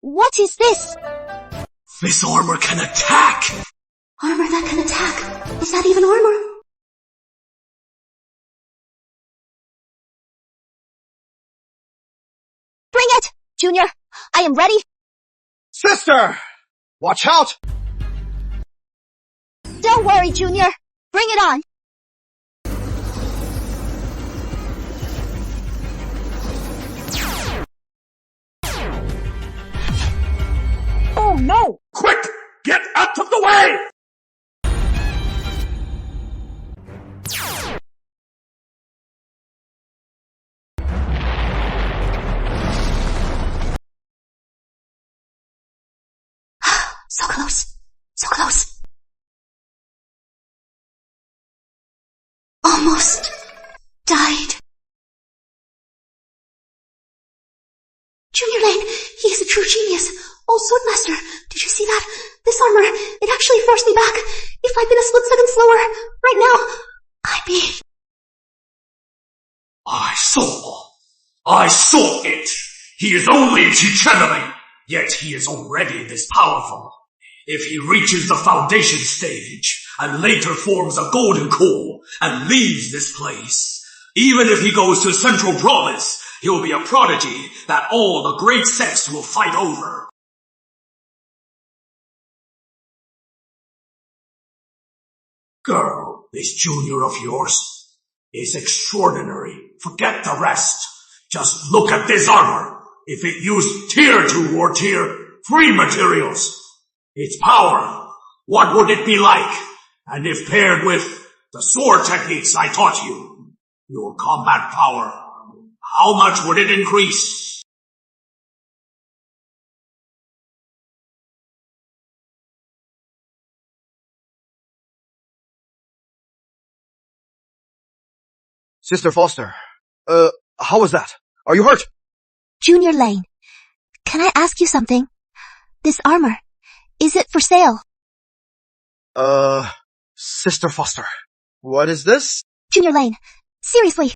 What is this? This armor can attack! Armor that can attack? Is that even armor? Bring it, Junior! I am ready! Sister! Watch out! Don't worry, Junior! Bring it on! Oh no! Quick! Get out of the way! So close. So close. Almost died. Junior Lane, he is a true genius. Oh, Swordmaster, did you see that? This armor, it actually forced me back. If I'd been a split second slower, right now, I'd be... I saw it! He is only channeling, yet he is already this powerful. If he reaches the foundation stage, and later forms a golden core, and leaves this place, even if he goes to Central Province, he will be a prodigy that all the great sects will fight over. Girl, this junior of yours is extraordinary. Forget the rest. Just look at this armor. If it used Tier 2 or Tier 3 materials, its power, what would it be like? And if paired with the sword techniques I taught you, your combat power, how much would it increase? Sister Foster, how was that? Are you hurt? Junior Lane, can I ask you something? This armor, is it for sale? Sister Foster, what is this? Junior Lane, seriously,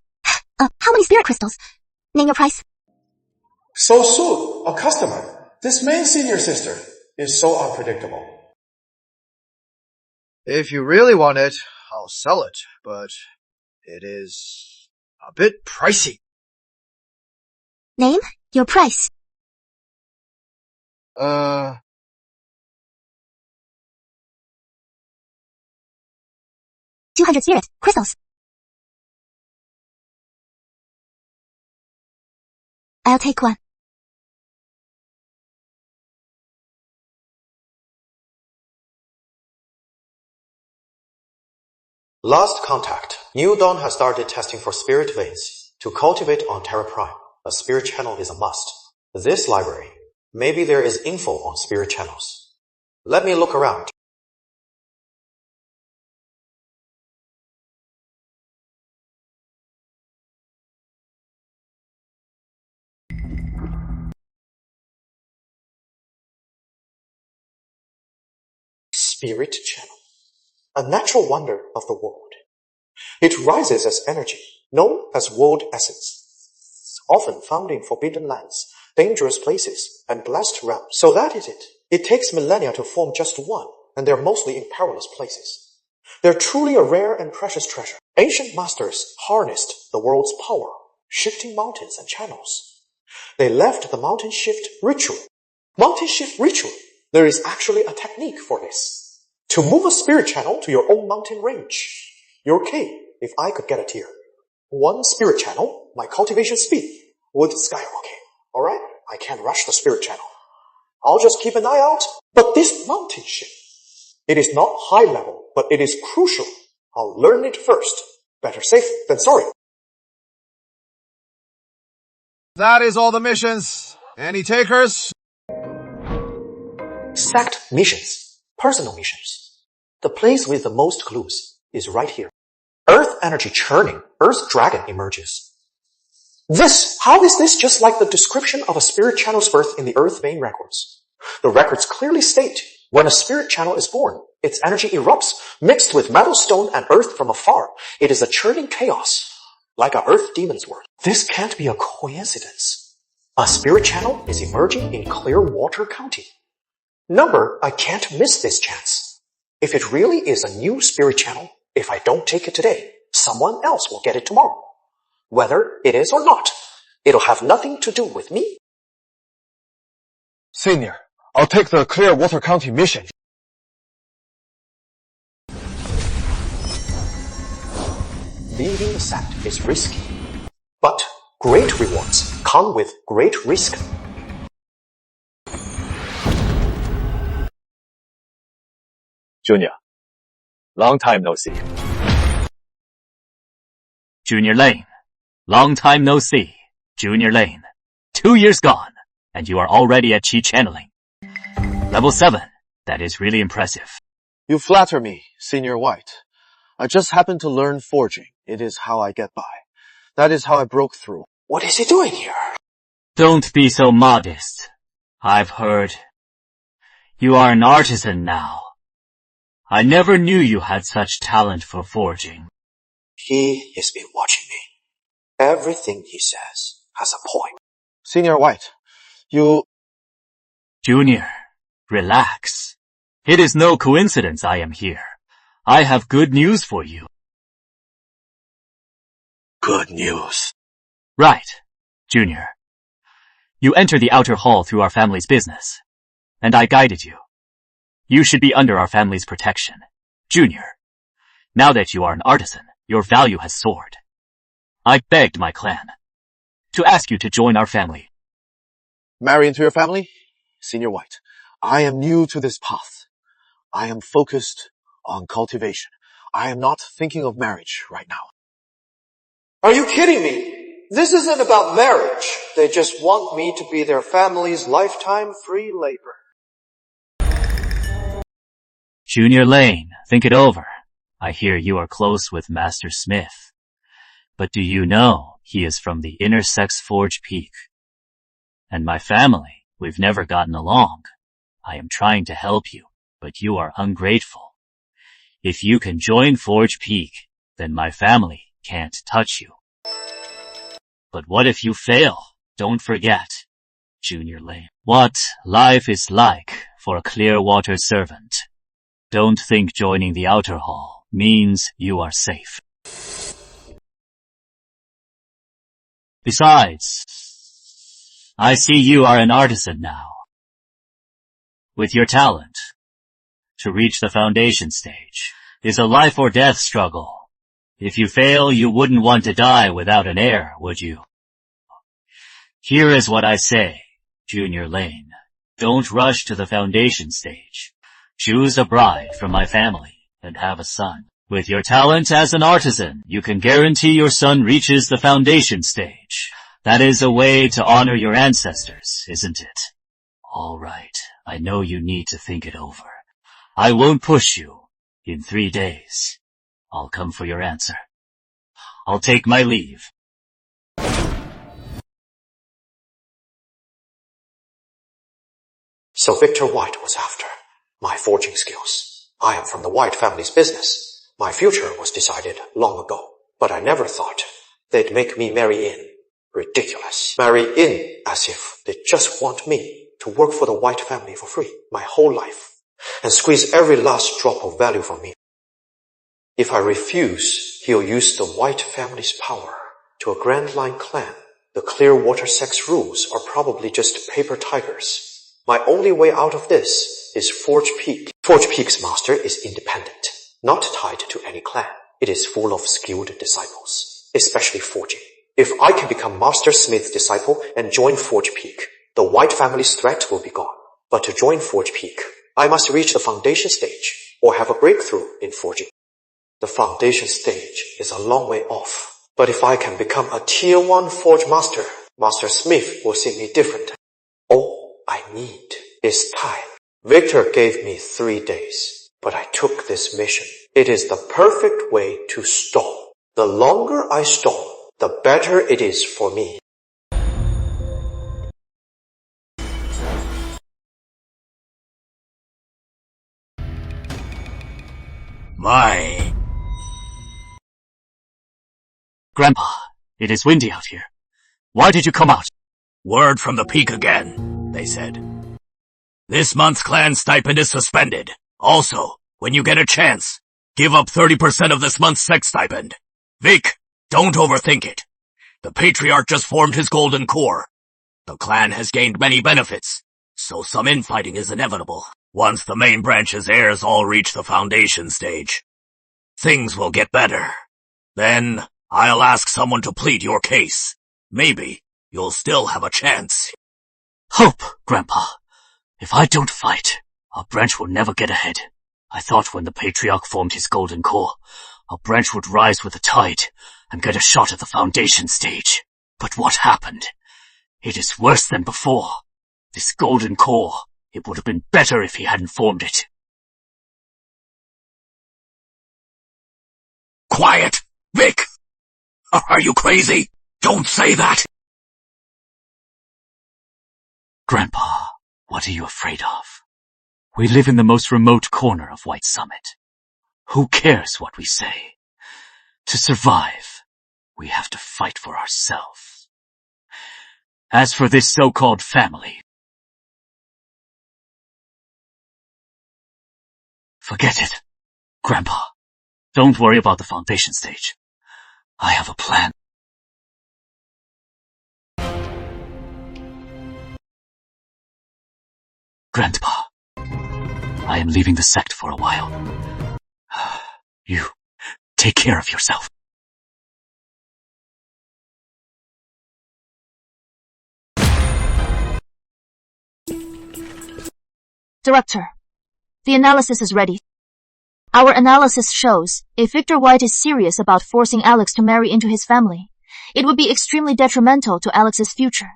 how many spirit crystals? Name your price. So soon, a customer. This main senior sister is so unpredictable. If you really want it, I'll sell it, but it is a bit pricey. Name your price. 200 spirit crystals. I'll take one. Last contact. New Dawn has started testing for spirit veins to cultivate on Terra Prime. A spirit channel is a must. This library. Maybe there is info on spirit channels. Let me look around. Spirit channel. A natural wonder of the world. It rises as energy, known as world essence, often found in forbidden lands, dangerous places, and blessed realms. So that is it. It takes millennia to form just one, and they're mostly in perilous places. They're truly a rare and precious treasure. Ancient masters harnessed the world's power, shifting mountains and channels. They left the mountain shift ritual. Mountain shift ritual. There is actually a technique for this. To move a spirit channel to your own mountain range. You're okay if I could get it here. One spirit channel, my cultivation speed would skyrocket. Alright? I can't rush the spirit channel. I'll just keep an eye out. But this mountain shift, it is not high level, but it is crucial. I'll learn it first. Better safe than sorry. That is all the missions. Any takers? Sect missions. Personal missions. The place with the most clues is right here. Earth energy churning. Earth dragon emerges. How is this just like the description of a spirit channel's birth in the Earth vein records? The records clearly state when a spirit channel is born, its energy erupts, mixed with metal, stone, and earth from afar. It is a churning chaos, like a earth demon's world. This can't be a coincidence. A spirit channel is emerging in Clearwater County. Number, I can't miss this chance. If it really is a new spirit channel, if I don't take it today, someone else will get it tomorrow. Whether it is or not, it'll have nothing to do with me. Senior, I'll take the Clearwater County mission. Leaving the sect is risky. But great rewards come with great risk. Junior, long time no see. Junior Lane. Long time no see. Junior Lane. 2 years gone, and you are already at Qi channeling. Level 7. That is really impressive. You flatter me, Senior White. I just happened to learn forging. It is how I get by. That is how I broke through. What is he doing here? Don't be so modest. I've heard you are an artisan now. I never knew you had such talent for forging. He has been watching me. Everything he says has a point. Senior White, you... Junior, relax. It is no coincidence I am here. I have good news for you. Good news. Right, Junior. You enter the outer hall through our family's business, and I guided you. You should be under our family's protection. Junior, now that you are an artisan, your value has soared. I begged my clan to ask you to join our family. Marry into your family? Senior White, I am new to this path. I am focused on cultivation. I am not thinking of marriage right now. Are you kidding me? This isn't about marriage. They just want me to be their family's lifetime free labor. Junior Lane, think it over. I hear you are close with Master Smith. But do you know he is from the Inner Sex Forge Peak? And my family, we've never gotten along. I am trying to help you, but you are ungrateful. If you can join Forge Peak, then my family can't touch you. But what if you fail? Don't forget, Junior Lane, what life is like for a Clearwater servant. Don't think joining the outer hall means you are safe. Besides, I see you are an artisan now. With your talent, to reach the foundation stage, is a life or death struggle. If you fail, you wouldn't want to die without an heir, would you? Here is what I say, Junior Lane. Don't rush to the foundation stage. Choose a bride from my family and have a son. With your talent as an artisan, you can guarantee your son reaches the foundation stage. That is a way to honor your ancestors, isn't it? All right, I know you need to think it over. I won't push you. In 3 days, I'll come for your answer. I'll take my leave. So Victor White was after my forging skills. I am from the White family's business. My future was decided long ago, but I never thought they'd make me marry in. Ridiculous. Marry in as if they just want me to work for the White family for free my whole life and squeeze every last drop of value from me. If I refuse, he'll use the White family's power to a Grand Line clan. The Clearwater sex rules are probably just paper tigers. My only way out of this is Forge Peak. Forge Peak's master is independent, not tied to any clan. It is full of skilled disciples, especially forging. If I can become Master Smith's disciple and join Forge Peak, the White family's threat will be gone. But to join Forge Peak, I must reach the foundation stage or have a breakthrough in forging. The foundation stage is a long way off, but if I can become a Tier 1 Forge Master, Master Smith will see me different. All I need is time. Victor gave me 3 days, but I took this mission. It is the perfect way to stall. The longer I stall, the better it is for me. My. Grandpa, it is windy out here. Why did you come out? Word from the peak again, they said. This month's clan stipend is suspended. Also, when you get a chance, give up 30% of this month's sex stipend. Vic, don't overthink it. The Patriarch just formed his golden core. The clan has gained many benefits, so some infighting is inevitable. Once the main branch's heirs all reach the foundation stage, things will get better. Then, I'll ask someone to plead your case. Maybe you'll still have a chance. Hope, Grandpa. If I don't fight, our branch will never get ahead. I thought when the Patriarch formed his golden core, our branch would rise with the tide and get a shot at the foundation stage. But what happened? It is worse than before. This golden core, it would have been better if he hadn't formed it. Quiet! Vic! Are you crazy? Don't say that! Grandpa, what are you afraid of? We live in the most remote corner of White Summit. Who cares what we say? To survive, we have to fight for ourselves. As for this so-called family, forget it, Grandpa. Don't worry about the foundation stage. I have a plan. Grandpa, I am leaving the sect for a while. You, take care of yourself. Director, the analysis is ready. Our analysis shows, if Victor White is serious about forcing Alex to marry into his family, it would be extremely detrimental to Alex's future.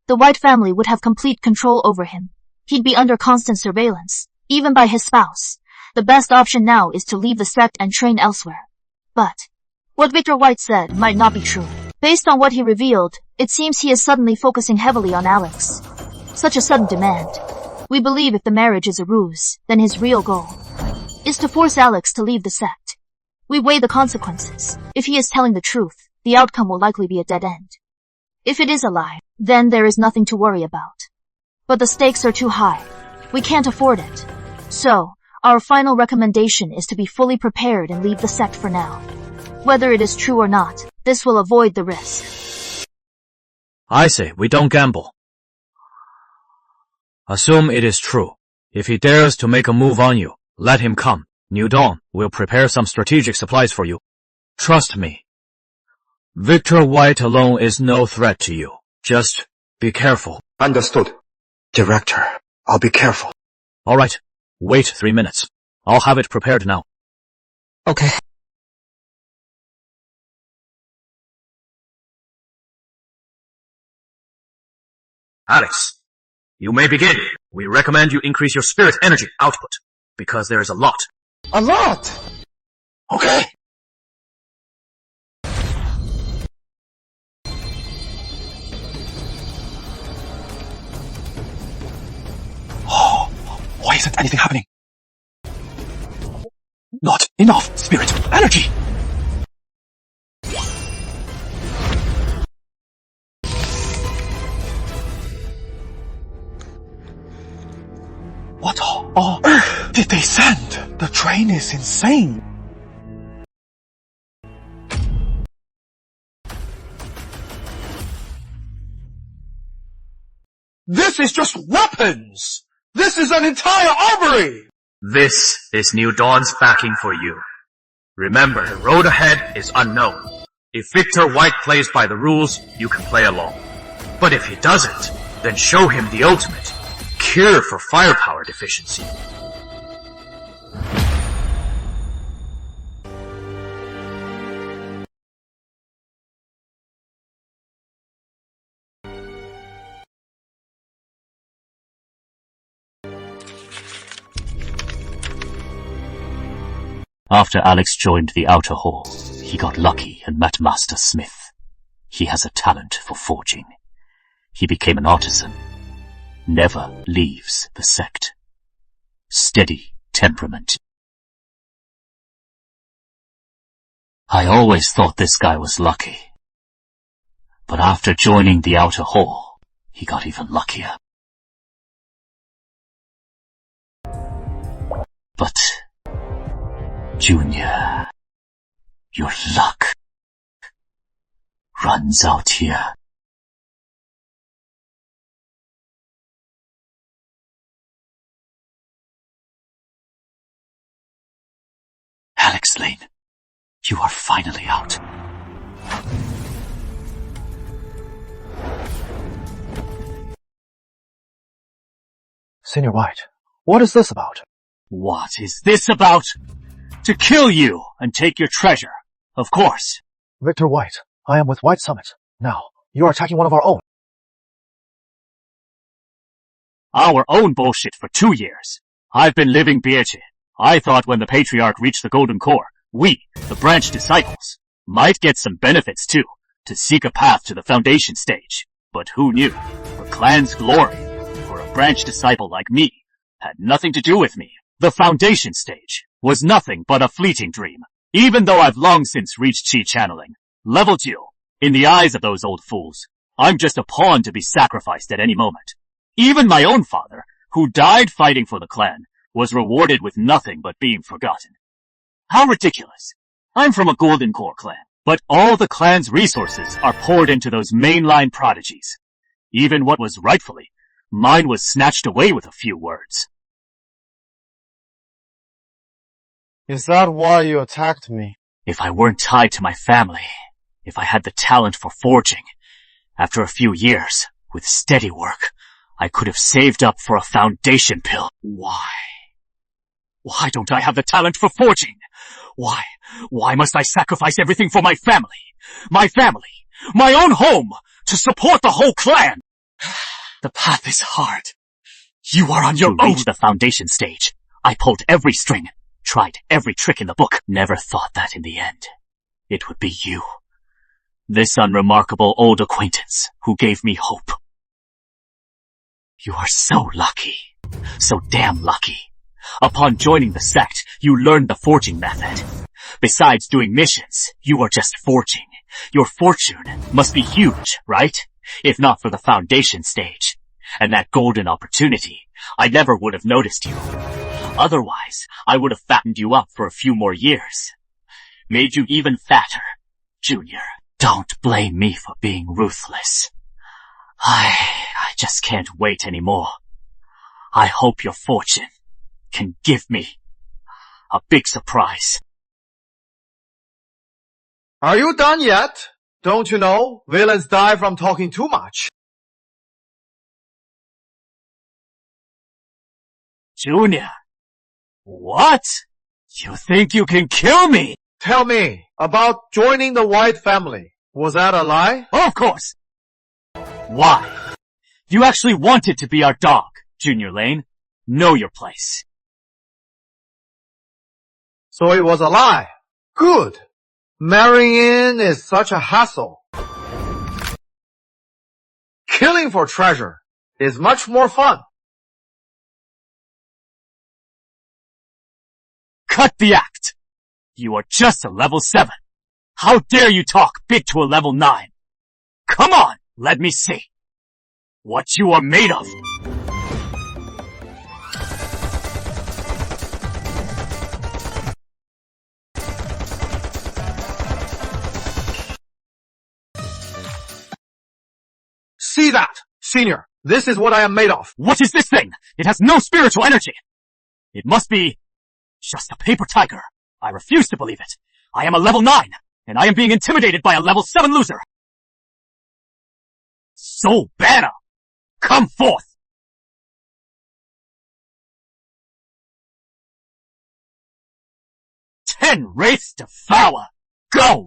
The White family would have complete control over him. He'd be under constant surveillance, even by his spouse. The best option now is to leave the sect and train elsewhere. But what Victor White said might not be true. Based on what he revealed, it seems he is suddenly focusing heavily on Alex. Such a sudden demand. We believe if the marriage is a ruse, then his real goal is to force Alex to leave the sect. We weigh the consequences. If he is telling the truth, the outcome will likely be a dead end. If it is a lie, then there is nothing to worry about. But the stakes are too high. We can't afford it. So, our final recommendation is to be fully prepared and leave the sect for now. Whether it is true or not, this will avoid the risk. I say we don't gamble. Assume it is true. If he dares to make a move on you, let him come. New Dawn will prepare some strategic supplies for you. Trust me. Victor White alone is no threat to you. Just be careful. Understood. Director, I'll be careful. All right. Wait 3 minutes. I'll have it prepared now. Okay. Alex, you may begin. We recommend you increase your spirit energy output, because there is a lot. A lot! Okay. Oh, why isn't anything happening? Not enough spirit energy! What on earth did they send? The train is insane. This is just weapons! This is an entire armory! This is New Dawn's backing for you. Remember, the road ahead is unknown. If Victor White plays by the rules, you can play along. But if he doesn't, then show him the ultimate cure for firepower deficiency. After Alex joined the outer hall, he got lucky and met Master Smith. He has a talent for forging. He became an artisan. Never leaves the sect. Steady temperament. I always thought this guy was lucky. But after joining the outer hall, he got even luckier. But, Junior, your luck runs out here. Alex Lane, you are finally out. Senior White, what is this about? What is this about? To kill you and take your treasure, of course. Victor White, I am with White Summit. Now, you are attacking one of our own. Our own bullshit for 2 years. I've been living Bieche. I thought when the Patriarch reached the Golden Core, we, the branch disciples, might get some benefits too, to seek a path to the Foundation stage. But who knew? For Clan's glory, for a branch disciple like me, had nothing to do with me. The Foundation stage was nothing but a fleeting dream. Even though I've long since reached Qi channeling, level 2, in the eyes of those old fools, I'm just a pawn to be sacrificed at any moment. Even my own father, who died fighting for the clan, was rewarded with nothing but being forgotten. How ridiculous. I'm from a Golden Core clan, but all the clan's resources are poured into those mainline prodigies. Even what was rightfully mine was snatched away with a few words. Is that why you attacked me? If I weren't tied to my family, if I had the talent for forging, after a few years, with steady work, I could have saved up for a foundation pill. Why? Why don't I have the talent for forging? Why? Why must I sacrifice everything for my family? My family, my own home, to support the whole clan? The path is hard. You are on your own. To reach the foundation stage, I pulled every string, tried every trick in the book. Never thought that in the end, it would be you. This unremarkable old acquaintance who gave me hope. You are so lucky. So damn lucky. Upon joining the sect, you learned the forging method. Besides doing missions, you are just forging. Your fortune must be huge, right? If not for the foundation stage. And that golden opportunity, I never would have noticed you. Otherwise, I would have fattened you up for a few more years. Made you even fatter. Junior, don't blame me for being ruthless. I just can't wait anymore. I hope your fortune can give me A big surprise. Are you done yet? Don't you know villains die from talking too much? Junior. What? You think you can kill me? Tell me about joining the White family. Was that a lie? Of course. Why? You actually wanted to be our dog, Junior Lane. Know your place. So it was a lie. Good. Marrying is such a hassle. Killing for treasure is much more fun. Cut the act. You are just a level 7. How dare you talk big to a level 9? Come on, let me see what you are made of. See that, Senior. This is what I am made of. What is this thing? It has no spiritual energy. It must be just a paper tiger. I refuse to believe it. I am a level 9, and I am being intimidated by a level 7 loser. Soul Banner, come forth! Ten Wraiths Devour, go!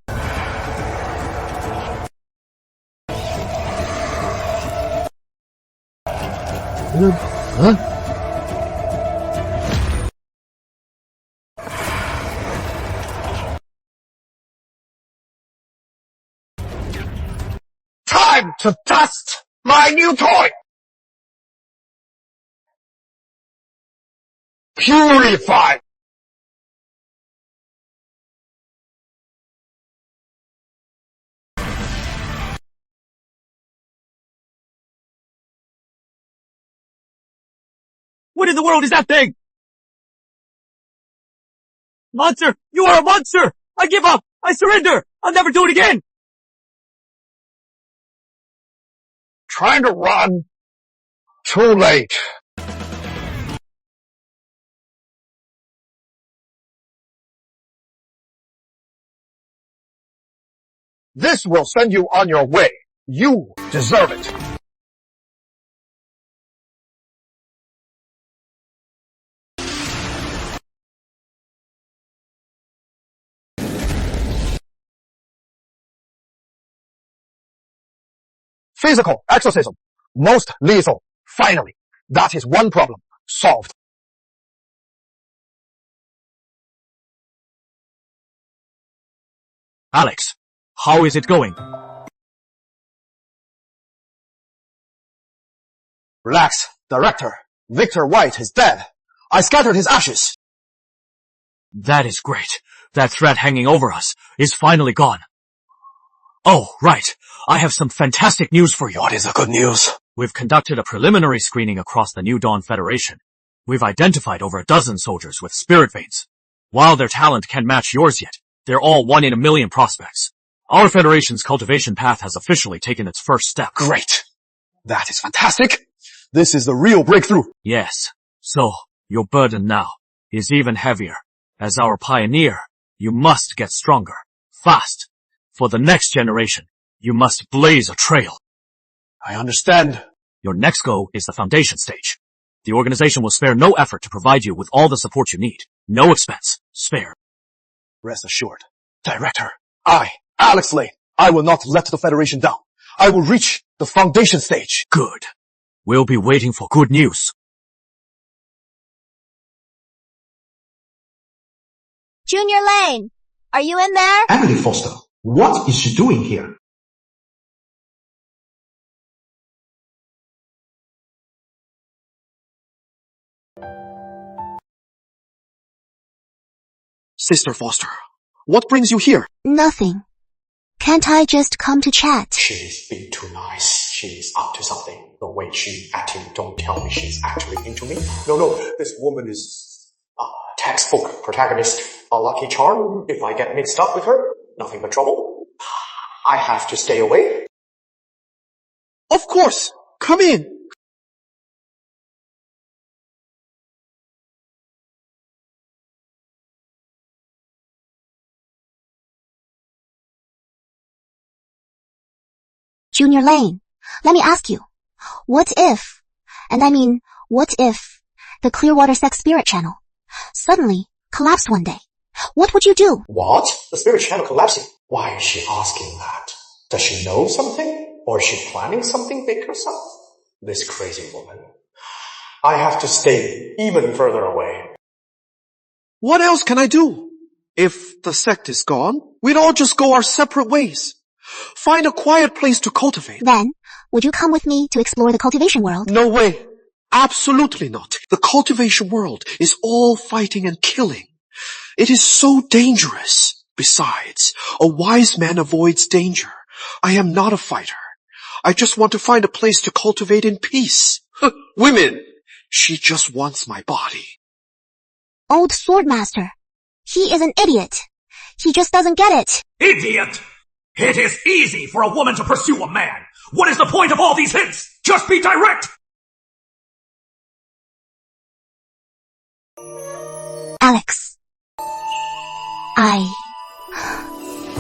Huh? Time to test my new toy! Purify! What in the world is that thing? Monster! You are a monster! I give up! I surrender! I'll never do it again! Trying to run? Too late. This will send you on your way. You deserve it. Physical exorcism. Most lethal. Finally. That is one problem solved. Alex, how is it going? Relax, Director. Victor White is dead. I scattered his ashes. That is great. That threat hanging over us is finally gone. Oh, right. I have some fantastic news for you. What is the good news? We've conducted a preliminary screening across the New Dawn Federation. We've identified over a dozen soldiers with spirit veins. While their talent can't match yours yet, they're all 1 in a million prospects. Our Federation's cultivation path has officially taken its first step. Great. That is fantastic. This is the real breakthrough. Yes. So, your burden now is even heavier. As our pioneer, you must get stronger. Fast. For the next generation, you must blaze a trail. I understand. Your next goal is the foundation stage. The organization will spare no effort to provide you with all the support you need. No expense spared. Rest assured, Director, Alex Lane, I will not let the Federation down. I will reach the foundation stage. Good. We'll be waiting for good news. Junior Lane, are you in there? Emily Foster, what is she doing here? Sister Foster, what brings you here? Nothing. Can't I just come to chat? She's being too nice. She's up to something. The way she's acting, don't tell me she's actually into me. No, this woman is a textbook protagonist, a lucky charm. If I get mixed up with her, nothing but trouble. I have to stay away. Of course. Come in. Junior Lane, let me ask you, what if the Clearwater Sex Spirit Channel suddenly collapsed one day? What would you do? What? The spirit channel collapsing? Why is she asking that? Does she know something? Or is she planning something big herself? This crazy woman. I have to stay even further away. What else can I do? If the sect is gone, we'd all just go our separate ways. Find a quiet place to cultivate. Then, would you come with me to explore the cultivation world? No way. Absolutely not. The cultivation world is all fighting and killing. It is so dangerous. Besides, a wise man avoids danger. I am not a fighter. I just want to find a place to cultivate in peace. Women! She just wants my body. Old Swordmaster. He is an idiot. He just doesn't get it. Idiot! It is easy for a woman to pursue a man. What is the point of all these hints? Just be direct! Alex. I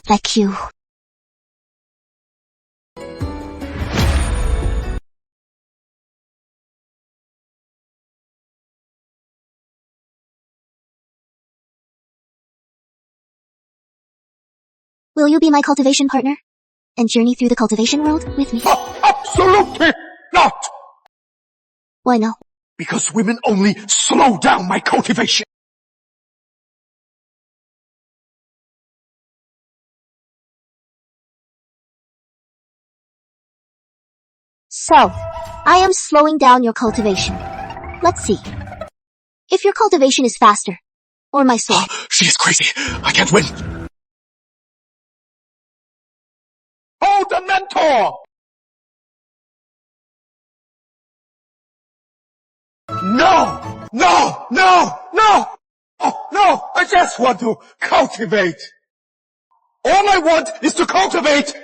like you. Will you be my cultivation partner? And journey through the cultivation world with me? Absolutely not! Why no? Because women only slow down my cultivation. So, I am slowing down your cultivation. Let's see. If your cultivation is faster, or my sword. She is crazy. I can't win. Hold the mentor! No! No! No! No! Oh, no! I just want to cultivate. All I want is to cultivate